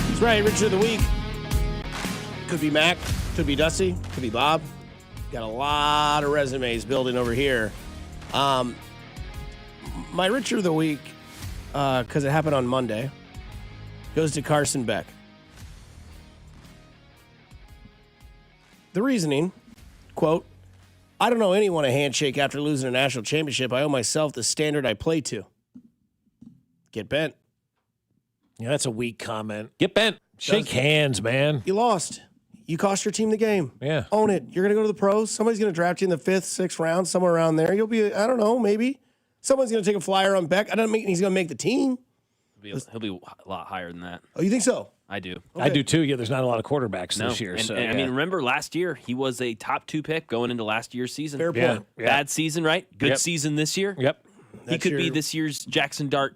That's right, Richard of the Week. Could be Mac, could be Dusty, could be Bob. Got a lot of resumes building over here. My Richard of the Week, because it happened on Monday, goes to Carson Beck. The reasoning, quote, I don't owe anyone a handshake after losing a national championship. I owe myself the standard I play to. Get bent. Yeah, that's a weak comment. Get bent. Shake hands, man. You lost. You cost your team the game. Yeah. Own it. You're going to go to the pros. Somebody's going to draft you in the 5th, 6th round, somewhere around there. You'll be, I don't know, maybe. Someone's going to take a flyer on Beck. I don't mean he's going to make the team. He'll be a lot higher than that. Oh, you think so? I do. Okay. I do too. Yeah, there's not a lot of quarterbacks this year. And I mean, remember last year, he was a top 2 pick going into last year's season. Fair point. Yeah. Bad season, right? Good season this year. Yep. He could be this year's Jackson Dart.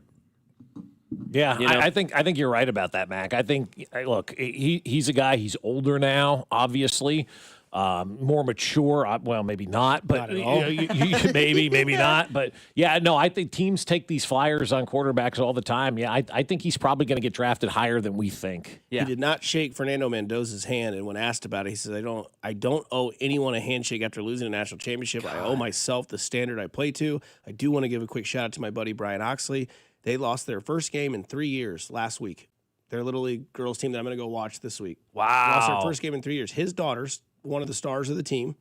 Yeah, You know? I think you're right about that, Mac. I think, look, he's a guy. He's older now, obviously, more mature. Well, maybe not, but Not at all. maybe not. But yeah, no, I think teams take these flyers on quarterbacks all the time. Yeah, I think he's probably going to get drafted higher than we think. Yeah. He did not shake Fernando Mendoza's hand, and when asked about it, he says, I don't owe anyone a handshake after losing a national championship. I owe myself the standard I play to. I do want to give a quick shout out to my buddy Brian Oxley. They lost their first game in 3 years last week. Their Little League girls team that I'm going to go watch this week. Wow. Lost their first game in 3 years. His daughter's one of the stars of the team,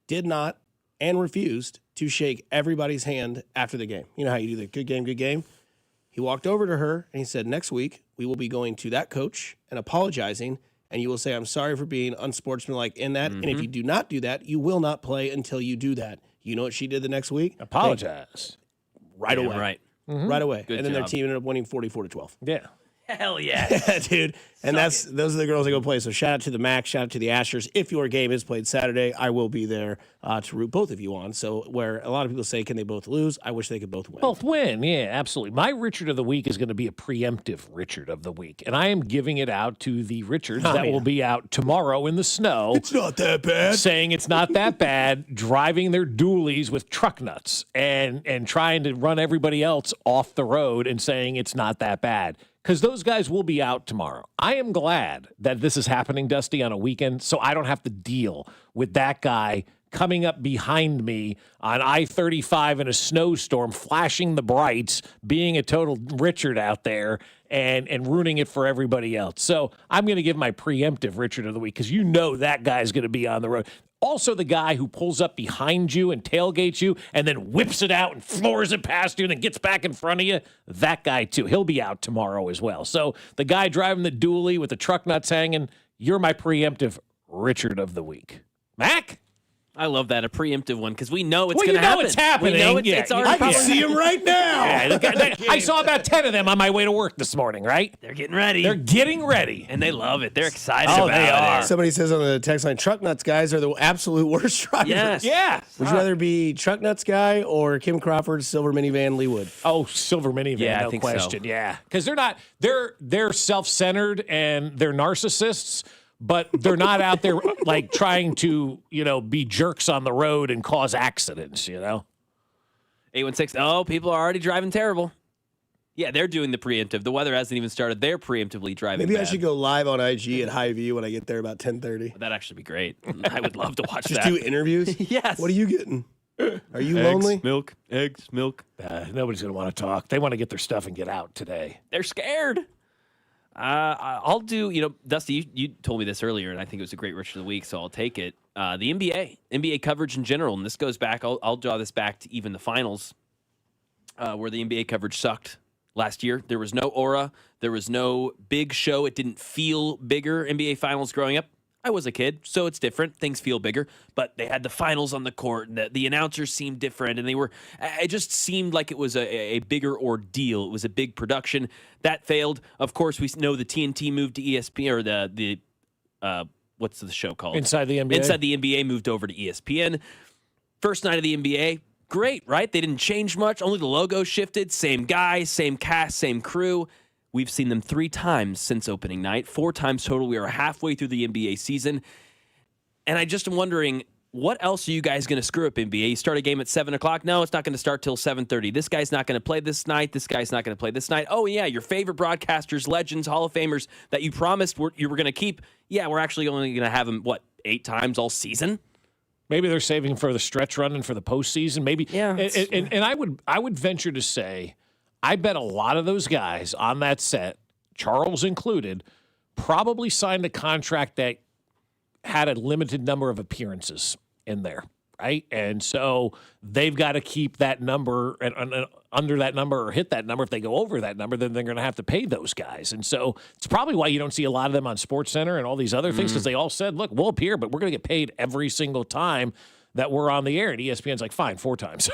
did not and refused to shake everybody's hand after the game. You know how you do the good game, good game? He walked over to her and he said, next week, we will be going to that coach and apologizing, and you will say, I'm sorry for being unsportsmanlike in that. And if you do not do that, you will not play until you do that. You know what she did the next week? Apologize. Right away. Right. Right away. Good and then their job. team ended up winning 44-12. Yeah. Hell yeah. Yeah, dude. And those are the girls that go play. So shout out to the Mac, shout out to the Ashers. If your game is played Saturday, I will be there to root both of you on. So where a lot of people say, can they both lose? I wish they could both win. Both win, yeah, absolutely. My Richard of the Week is going to be a preemptive Richard of the Week, and I am giving it out to the Richards that will be out tomorrow in the snow. It's not that bad. Saying it's not that bad, driving their dualies with truck nuts and trying to run everybody else off the road and saying it's not that bad. Because those guys will be out tomorrow. I am glad that this is happening, Dusty, on a weekend, so I don't have to deal with that guy coming up behind me on I-35 in a snowstorm, flashing the brights, being a total Richard out there, and ruining it for everybody else. So I'm going to give my preemptive Richard of the Week, because you know that guy's going to be on the road. Also, the guy who pulls up behind you and tailgates you and then whips it out and floors it past you and then gets back in front of you, that guy too. He'll be out tomorrow as well. So the guy driving the dually with the truck nuts hanging, you're my preemptive Richard of the Week. Mac? I love that, a preemptive one, because we know it's going to happen. It's happening. We know it's already I can see him right now. Yeah, I saw about 10 of them on my way to work this morning, right? They're getting ready. They're getting ready. And they love it. They're excited about they are. it. Somebody says on the text line, truck nuts guys are the absolute worst drivers. Yes. Yeah. Would you rather be truck nuts guy or Kim Crawford's silver minivan Leewood? Oh, silver minivan, Yeah, I no think so. question. Yeah. Because they're self-centered and they're narcissists, but they're not out there like trying to, be jerks on the road and cause accidents, 816, oh, people are already driving terrible. Yeah, they're doing the preemptive. The weather hasn't even started. They're preemptively driving Maybe bad. I should go live on IG at High View when I get there about 10:30. That'd actually be great. I would love to watch Just that. do interviews? Yes. What are you getting? Are you Eggs, lonely? Milk, eggs, milk. Nobody's going to want to talk. They want to get their stuff and get out today. They're scared. I'll do, Dusty, you told me this earlier, and I think it was a great Richard of the Week, so I'll take it. The NBA coverage in general, and this goes back, I'll draw this back to even the finals, where the NBA coverage sucked last year. There was no aura. There was no big show. It didn't feel bigger. NBA finals growing up. I was a kid, so it's different. Things feel bigger, but they had the finals on the court, and the announcers seemed different, and it just seemed like it was a bigger ordeal. It was a big production. That failed. Of course, we know the TNT moved to ESPN, or the what's the show called? Inside the NBA? Inside the NBA moved over to ESPN. First night of the NBA, great, right? They didn't change much. Only the logo shifted. Same guy, same cast, same crew. We've seen them 3 times since opening night, 4 times total. We are halfway through the NBA season. And I just am wondering, what else are you guys going to screw up, NBA? You start a game at 7 o'clock? No, it's not going to start till 7:30. This guy's not going to play this night. This guy's not going to play this night. Oh, yeah, your favorite broadcasters, legends, Hall of Famers that you promised you were going to keep. Yeah, we're actually only going to have them, 8 times all season? Maybe they're saving for the stretch run and for the postseason. Maybe. Yeah. And I would venture to say, I bet a lot of those guys on that set, Charles included, probably signed a contract that had a limited number of appearances in there, right? And so they've got to keep that number and under that number or hit that number. If they go over that number, then they're going to have to pay those guys. And so it's probably why you don't see a lot of them on SportsCenter and all these other things, because they all said, look, we'll appear, but we're going to get paid every single time that we're on the air. And ESPN's like, fine, 4 times.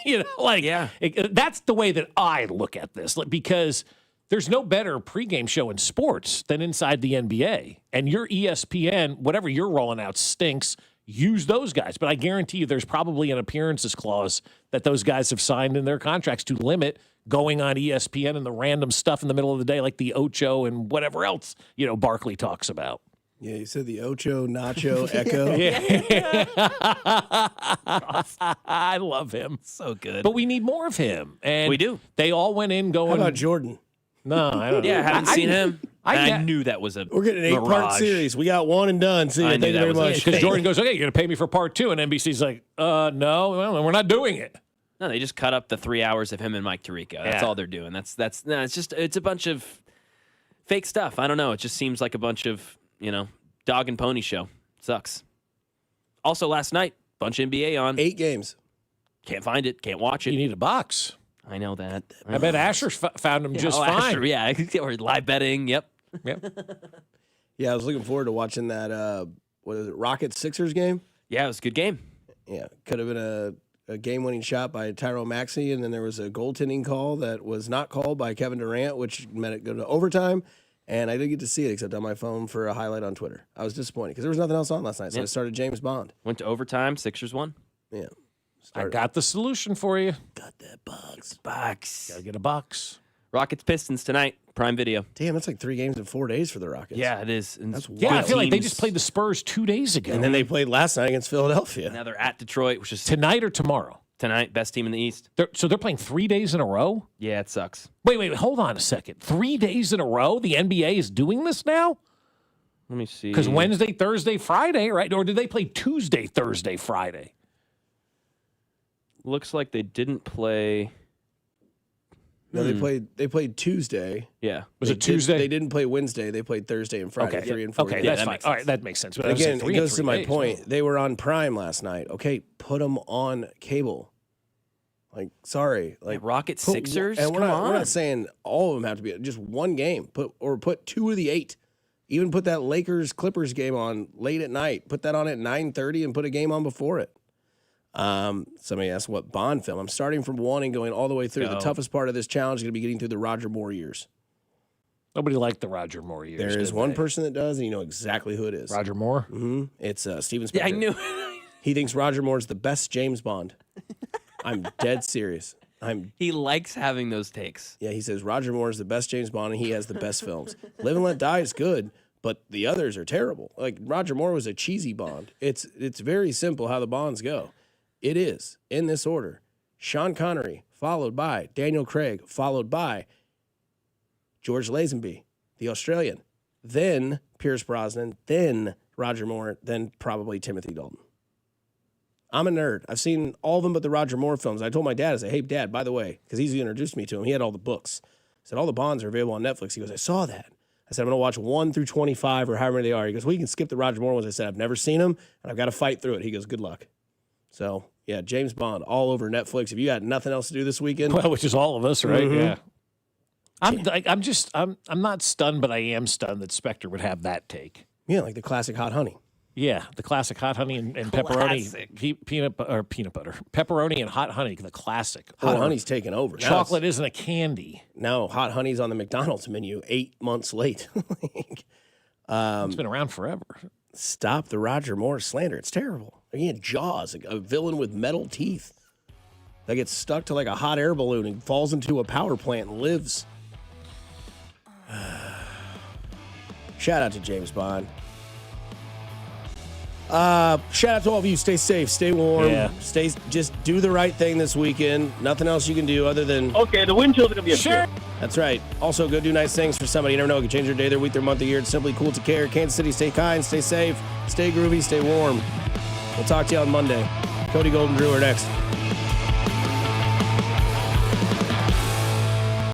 That's the way that I look at this, because there's no better pregame show in sports than inside the NBA. And your ESPN, whatever you're rolling out, stinks. Use those guys. But I guarantee you there's probably an appearances clause that those guys have signed in their contracts to limit going on ESPN and the random stuff in the middle of the day, like the Ocho and whatever else, Barkley talks about. Yeah, you said the Ocho, Nacho, Echo. I love him. So good. But we need more of him. And we do. They all went in going. How about Jordan? No, I don't know. Yeah, I haven't seen him. I knew that was a We're getting an 8-part series. We got 1 and done. See you. Thank you very much. Because Jordan goes, okay, you're going to pay me for part 2. And NBC's like, no, well, we're not doing it. No, they just cut up the 3 hours of him and Mike Tirico. That's all they're doing. It's a bunch of fake stuff. I don't know. It just seems like a bunch of, dog and pony show. Sucks. Also, last night, bunch of NBA on. 8 games. Can't find it. Can't watch it. You need a box. I know that. I bet Asher found him just fine. Asher, yeah, or live betting. Yep. Yeah, I was looking forward to watching that. What is it? Rockets-Sixers game. Yeah, it was a good game. Yeah, could have been a game-winning shot by Tyrone Maxey, and then there was a goaltending call that was not called by Kevin Durant, which meant it go to overtime. And I didn't get to see it except on my phone for a highlight on Twitter. I was disappointed because there was nothing else on last night, so I started James Bond. Went to overtime. Sixers won. Yeah. I got the solution for you. Got that box. Gotta get a box. Rockets Pistons tonight. Prime Video. Damn, that's like 3 games in 4 days for the Rockets. Yeah, it is. And that's I feel like they just played the Spurs 2 days ago. And then they played last night against Philadelphia. Now they're at Detroit, which is tonight or tomorrow? Tonight, best team in the East. So they're playing 3 days in a row? Yeah, it sucks. Wait, hold on a second. 3 days in a row? The NBA is doing this now? Let me see. Because Wednesday, Thursday, Friday, right? Or did they play Tuesday, Thursday, Friday? Looks like they didn't play. No, they played Tuesday. Yeah. Was it Tuesday? They didn't play Wednesday. They played Thursday and Friday. 3 and 4 Okay, days. that's fine. All right, that makes sense. But again, it goes to my point. They were on Prime last night. Okay, put them on cable. Like, sorry. Like Rocket Sixers? And we're Come not on. saying all of them have to be just one game. Put 2 of the 8. Even put that Lakers-Clippers game on late at night. Put that on at 9:30 and put a game on before it. Somebody asked what Bond film. I'm starting from 1 and going all the way through. Go. The toughest part of this challenge is going to be getting through the Roger Moore years. Nobody liked the Roger Moore years. There is one person that does, and you know exactly who it is. Roger Moore? Mm-hmm. It's Steven Spielberg. Yeah, I knew. He thinks Roger Moore is the best James Bond. I'm dead serious. He likes having those takes. Yeah, he says Roger Moore is the best James Bond, and he has the best films. Live and Let Die is good, but the others are terrible. Like, Roger Moore was a cheesy Bond. It's very simple how the Bonds go. It is, in this order, Sean Connery, followed by Daniel Craig, followed by George Lazenby, the Australian, then Pierce Brosnan, then Roger Moore, then probably Timothy Dalton. I'm a nerd. I've seen all of them but the Roger Moore films. I told my dad, I said, hey, Dad, by the way, because he's introduced me to him. He had all the books. I said, all the Bonds are available on Netflix. He goes, I saw that. I said, I'm going to watch 1 through 25 or however many they are. He goes, well, you can skip the Roger Moore ones. I said, I've never seen them, and I've got to fight through it. He goes, good luck. So, yeah, James Bond all over Netflix. If you got nothing else to do this weekend. Well, which is all of us, right? Mm-hmm. Yeah. I'm not stunned, but I am stunned that Spectre would have that take. Yeah, like the classic hot honey. Yeah, the classic hot honey and pepperoni, peanut butter, pepperoni and hot honey, the classic. Hot honey's taken over. Chocolate isn't a candy. No, hot honey's on the McDonald's menu 8 months late. It's been around forever. Stop the Roger Moore slander. It's terrible. He had Jaws, a villain with metal teeth that gets stuck to like a hot air balloon and falls into a power plant and lives. Shout out to James Bond. Shout out to all of you. Stay safe. Stay warm. Yeah. Just do the right thing this weekend. Nothing else you can do other than. Okay, the wind chill's going to be a bit. That's right. Also, go do nice things for somebody. You never know. It can change their day, their week, their month, their year. It's simply cool to care. Kansas City, stay kind, stay safe, stay groovy, stay warm. We'll talk to you on Monday. Cody Golden Drew are next.